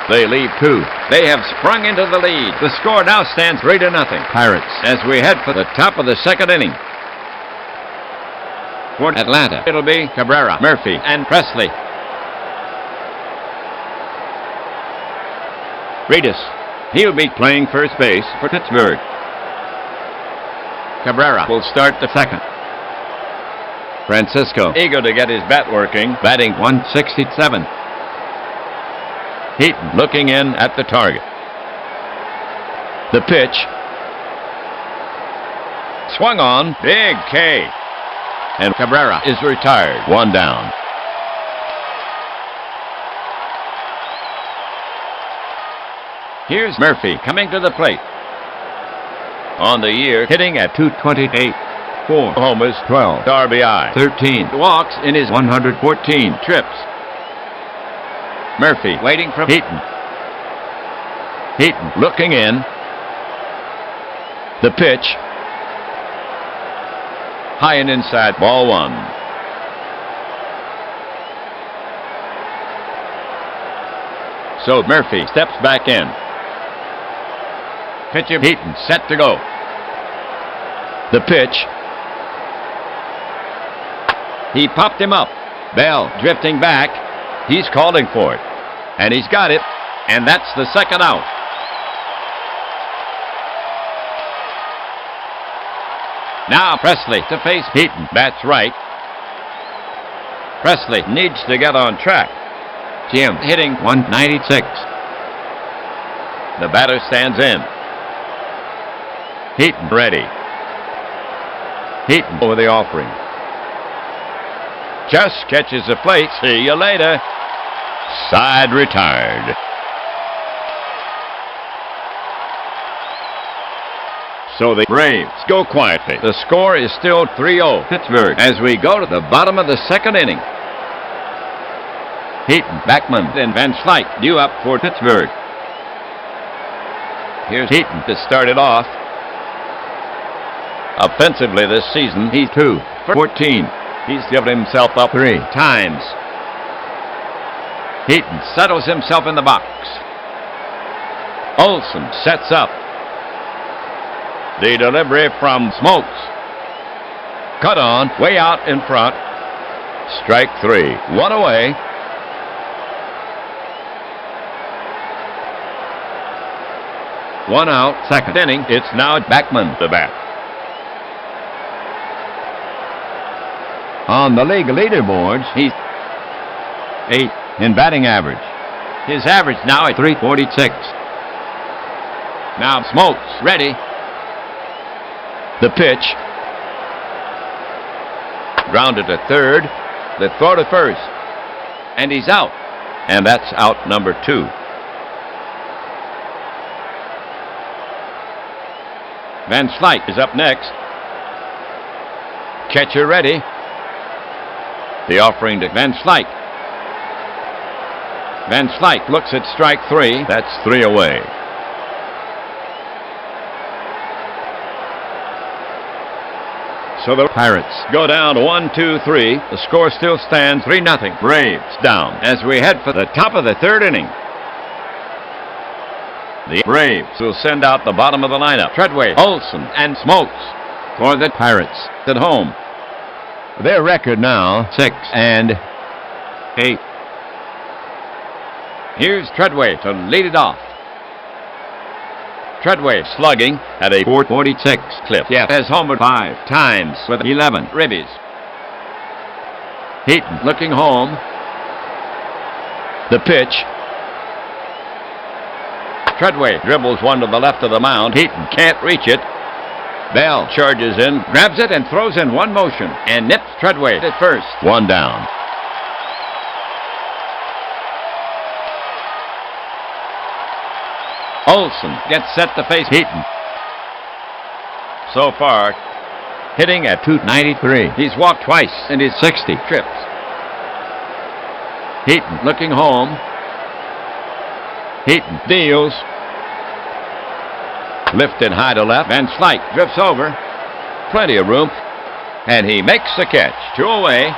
They lead 2. They have sprung into the lead. The score now stands 3-0. Pirates as we head for the top of the second inning. For Atlanta, it'll be Cabrera, Murphy, and Presley. Reedus, he'll be playing first base for Pittsburgh. Cabrera will start the second. Francisco, eager to get his bat working, batting .167. Heaton looking in at the target. The pitch. Swung on. Big K. And Cabrera is retired. 1 down. Here's Murphy coming to the plate. On the year, hitting at .228. 4 homers, 12 RBI, 13 walks in his 114 trips. Murphy waiting for Heaton. Heaton looking in. The pitch. High and inside, ball 1. So Murphy steps back in. Pitcher Heaton set to go. The pitch. He popped him up. Bell drifting back. He's calling for it. And he's got it. And that's the second out. Now Presley to face Heaton. Bats right. Presley needs to get on track. Jim hitting .196. The batter stands in. Heaton ready. Heaton over the offering. Just catches the plate. See you later. Side retired. So the Braves go quietly. The score is still 3-0 Pittsburgh as we go to the bottom of the second inning. Heaton, Backman, and Van Slyke due up for Pittsburgh. Here's Heaton to start it off. Offensively this season, he's 2 for 14. He's given himself up 3 times. Heaton settles himself in the box. Olson sets up. The delivery from Smokes. Cut on, way out in front. Strike 3. 1 away. One out, second inning. It's now Backman to bat. On the league leaderboards, he's 8 in batting average. His average now at .346. Now Smokes ready. The pitch. Grounded to third. The throw to first. And he's out. And that's out number 2. Van Slyke is up next. Catcher ready. The offering to Van Slyke. Van Slyke looks at strike 3. That's 3 away. So the Pirates go down 1-2-3. The score still stands 3-0. Braves down as we head for the top of the third inning. The Braves will send out the bottom of the lineup. Treadway, Olson, and Smokes for the Pirates at home. Their record now, 6-8. Here's Treadway to lead it off. Treadway slugging at a .446 clip. Jeff has homered 5 times with 11 ribbies. Heaton looking home. The pitch. Treadway dribbles one to the left of the mound. Heaton can't reach it. Bell charges in, grabs it, and throws in one motion, and nips Treadway at first. One down. Olson gets set to face Heaton. So far, hitting at .293. He's walked twice in his 60 trips. Heaton looking home. Heaton deals. Lifted high to left. Van Slyke drifts over. Plenty of room. And he makes the catch. 2 away.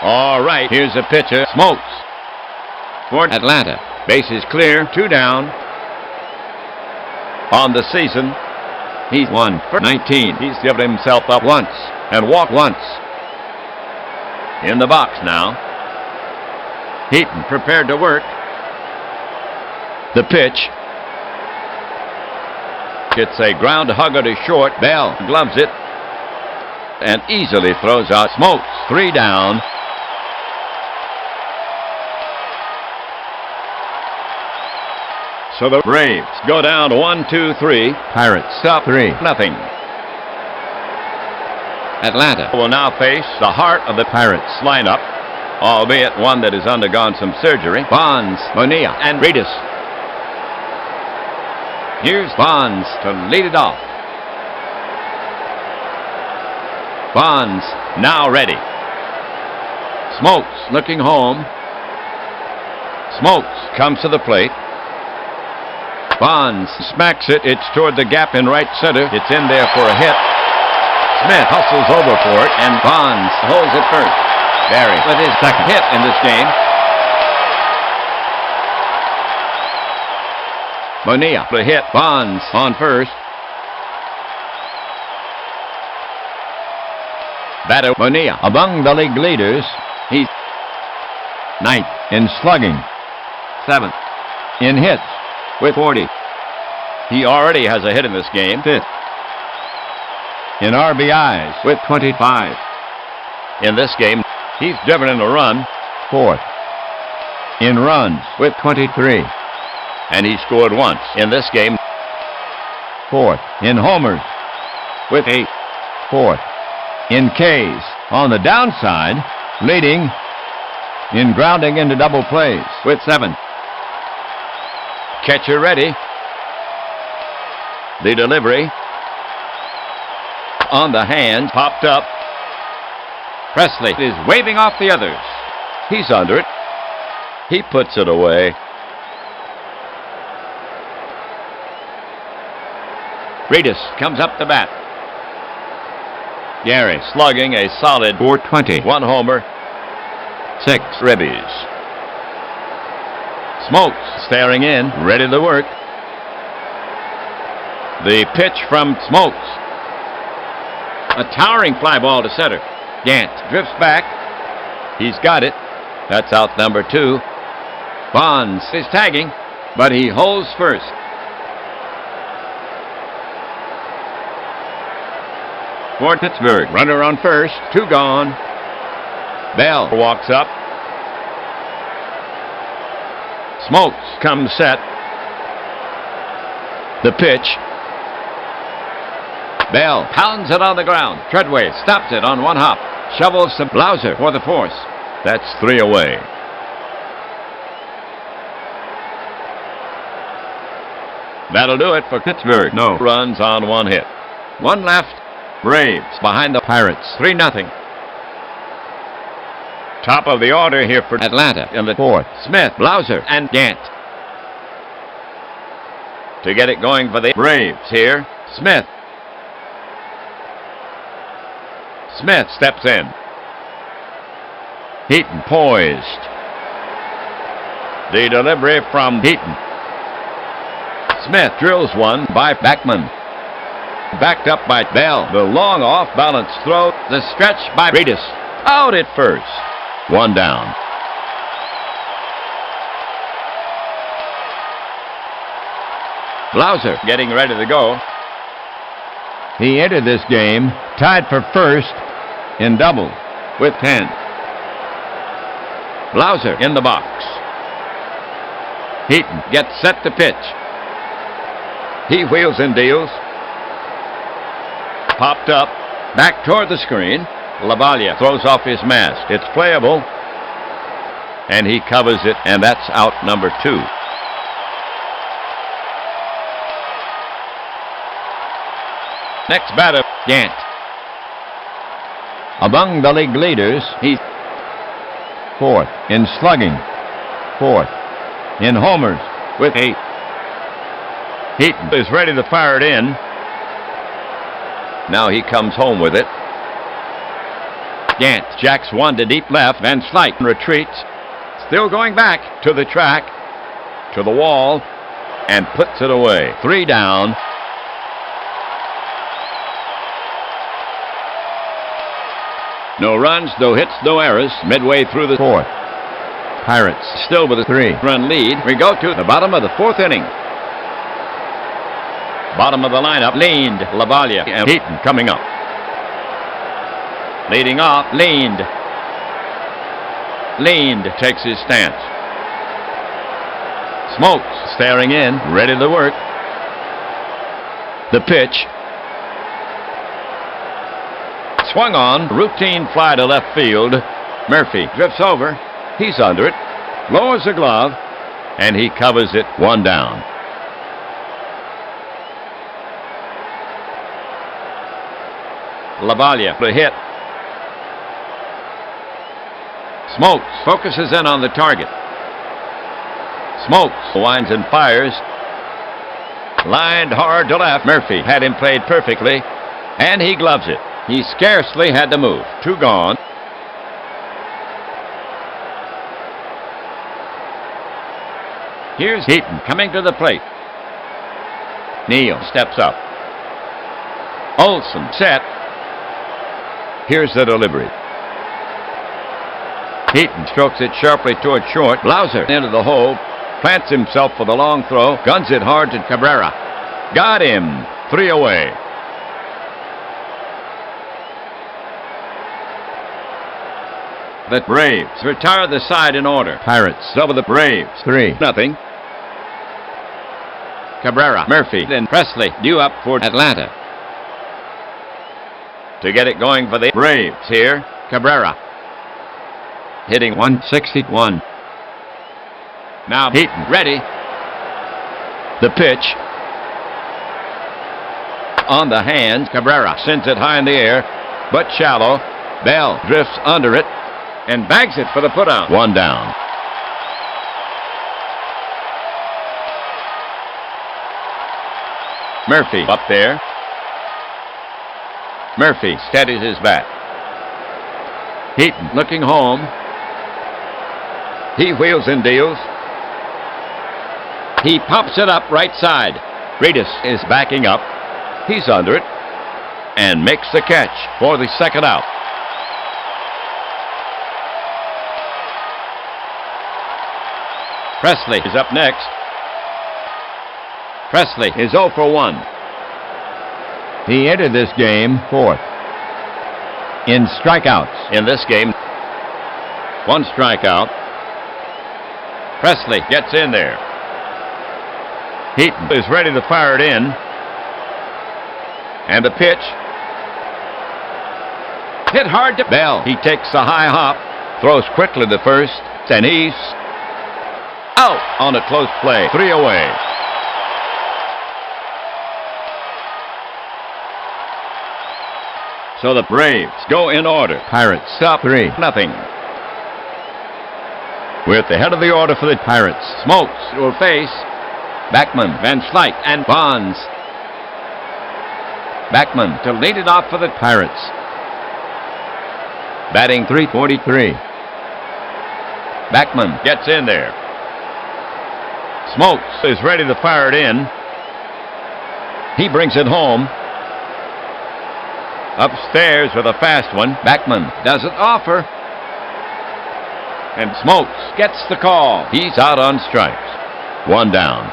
All right, here's a pitcher. Smokes for Atlanta. Base is clear. 2 down. On the season, he's 1 for 19. He's given himself up once and walked once. In the box now. Heaton prepared to work. The pitch. It's a ground hugger to short. Bell gloves it and easily throws out Smokes. 3 down. So the Braves go down 1-2-3. Pirates up 3-0. Atlanta will now face the heart of the Pirates lineup, albeit one that has undergone some surgery. Bonds, Bonilla, and Reedus. Here's Bonds to lead it off. Bonds now ready. Smokes looking home. Smokes comes to the plate. Bonds smacks it. It's toward the gap in right center. It's in there for a hit. Smith hustles over for it, and Bonds holds it first. Barry with his second hit in this game. Bonilla to hit. Bonds on first. Batter Bonilla among the league leaders. He's 9th In slugging, 7th in hits, with 40. He already has a hit in this game. 5th in RBIs, with 25. In this game, he's driven in a run. 4th in runs, With 23. And he scored once in this game. 4th in homers, With 8. 4th in Ks. On the downside, leading in grounding into double plays. With 7. Catcher ready. The delivery. On the hand, popped up. Presley is waving off the others. He's under it. He puts it away. Reedus comes up to bat. Gary slugging a solid .420. 1 homer, 6 ribbies. Smokes staring in, ready to work. The pitch from Smokes. A towering fly ball to center. Gant drifts back. He's got it. That's out number 2. Bonds is tagging, but he holds first. For Pittsburgh, runner on first, 2 gone. Bell walks up. Smokes comes set. The pitch. Bell pounds it on the ground. Treadway stops it on 1 hop. Shovels to Blauser for the force. That's 3 away. That'll do it for Pittsburgh. No runs on 1 hit. 1 left. Braves behind the Pirates. 3-0. Top of the order here for Atlanta in the 4th. Smith, Blauser, and Gant. To get it going for the Braves here, Smith. Smith steps in. Heaton poised. The delivery from Heaton. Smith drills one by Backman. Backed up by Bell. The long off-balance throw. The stretch by Reedus. Out at first. One down. Blauser getting ready to go. He entered this game tied for first in double with 10. Blauser in the box. Heaton gets set to pitch. He wheels and deals. Popped up. Back toward the screen. LaValle throws off his mask. It's playable. And he covers it, and that's out number 2. Next batter, Gant. Among the league leaders, he's 4th in slugging, 4th in homers with 8. Heaton is ready to fire it in. Now he comes home with it. Gant jacks one to deep left. Van Slyke retreats. Still going back to the track, to the wall, and puts it away. 3 down. No runs, no hits, no errors. Midway through the 4th. Pirates still with a 3-run lead. We go to the bottom of the 4th inning. Bottom of the lineup, leaned LaValle and Heaton coming up. Leading off, leaned. Leaned takes his stance. Smokes staring in, ready to work. The pitch. Swung on, routine fly to left field. Murphy drifts over. He's under it. Lowers the glove, and he covers it. 1 down. LaValle, the hit. Smokes focuses in on the target. Smokes winds and fires. Lined hard to left. Murphy had him played perfectly, and he gloves it. He scarcely had to move. 2 gone. Here's Heaton coming to the plate. Neal steps up. Olson set. Here's the delivery. Heaton strokes it sharply toward short. Blauser into the hole. Plants himself for the long throw. Guns it hard to Cabrera. Got him. 3 away. The Braves retire the side in order. Pirates over the Braves. 3-0. Cabrera, Murphy, then Presley due up for Atlanta. To get it going for the Braves here, Cabrera. Hitting 161. Now Heaton ready. The pitch. On the hands, Cabrera sends it high in the air, but shallow. Bell drifts under it and bags it for the putout. 1 down. Murphy up there. Murphy steadies his bat. Heaton looking home. He wheels and deals. He pops it up right side. Reedus is backing up. He's under it and makes the catch for the 2nd out. Presley is up next. Presley is 0 for 1. He entered this game 4th in strikeouts. In this game, 1 strikeout. Presley gets in there. Heaton is ready to fire it in. And the pitch. Hit hard to Bell. He takes a high hop, throws quickly to first, and he's out on a close play. 3 away. So the Braves go in order. Pirates up 3-0. We're at the head of the order for the Pirates. Smokes will face Backman, Van Slyke, and Bonds. Backman to lead it off for the Pirates. Batting .343. Backman gets in there. Smokes is ready to fire it in. He brings it home. Upstairs with a fast one. Backman doesn't offer. And Smokes gets the call. He's out on strikes. One down.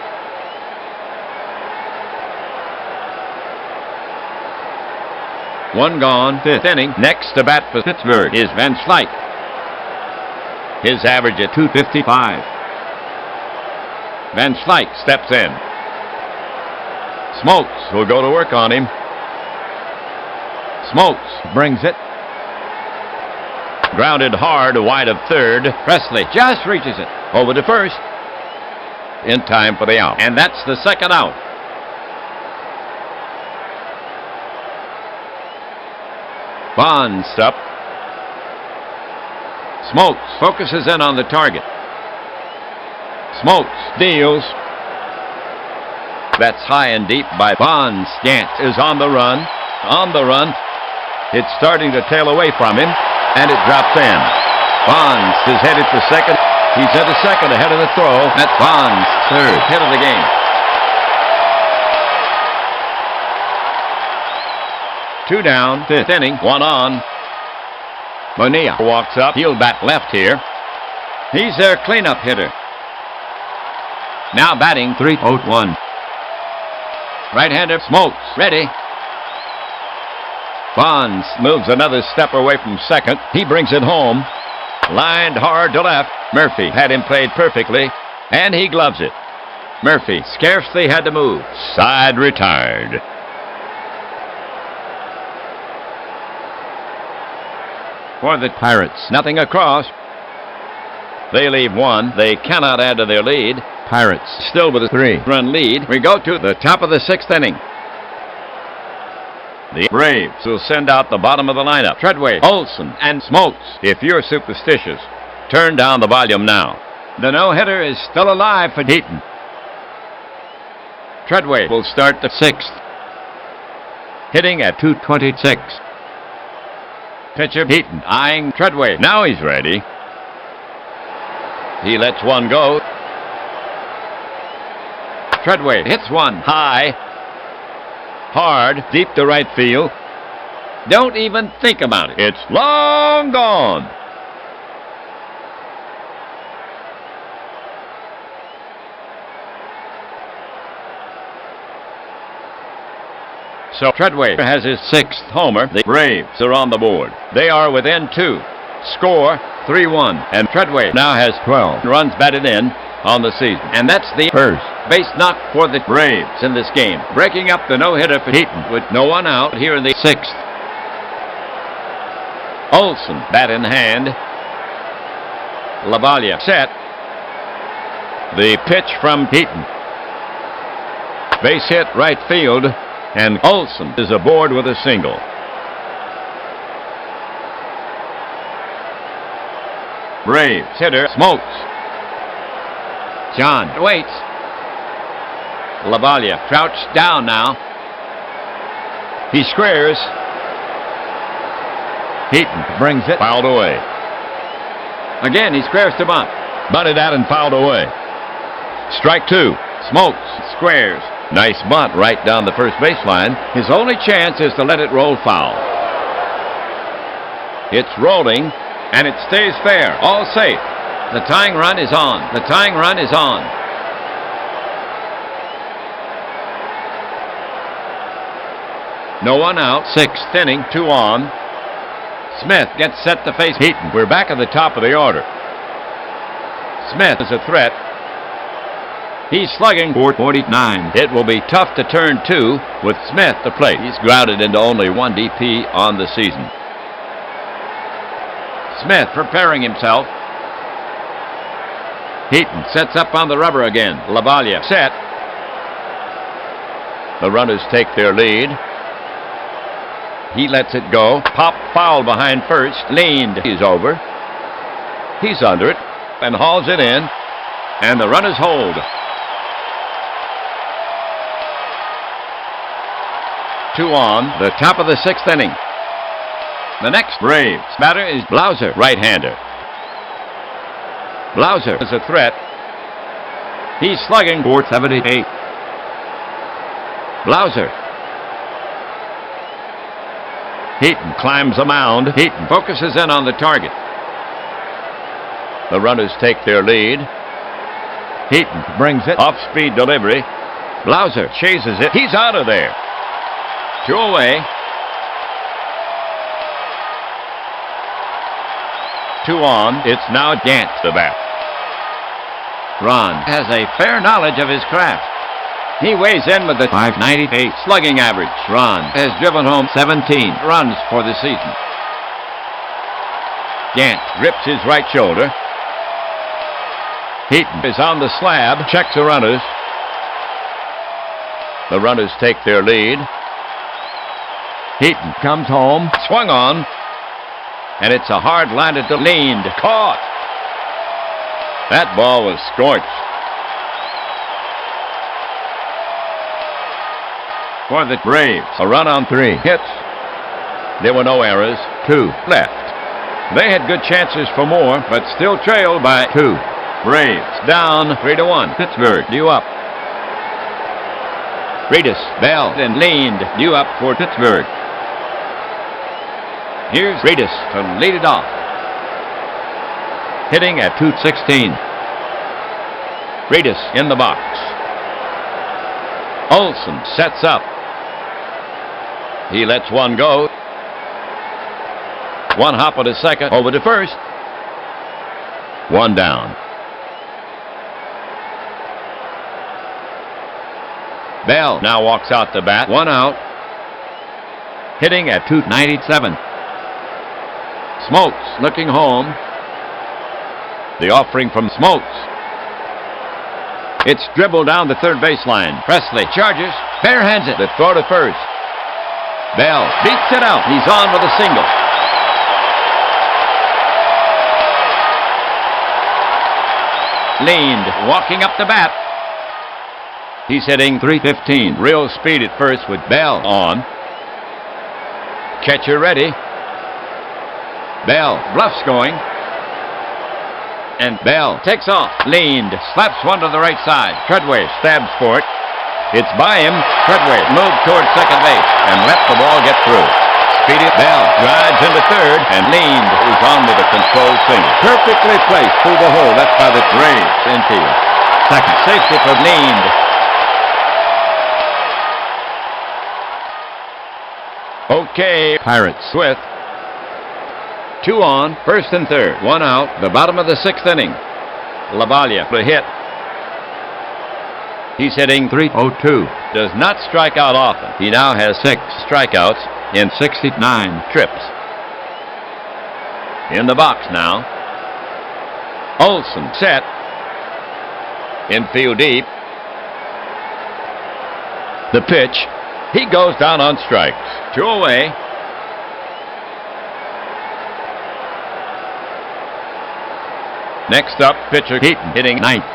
One gone, fifth inning. Next to bat for Pittsburgh is Van Slyke. His average at .255. Van Slyke steps in. Smokes will go to work on him. Smokes brings it. Grounded hard wide of third. Presley just reaches it. Over to first. In time for the out. And that's the second out. Bonds up. Smokes focuses in on the target. Smokes deals. That's high and deep by Bonds. Gant is on the run. On the run. It's starting to tail away from him, and it drops in. Bonds is headed for second. He's at a second ahead of the throw. That's Bonds' third hit of the game. 2 down, fifth inning, 1 on. Bonilla walks up. He'll bat left here. He's their cleanup hitter. Now batting 3-0-1. Right-hander Smokes, ready. Bonds moves another step away from second. He brings it home. Lined hard to left. Murphy had him played perfectly, and he gloves it. Murphy scarcely had to move. Side retired. For the Pirates, nothing across. They leave one. They cannot add to their lead. Pirates still with a 3-run lead. We go to the top of the 6th inning. The Braves will send out the bottom of the lineup. Treadway, Olson, and Smokes. If you're superstitious, turn down the volume now. The no-hitter is still alive for Heaton. Treadway will start the 6th. Hitting at .226. Pitcher Heaton eyeing Treadway. Now he's ready. He lets one go. Treadway hits one high. Hard, deep to right field. Don't even think about it. It's long gone. So Treadway has his 6th homer. The Braves are on the board. They are within 2. Score 3-1. And Treadway now has 12 runs batted in on the season. And that's the first base knock for the Braves in this game. Breaking up the no-hitter for Heaton with no one out here in the 6th. Olson, bat in hand. LaValle set. The pitch from Heaton. Base hit right field. And Olson is aboard with a single. Braves hitter Smokes. John waits. LaValle crouched down now. He squares. Heaton brings it. Fouled away. Again, he squares to bunt. Bunted out and fouled away. Strike 2. Smokes squares. Nice bunt right down the first baseline. His only chance is to let it roll foul. It's rolling, and it stays fair. All safe. The tying run is on. The tying run is on. No one out. 6th inning, 2 on. Smith gets set to face Heaton. We're back at the top of the order. Smith is a threat. He's slugging .449. It will be tough to turn 2 with Smith to plate. He's grounded into only 1 DP on the season. Smith preparing himself. Heaton sets up on the rubber again. LaValle set. The runners take their lead. He lets it go. Pop foul behind first. Leaned. He's over. He's under it and hauls it in. And the runners hold. 2 on, the top of the 6th inning. The next Braves batter is Blauser, right-hander. Blauser is a threat. He's slugging for 78. Blauser. Heaton climbs the mound. Heaton focuses in on the target. The runners take their lead. Heaton brings it. Off-speed delivery. Blauser chases it. He's out of there. 2 away. 2 on. It's now Gant the bat. Ron has a fair knowledge of his craft. He weighs in with a .598 slugging average. Ron has driven home 17 runs for the season. Gant grips his right shoulder. Heaton is on the slab. Checks the runners. The runners take their lead. Heaton comes home. Swung on. And it's a hard line to leaned. Caught. That ball was scorched. For the Braves, a run on 3 hits. There were no errors. 2 left. They had good chances for more, but still trailed by 2. Braves down 3-1. Pittsburgh due up. Reedus, Bell, and leaned due up for Pittsburgh. Here's Reedus to lead it off. Hitting at .216. Reedus in the box. Olson sets up. He lets one go. 1 hop at a second over to first. 1 down. Bell now walks out to bat. 1 out. Hitting at .297. Smokes looking home. The offering from Smokes. It's dribbled down the third baseline. Presley charges. Barehands it. The throw to first. Bell beats it out. He's on with a single. Leaned, walking up the bat. He's hitting .315. Real speed at first with Bell on. Catcher ready. Bell bluffs going. And Bell takes off. Leaned, slaps one to the right side. Treadway stabs for it. It's by him. Treadway moved toward second base and let the ball get through. Speedy Bell drives into third, and Leaned is on with a controlled single. Perfectly placed through the hole left by the Braves infield. Second safety for Leaned. Okay, Pirates with 2 on, first and third. 1 out, the bottom of the 6th inning. Lavalle the hit. He's hitting .302. Does not strike out often. He now has 6 strikeouts in 69 trips. In the box now. Olson set. Infield deep. The pitch. He goes down on strikes. 2 away. Next up, pitcher Heaton hitting 9th.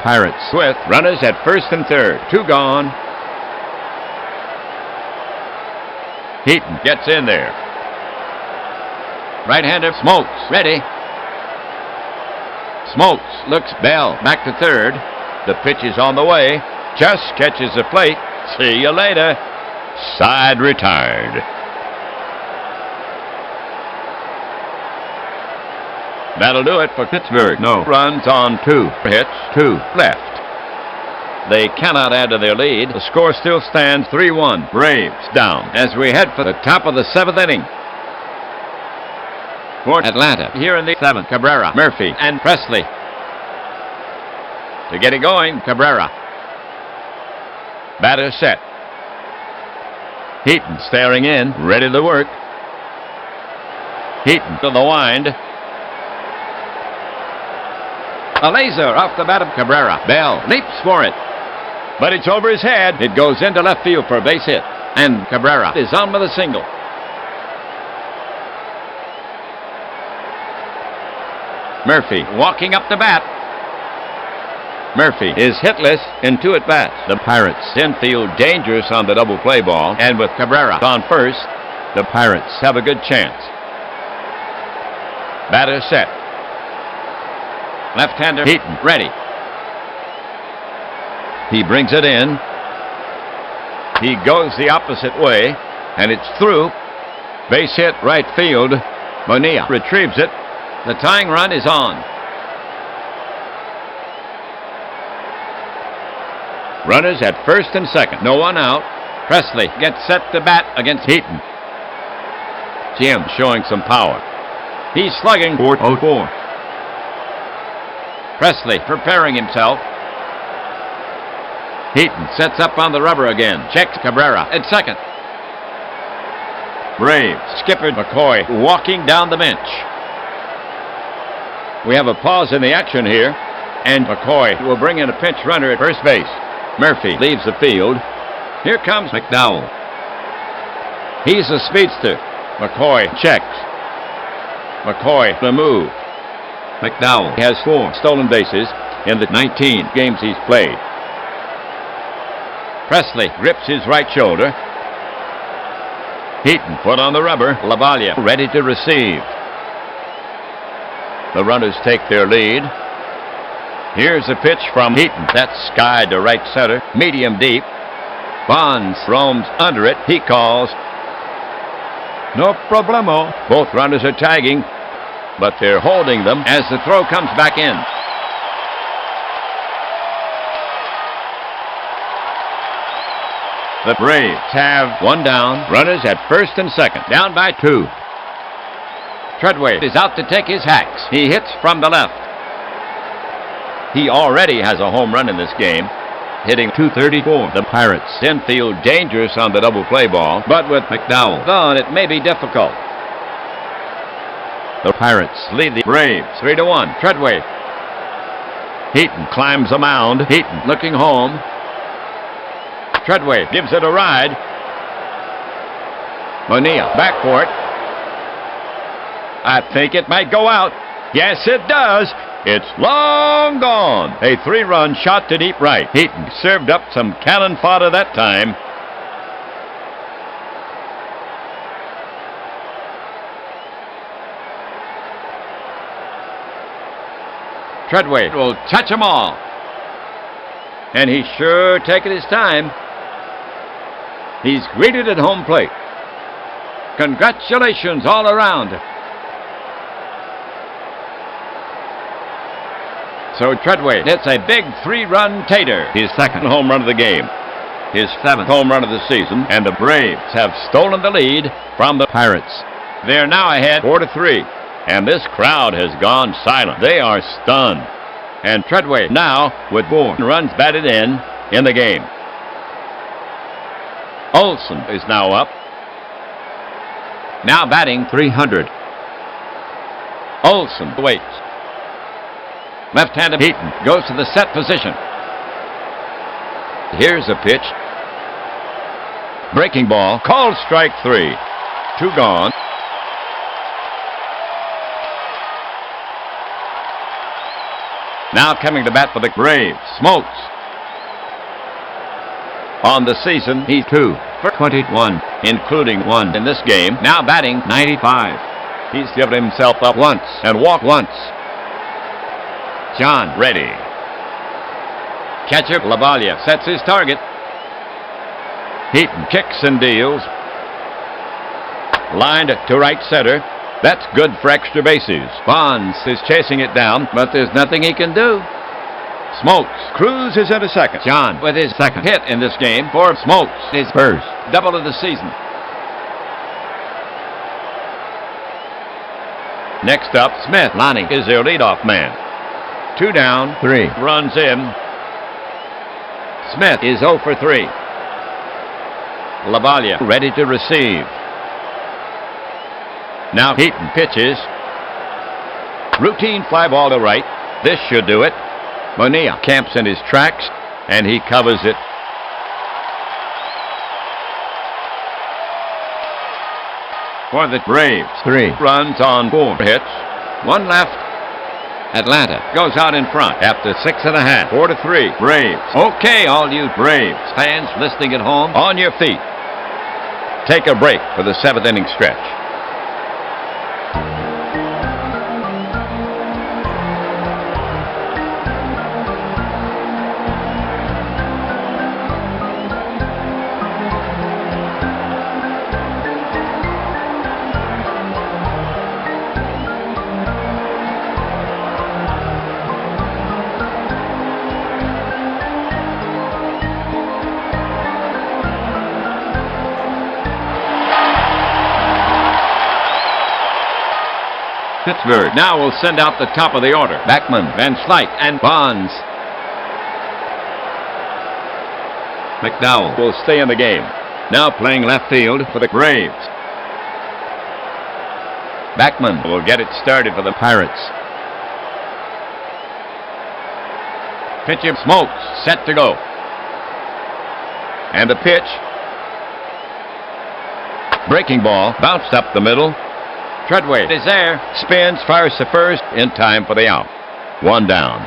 Pirates with runners at first and third. 2 gone. Heaton gets in there. Right-hander Smokes ready. Smokes looks Bell back to third. The pitch is on the way. Just catches the plate. See you later. Side retired. That'll do it for Pittsburgh. No runs on 2 hits, 2 left. They cannot add to their lead. The score still stands 3-1. Braves down as we head for the top of the 7th inning. For Atlanta, here in the 7th, Cabrera, Murphy, and Presley. To get it going, Cabrera. Batter set. Heaton staring in, ready to work. Heaton to the wind. A laser off the bat of Cabrera. Bell leaps for it. But it's over his head. It goes into left field for a base hit. And Cabrera is on with a single. Murphy walking up the bat. Murphy is hitless in 2 at-bats. The Pirates infield dangerous on the double play ball. And with Cabrera on first, the Pirates have a good chance. Batter set. Left-hander Heaton ready. He brings it in. He goes the opposite way, and it's through. Base hit right field. Bonilla retrieves it. The tying run is on. Runners at first and second. No one out. Presley gets set to bat against Heaton. Jim showing some power. He's slugging 4-0-4. Presley preparing himself. Heaton sets up on the rubber again. Checks Cabrera at second. Braves skipper McCoy walking down the bench. We have a pause in the action here, and McCoy will bring in a pinch runner at first base. Murphy leaves the field. Here comes McDowell. He's a speedster. McCoy checks. McCoy the move. McDowell has 4 stolen bases in the 19 games he's played. Presley grips his right shoulder. Heaton put on the rubber. LaValle ready to receive. The runners take their lead. Here's a pitch from Heaton. That's skied to right center. Medium deep. Bonds roams under it. He calls. No problemo. Both runners are tagging, but they're holding them as the throw comes back in. The Braves have 1 down. Runners at first and second. Down by 2. Treadway is out to take his hacks. He hits from the left. He already has a home run in this game, hitting .234. The Pirates infield dangerous on the double play ball, but with McDowell gone, it may be difficult. The Pirates lead the Braves 3-1. Treadway. Heaton climbs the mound. Heaton looking home. Treadway gives it a ride. Bonilla back for it. I think it might go out. Yes, it does. It's long gone. A 3-run shot to deep right. Heaton served up some cannon fodder that time. Treadway will touch them all. And he's sure taking his time. He's greeted at home plate. Congratulations all around. So Treadway hits a big 3-run tater. His second home run of the game. His 7th home run of the season. And the Braves have stolen the lead from the Pirates. They're now ahead 4-3. And this crowd has gone silent. They are stunned. And Treadway now with 4 runs batted in the game. Olson is now up. Now batting .300. Olson waits. Left-handed Heaton goes to the set position. Here's a pitch. Breaking ball. Called strike 3. 2 gone. Now coming to bat for the Braves. Smokes. On the season, he's 2 for 21, including 1 in this game. Now batting .95. He's given himself up once and walked once. John ready. Catcher LaValle sets his target. Heaton kicks and deals. Lined to right center. That's good for extra bases. Bonds is chasing it down, but there's nothing he can do. Smokes cruises into second. John with his second hit in this game for Smokes. His first double of the season. Next up, Smith. Lonnie is their leadoff man. 2 down, 3 runs in. Smith is 0 for 3. LaValle ready to receive. Now Heaton pitches. Routine fly ball to right. This should do it. Bonilla camps in his tracks, and he covers it. For the Braves, 3 runs on 4 hits. 1 left. Atlanta goes out in front after 6.5. 4-3. Braves. Okay, all you Braves fans listening at home, on your feet. Take a break for the 7th inning stretch. Pittsberg now will send out the top of the order. Backman, Van Slyke, and Bonds. McDowell will stay in the game. Now playing left field for the Braves. Backman will get it started for the Pirates. Pitcher Smokes, set to go. And the pitch. Breaking ball, bounced up the middle. Treadway is there, spins, fires to first, in time for the out. One down.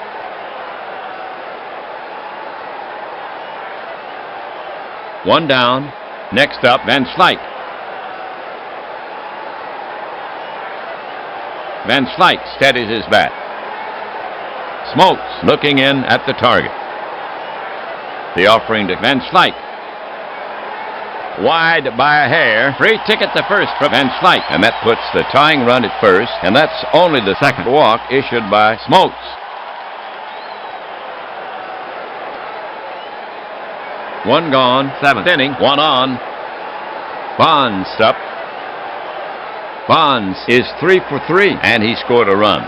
One down. Next up, Van Slyke. Van Slyke steadies his bat. Smokes looking in at the target. The offering to Van Slyke. Wide by a hair. Free ticket to first for Van Slyke. And that puts the tying run at first. And that's only the second walk issued by Smokes. One gone. Seventh inning. One on. Bonds up. Bonds is 3 for 3. And he scored a run.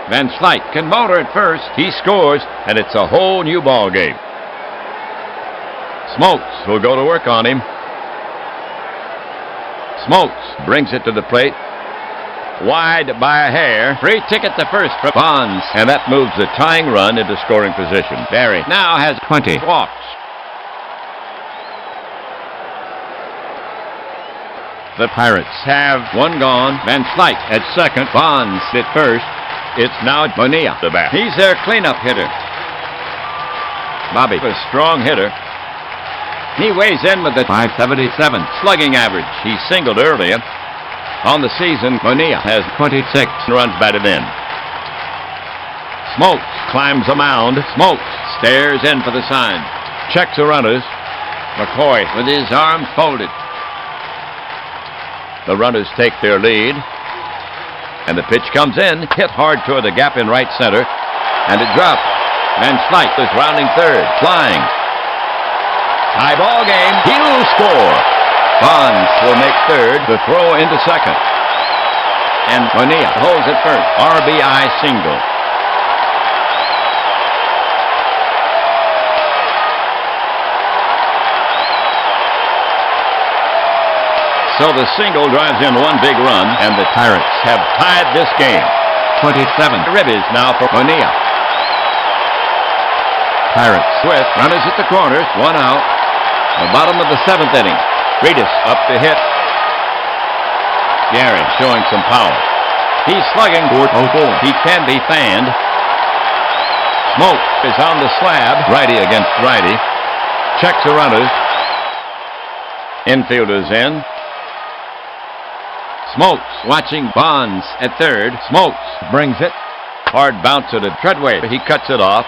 Van Slyke can motor at first. He scores. And it's a whole new ball game. Smokes will go to work on him. Smokes brings it to the plate. Wide by a hair. Free ticket to first for Bonds. And that moves the tying run into scoring position. Barry now has 20 walks. The Pirates have one gone. Van Slyke at second. Bonds at first. It's now Bonilla, the bat. He's their cleanup hitter. Bobby, a strong hitter. He weighs in with a .577 slugging average. He singled earlier. On the season, Bonilla has 26 runs batted in. Smokes climbs a mound. Smokes stares in for the sign. Checks the runners. McCoy with his arms folded. The runners take their lead. And the pitch comes in. Hit hard toward the gap in right center. And it dropped. Van Slyke is rounding third. Flying. High ball game. He'll score. Bonds will make third. The throw into second. And Bonilla holds it first. RBI single. So the single drives in one big run, and the Pirates have tied this game. 27 ribbies now for Bonilla. Pirates with runners at the corners, one out. The bottom of the seventh inning. Reedus up to hit. Gary showing some power. He's slugging for 4. He can be fanned. Smoke is on the slab. Righty against righty. Checks the runners. Infielders in. Smokes watching Bonds at third. Smokes brings it. Hard bouncer to Treadway. He cuts it off.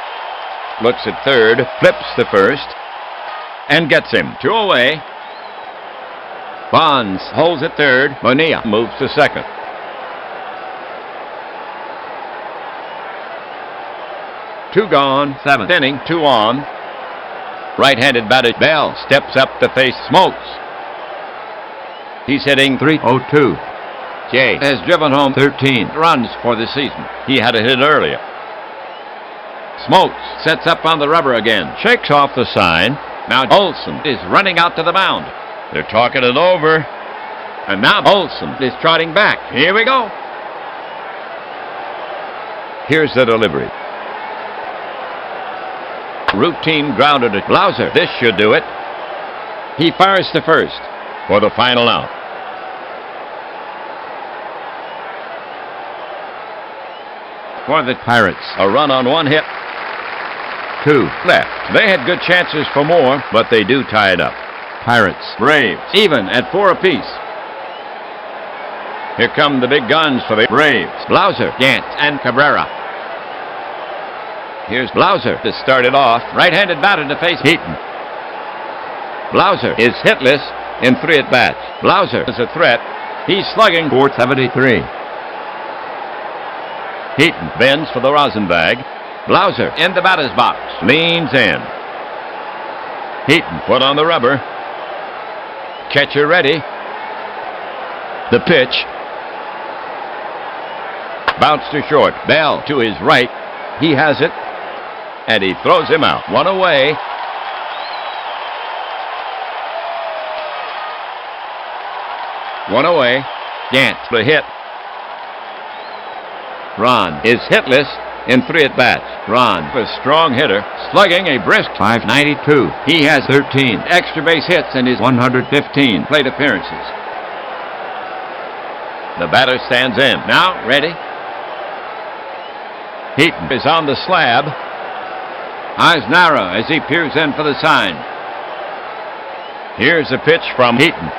Looks at third. Flips to first. And gets him. 2 away. Bonds holds at third. Bonilla moves to second. Two gone. Seventh inning. 2 on. Right-handed batter Bell steps up to face Smokes. He's hitting .302. Jay has driven home 13 runs for the season. He had a hit earlier. Smokes sets up on the rubber again. Shakes off the sign. Now Olson is running out to the mound. They're talking it over. And now Olson is trotting back. Here we go. Here's the delivery. Routine grounder to Blauser. This should do it. He fires to first for the final out. For the Pirates, a run on one hit. 2 left. They had good chances for more, but they do tie it up. Pirates, Braves, even at 4 apiece. Here come the big guns for the Braves. Blauser, Gant, and Cabrera. Here's Blauser to start it off. Right-handed batter to face Heaton. Blauser is hitless in 3 at-bats. Blauser is a threat. He's slugging .473. Heaton bends for the Rosenbag. Blauser in the batter's box. Leans in. Heaton foot on the rubber. Catcher ready. The pitch. Bounce to short. Bell to his right. He has it. And he throws him out. One away. One away. Gant the hit. Ron is hitless in 3 at-bats. Ron, a strong hitter, slugging a brisk .592. He has 13 extra base hits in his 115 plate appearances. The batter stands in. Now, ready. Heaton is on the slab. Eyes narrow as he peers in for the sign. Here's a pitch from Heaton.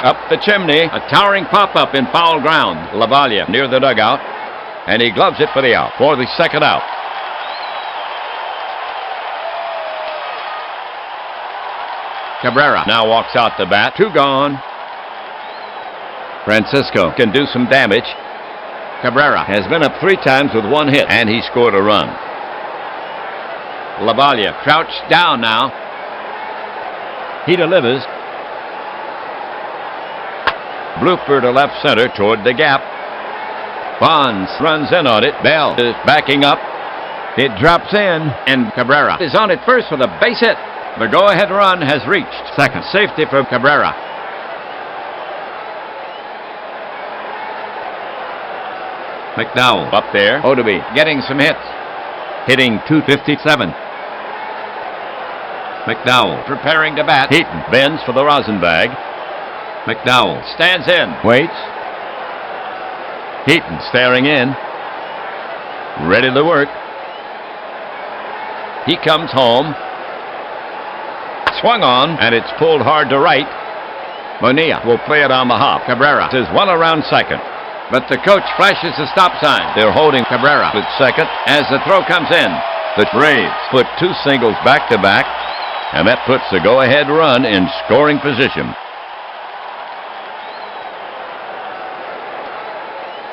Up the chimney, a towering pop-up in foul ground. Lavalle near the dugout, and he gloves it for the out, for the second out. Cabrera now walks out to bat. 2 gone. Francisco can do some damage. Cabrera has been up 3 times with 1 hit, and he scored a run. Lavalle crouched down now. He delivers. Blooper to left center toward the gap. Bonds runs in on it. Bell is backing up. It drops in, and Cabrera is on at first with a base hit. The go-ahead run has reached second. Safety for Cabrera. McDowell up there. Odobe getting some hits. Hitting .257. McDowell preparing to bat. Heaton bends for the rosin bag. McDowell stands in. Waits. Heaton staring in. Ready to work. He comes home. Swung on, and it's pulled hard to right. Bonilla will play it on the hop. Cabrera is 1 around second. But the coach flashes the stop sign. They're holding Cabrera at second as the throw comes in. The Braves put 2 singles back-to-back, and that puts the go-ahead run in scoring position.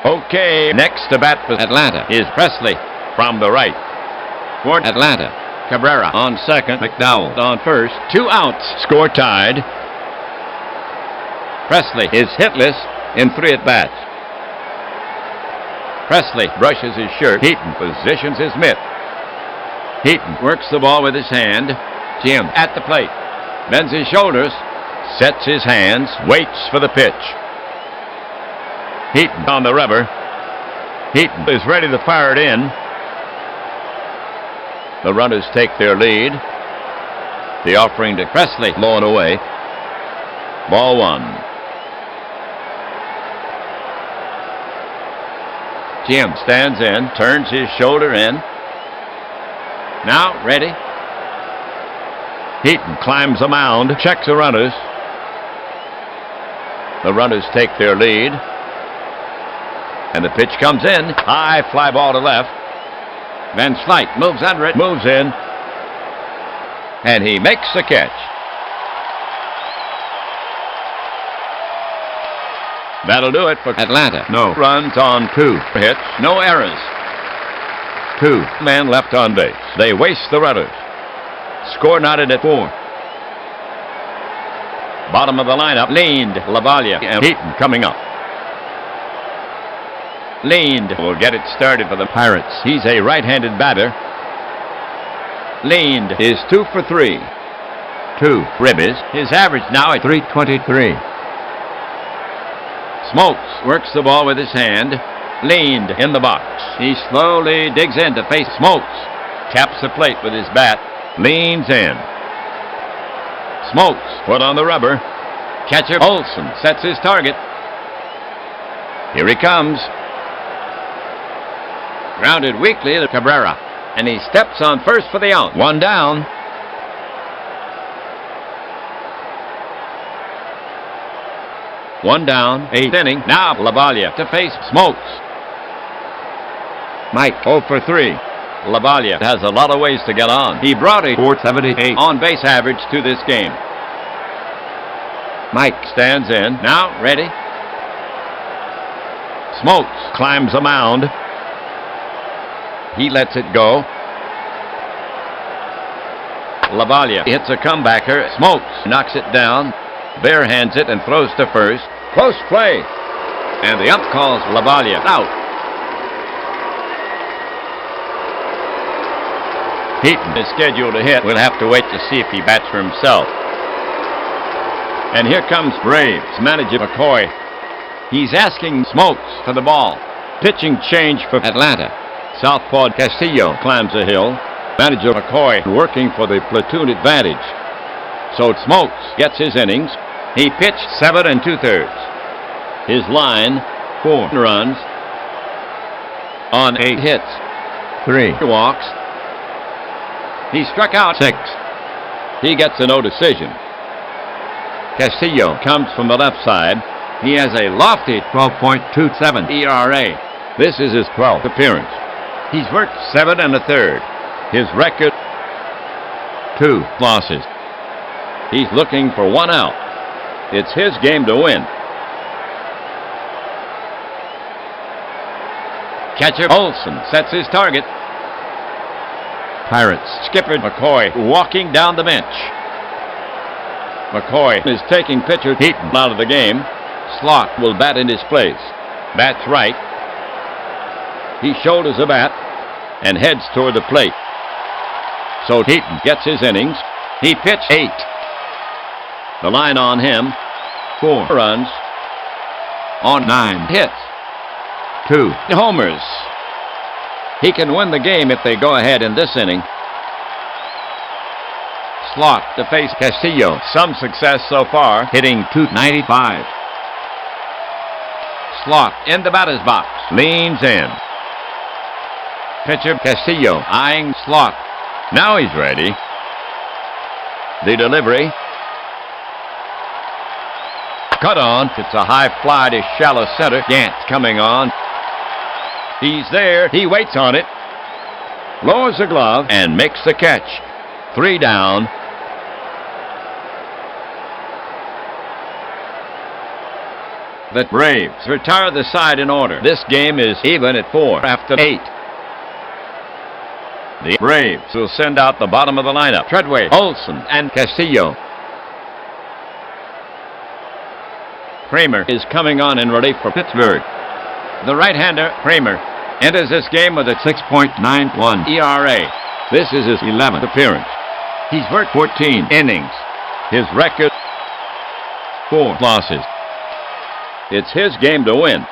Okay, next to bat for Atlanta is Presley from the right. For Atlanta, Cabrera on second, McDowell on first. 2 outs. Score tied. Presley is hitless in 3 at-bats. Presley brushes his shirt. Heaton positions his mitt. Heaton works the ball with his hand. Jim at the plate. Bends his shoulders. Sets his hands. Waits for the pitch. Heaton on the rubber. Heaton is ready to fire it in. The runners take their lead. The offering to Presley low and away. Ball 1. Jim stands in, turns his shoulder in. Now ready. Heaton climbs the mound, checks the runners. The runners take their lead. And the pitch comes in. High fly ball to left. Van Slyke moves under it, moves in. And he makes the catch. That'll do it for Atlanta. No runs on 2 hits, no errors. 2 men left on base. They waste the runners. Score knotted at 4. Bottom of the lineup, Leaned, Lavalle, and Heaton coming up. Leaned will get it started for the Pirates. He's a right-handed batter. Leaned is 2 for 3. 2 ribbies. His average now at .323. Smokes works the ball with his hand. Leaned in the box. He slowly digs in to face Smokes. Taps the plate with his bat. Leans in. Smokes put on the rubber. Catcher Olson sets his target. Here he comes. Grounded weakly to Cabrera. And he steps on first for the out. 1 down. One down, 8th inning. Now Lavalle to face Smokes. Mike 0 for 3. Lavalle has a lot of ways to get on. He brought a .478 on base average to this game. Mike stands in. Now ready. Smokes climbs the mound. He lets it go. Lavalle hits a comebacker. Smokes knocks it down. Barehands it and throws to first. Close play. And the ump calls Lavalia out. Heaton is scheduled to hit. We'll have to wait to see if he bats for himself. And here comes Braves manager McCoy. He's asking Smokes for the ball. Pitching change for Atlanta. Southpaw Castillo climbs a hill. Manager McCoy working for the platoon advantage. So Smokes gets his innings. He pitched 7 2/3. His line, 4 runs on 8 hits. 3 walks. He struck out 6. He gets a no decision. Castillo comes from the left side. He has a lofty 12.27 ERA. This is his 12th appearance. He's worked 7 1/3. His record, 2 losses. He's looking for 1 out. It's his game to win. Catcher Olson sets his target. Pirates skipper McCoy walking down the bench. McCoy is taking pitcher Heaton out of the game. Slot will bat in his place. Bats right. He shoulders a bat and heads toward the plate. So Heaton gets his innings. He pitched 8. The line on him, 4 runs on 9 hits. 2 homers. He can win the game if they go ahead in this inning. Slot to face Castillo. Some success so far, hitting .295. Slot in the batter's box. Leans in. Pitcher Castillo eyeing Slot. Now he's ready. The delivery. Cut on. It's a high fly to shallow center. Gant coming on. He's there. He waits on it. Lowers the glove and makes the catch. 3 down. The Braves retire the side in order. This game is even at 4 after 8. The Braves will send out the bottom of the lineup. Treadway, Olson, and Castillo. Kramer is coming on in relief for Pittsburgh. The right-hander, Kramer, enters this game with a 6.91 ERA. This is his 11th appearance. He's worked 14 innings. His record, 4 losses. It's his game to win.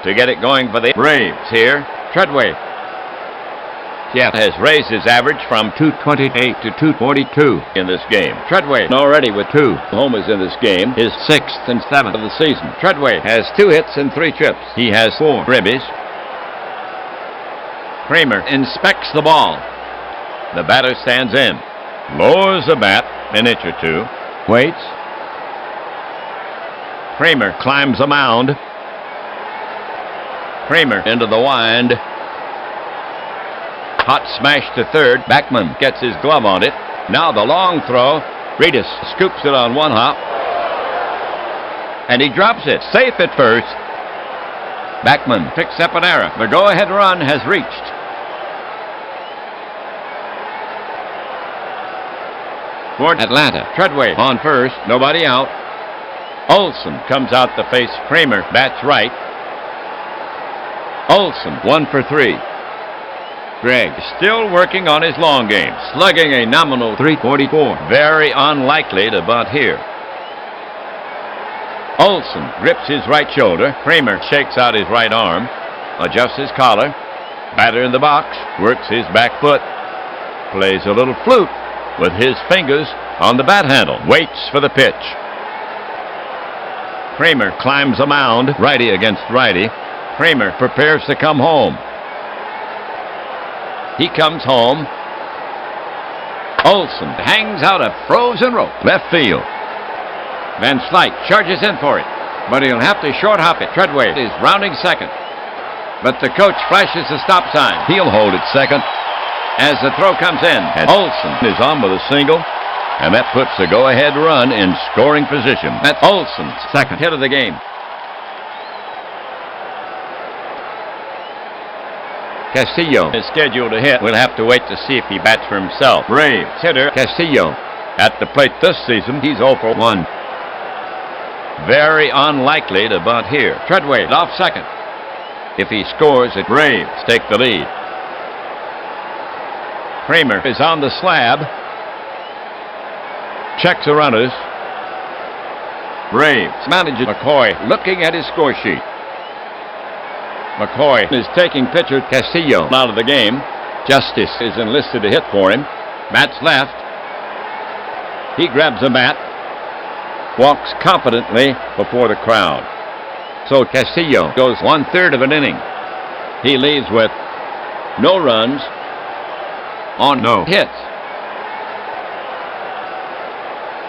To get it going for the Braves here, Treadway. Jeff has raised his average from .228 to .242 in this game. Treadway already with 2 homers in this game, his 6th and 7th of the season. Treadway has 2 hits and 3 trips. He has 4 ribbies. Kramer inspects the ball. The batter stands in. Lowers the bat an inch or 2. Waits. Kramer climbs a mound. Kramer into the wind. Hot smash to third. Backman gets his glove on it. Now the long throw. Reedus scoops it on 1 hop. And he drops it. Safe at first. Backman picks up an error. The go-ahead run has reached. For Atlanta. Treadway on first. Nobody out. Olson comes out to face Kramer. Bats right. Olson 1 for 3. Gregg still working on his long game, slugging a nominal .344. Very unlikely to bunt here. Olson grips his right shoulder. Kramer shakes out his right arm, adjusts his collar. Batter in the box, works his back foot, plays a little flute with his fingers on the bat handle. Waits for the pitch. Kramer climbs a mound, righty against righty. Kramer prepares to come home. He comes home. Olson hangs out a frozen rope. Left field. Van Slyke charges in for it, but he'll have to short hop it. Treadway is rounding second, but the coach flashes the stop sign. He'll hold it second as the throw comes in. And Olson is on with a single, and that puts the go-ahead run in scoring position. That's Olson's second hit of the game. Castillo is scheduled to hit. We'll have to wait to see if he bats for himself. Braves hitter Castillo at the plate this season. He's 0 for 1. Very unlikely to bunt here. Treadway off second. If he scores, the Braves take the lead. Kramer is on the slab. Checks the runners. Braves manager McCoy looking at his score sheet. McCoy is taking pitcher Castillo out of the game. Justice is enlisted to hit for him. Bats left. He grabs a bat. Walks confidently before the crowd. So Castillo goes 1/3 of an inning. He leaves with no runs on no hits.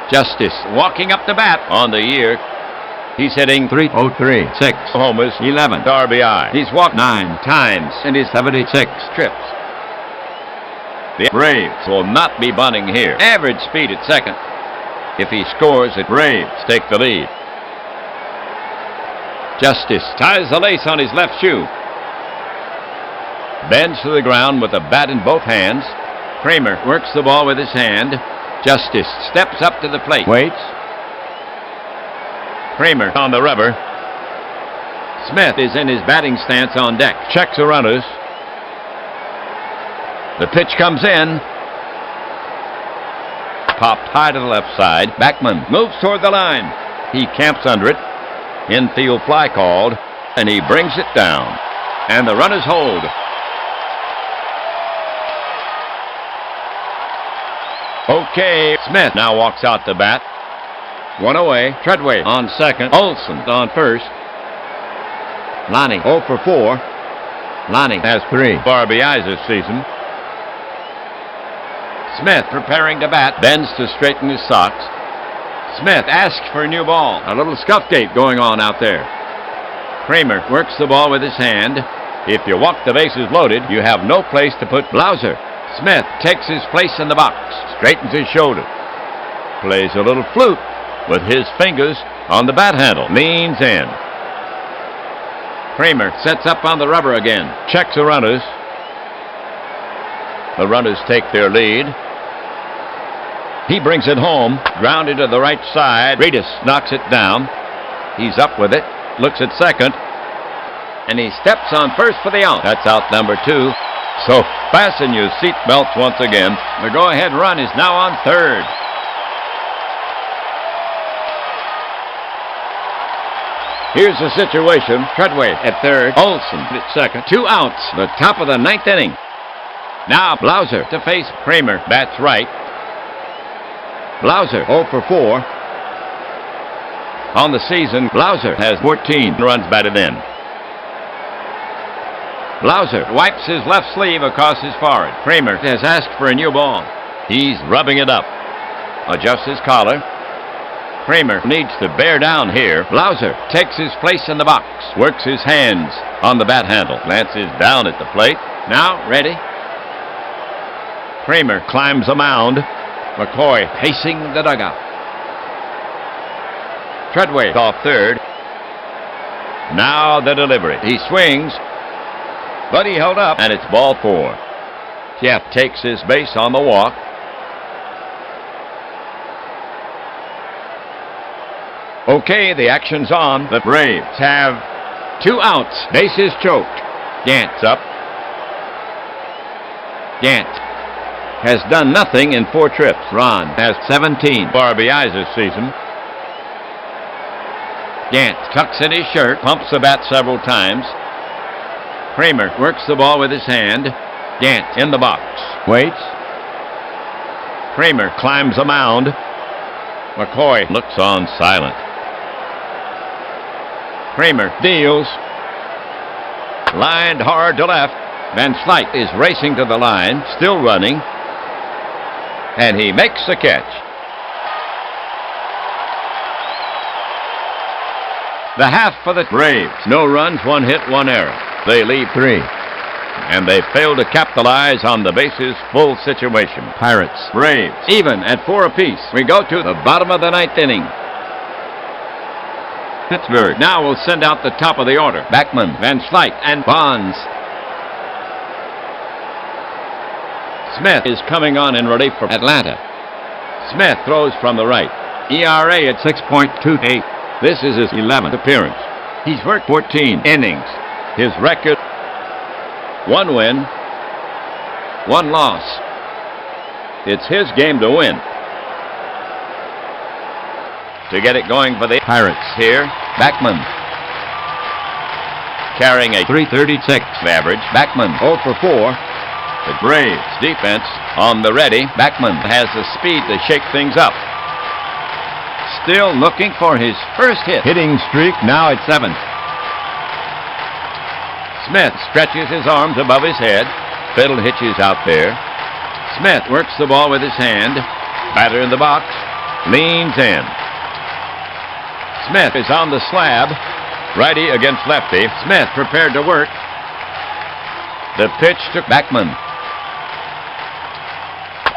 Justice walking up the bat on the year. He's hitting .303, 6 homers, 11 RBI. He's walked 9 times in his 76 trips. The Braves will not be bunting here. Average speed at second. If he scores, the Braves take the lead. Justice ties the lace on his left shoe. Bends to the ground with the bat in both hands. Kramer works the ball with his hand. Justice steps up to the plate. Waits. Kramer on the rubber. Smith is in his batting stance on deck. Checks the runners. The pitch comes in. Popped high to the left side. Backman moves toward the line. He camps under it. Infield fly called, and he brings it down. And the runners hold. Okay, Smith now walks out to bat. One away. Treadway on second. Olson on first. Lonnie 0 for 4. Lonnie has 3 RBIs this season. Smith preparing to bat. Bends to straighten his socks. Smith asks for a new ball. A little scuff gate going on out there. Kramer works the ball with his hand. If you walk the bases loaded, you have no place to put Blauser. Smith takes his place in the box. Straightens his shoulder. Plays a little flute with his fingers on the bat handle. Leans in. Kramer sets up on the rubber again. Checks the runners. The runners take their lead. He brings it home. Grounded to the right side. Reedus knocks it down. He's up with it. Looks at second. And he steps on first for the out. That's out number 2. So fasten your seat belts once again. The go-ahead run is now on third. Here's the situation. Treadway at third. Olson at second. 2 outs. The top of the 9th inning. Now Blauser to face Kramer. Bats right. Blauser 0 for 4. On the season, Blauser has 14 runs batted in. Blauser wipes his left sleeve across his forehead. Kramer has asked for a new ball. He's rubbing it up. Adjusts his collar. Kramer needs to bear down here. Blauser takes his place in the box. Works his hands on the bat handle. Glances down at the plate. Now ready. Kramer climbs a mound. McCoy pacing the dugout. Treadway off third. Now the delivery. He swings. But he held up, and it's ball 4. Jeff takes his base on the walk. Okay, the action's on. The Braves have 2 outs. Bases choked. Gant's up. Gant has done nothing in 4 trips. Ron has 17 RBIs this season. Gant tucks in his shirt, pumps the bat several times. Kramer works the ball with his hand. Gant in the box. Waits. Kramer climbs a mound. McCoy looks on silent. Kramer deals. Lined hard to left. Van Slyke is racing to the line, still running. And he makes the catch. The half for the Braves. No runs, 1 hit, 1 error. They leave 3. And they fail to capitalize on the bases full situation. Pirates, Braves, even at 4 apiece. We go to the bottom of the 9th inning. Pittsburgh now will send out the top of the order. Backman, Van Slyke, and Bonds. Smith is coming on in relief for Atlanta. Smith throws from the right. ERA at 6.28. This is his 11th appearance. He's worked 14 innings. His record, 1 win, 1 loss. It's his game to win. To get it going for the Pirates here, Backman. Carrying a .336 average, Backman 0 for 4. The Braves defense on the ready. Backman has the speed to shake things up. Still looking for his first hit. Hitting streak now at 7. Smith stretches his arms above his head. Fiddle hitches out there. Smith works the ball with his hand. Batter in the box. Leans in. Smith is on the slab. Righty against lefty. Smith prepared to work. The pitch to Backman.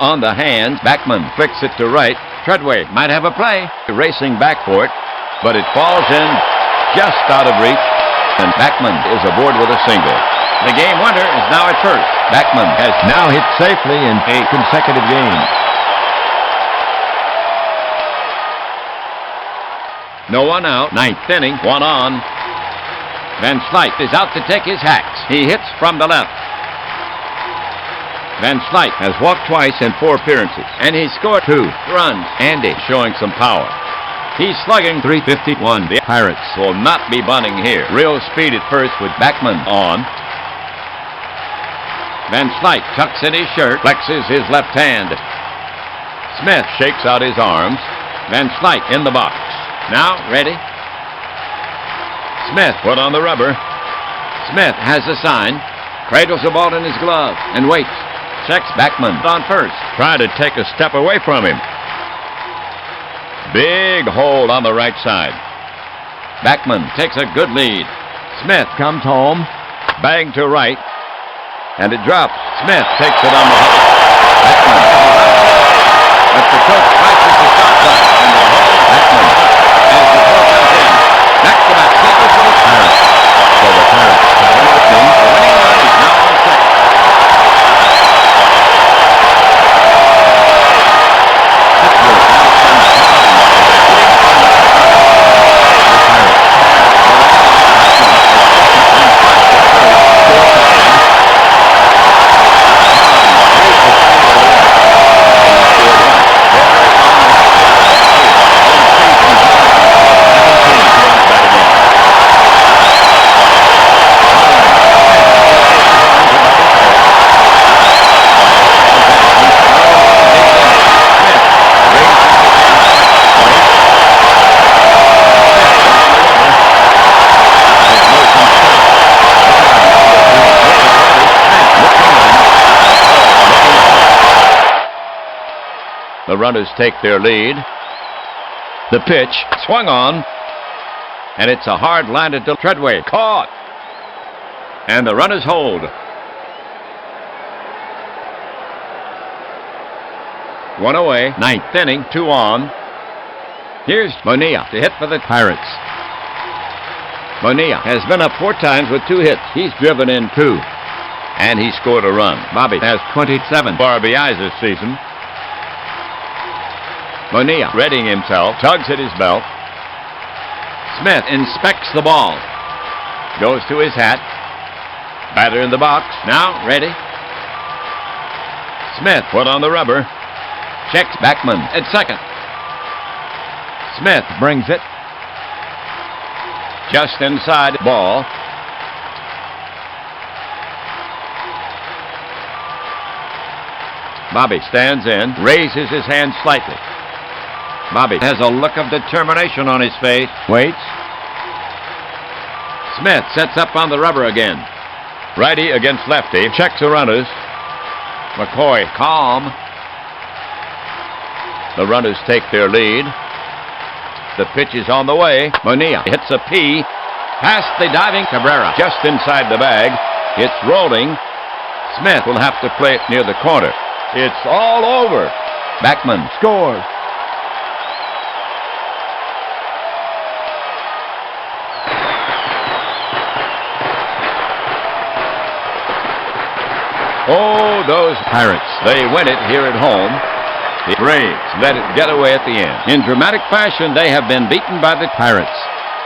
On the hands, Backman flicks it to right. Treadway might have a play. Racing back for it, but it falls in just out of reach, and Backman is aboard with a single. The game winner is now at first. Backman has now hit safely in 8 consecutive games. No one out. 9th inning, 1 on. Van Slyke is out to take his hacks. He hits from the left. Van Slyke has walked twice in 4 appearances, and he scored 2 runs. Andy showing some power. He's slugging .351. The Pirates will not be bunting here. Real speed at first with Backman on. Van Slyke tucks in his shirt, flexes his left hand. Smith shakes out his arms. Van Slyke in the box. Now ready. Smith put on the rubber. Smith has the sign. Cradles the ball in his glove and waits. Checks Backman on first. Trying to take a step away from him. Big hold on the right side. Backman takes a good lead. Smith comes home. Bang to right. And it drops. Smith takes it on the hop. Backman. But the coach flashes the stop sign. And the hole. Backman. As the ball comes in. Back-to-back singles for the Pirates. So the Pirates have an opening. The winning run is now on second. The runners take their lead. The pitch swung on, and it's a hard line to Treadway. Caught. And the runners hold. 1 away. 9th inning, 2 on. Here's Bonilla to hit for the Pirates. Bonilla has been up 4 times with 2 hits. He's driven in 2. And he scored a run. Bobby has 27 RBIs this season. Bonilla readying himself, tugs at his belt. Smith inspects the ball. Goes to his hat. Batter in the box. Now ready. Smith put on the rubber. Checks Backman at second. Smith brings it. Just inside ball. Bobby stands in, raises his hand slightly. Bobby has a look of determination on his face. Waits. Smith sets up on the rubber again. Righty against lefty. Checks the runners. McCoy calm. The runners take their lead. The pitch is on the way. Bonilla hits a P. Past the diving Cabrera. Just inside the bag. It's rolling. Smith will have to play it near the corner. It's all over. Backman scores. Oh, those Pirates. They win it here at home. The Braves let it get away at the end. In dramatic fashion, they have been beaten by the Pirates.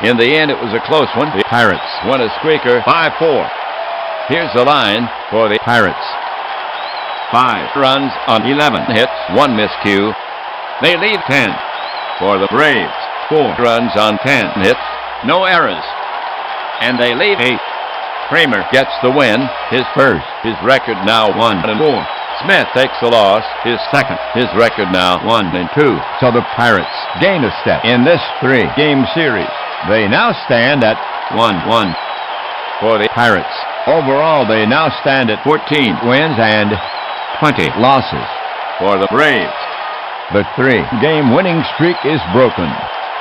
In the end, it was a close one. The Pirates won a squeaker 5-4. Here's the line for the Pirates. 5 runs on 11 hits, 1 miscue. They lead 10. For the Braves, 4 runs on 10 hits, no errors. And they lead 8. Kramer gets the win, his first. His record now 1-4. Smith takes the loss, his second. His record now 1-2. So the Pirates gain a step in this 3-game series. They now stand at 1-1 for the Pirates. Overall, they now stand at 14 wins and 20 losses. for the Braves. The 3-game winning streak is broken.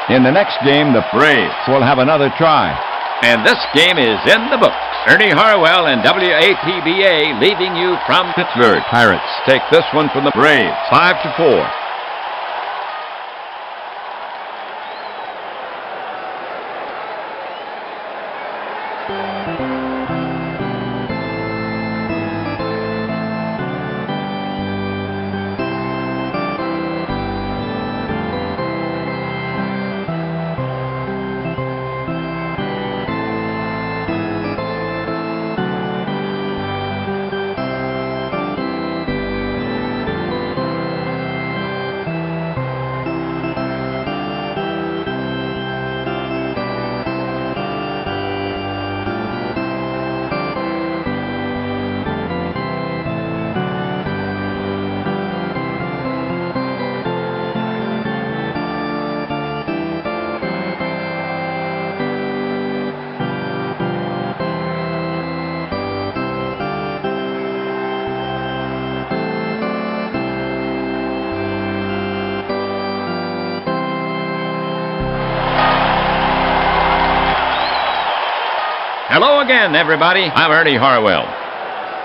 In the next game, the Braves will have another try. And this game is in the books. Ernie Harwell and WAPBA leaving you from Pittsburgh. Pirates take this one from the Braves, 5-4. Hello again, everybody. I'm Ernie Harwell.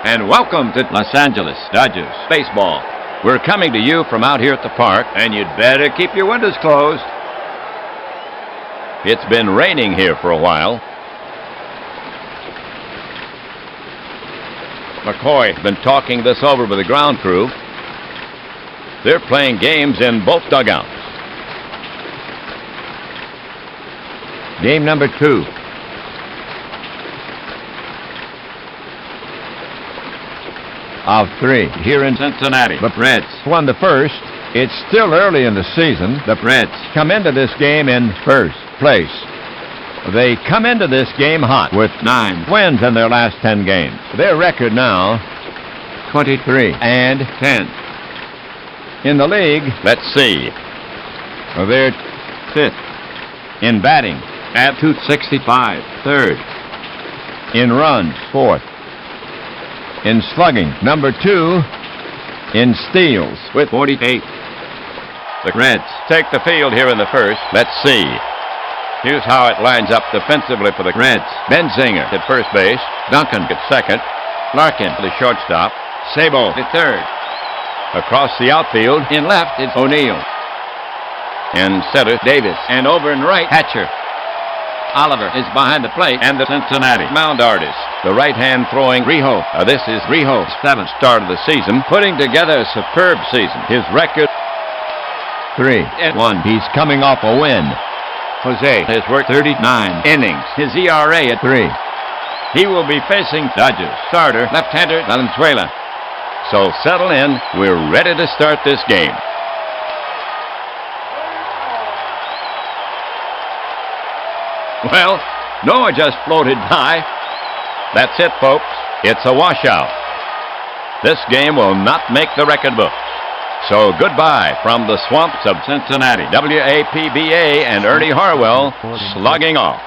And welcome to Los Angeles Dodgers baseball. We're coming to you from out here at the park, and you'd better keep your windows closed. It's been raining here for a while. McCoy's been talking this over with the ground crew. They're playing games in both dugouts. Game number 2. Of 3 here in Cincinnati, the Reds won the first. It's still early in the season. The Reds Come into this game in first place. They come into this game hot with 9 wins in their last 10 games. Their record now 23 and 10 in the league. Let's see. They're 5th in batting, at 265. 3rd in runs, 4th in slugging, number 2 in steals with 48. The Reds take the field here in the first. Let's see. Here's how it lines up defensively for the Reds. Benzinger at first base. Duncan at second. Larkin the shortstop. Sabo at third. Across the outfield in left is O'Neill. In center, Davis. And over in right, Hatcher. Oliver is behind the plate, and the Cincinnati mound artist, the right-hand throwing Rijo. This is Rijo's 7th start of the season, putting together a superb season. His record 3-1. He's coming off a win. Jose has worked 39 innings. His ERA at 3. He will be facing Dodgers starter left-hander Valenzuela. So settle in. We're ready to start this game. Well, Noah just floated by. That's it, folks. It's a washout. This game will not make the record books. So goodbye from the swamps of Cincinnati. WAPBA and Ernie Harwell slugging off.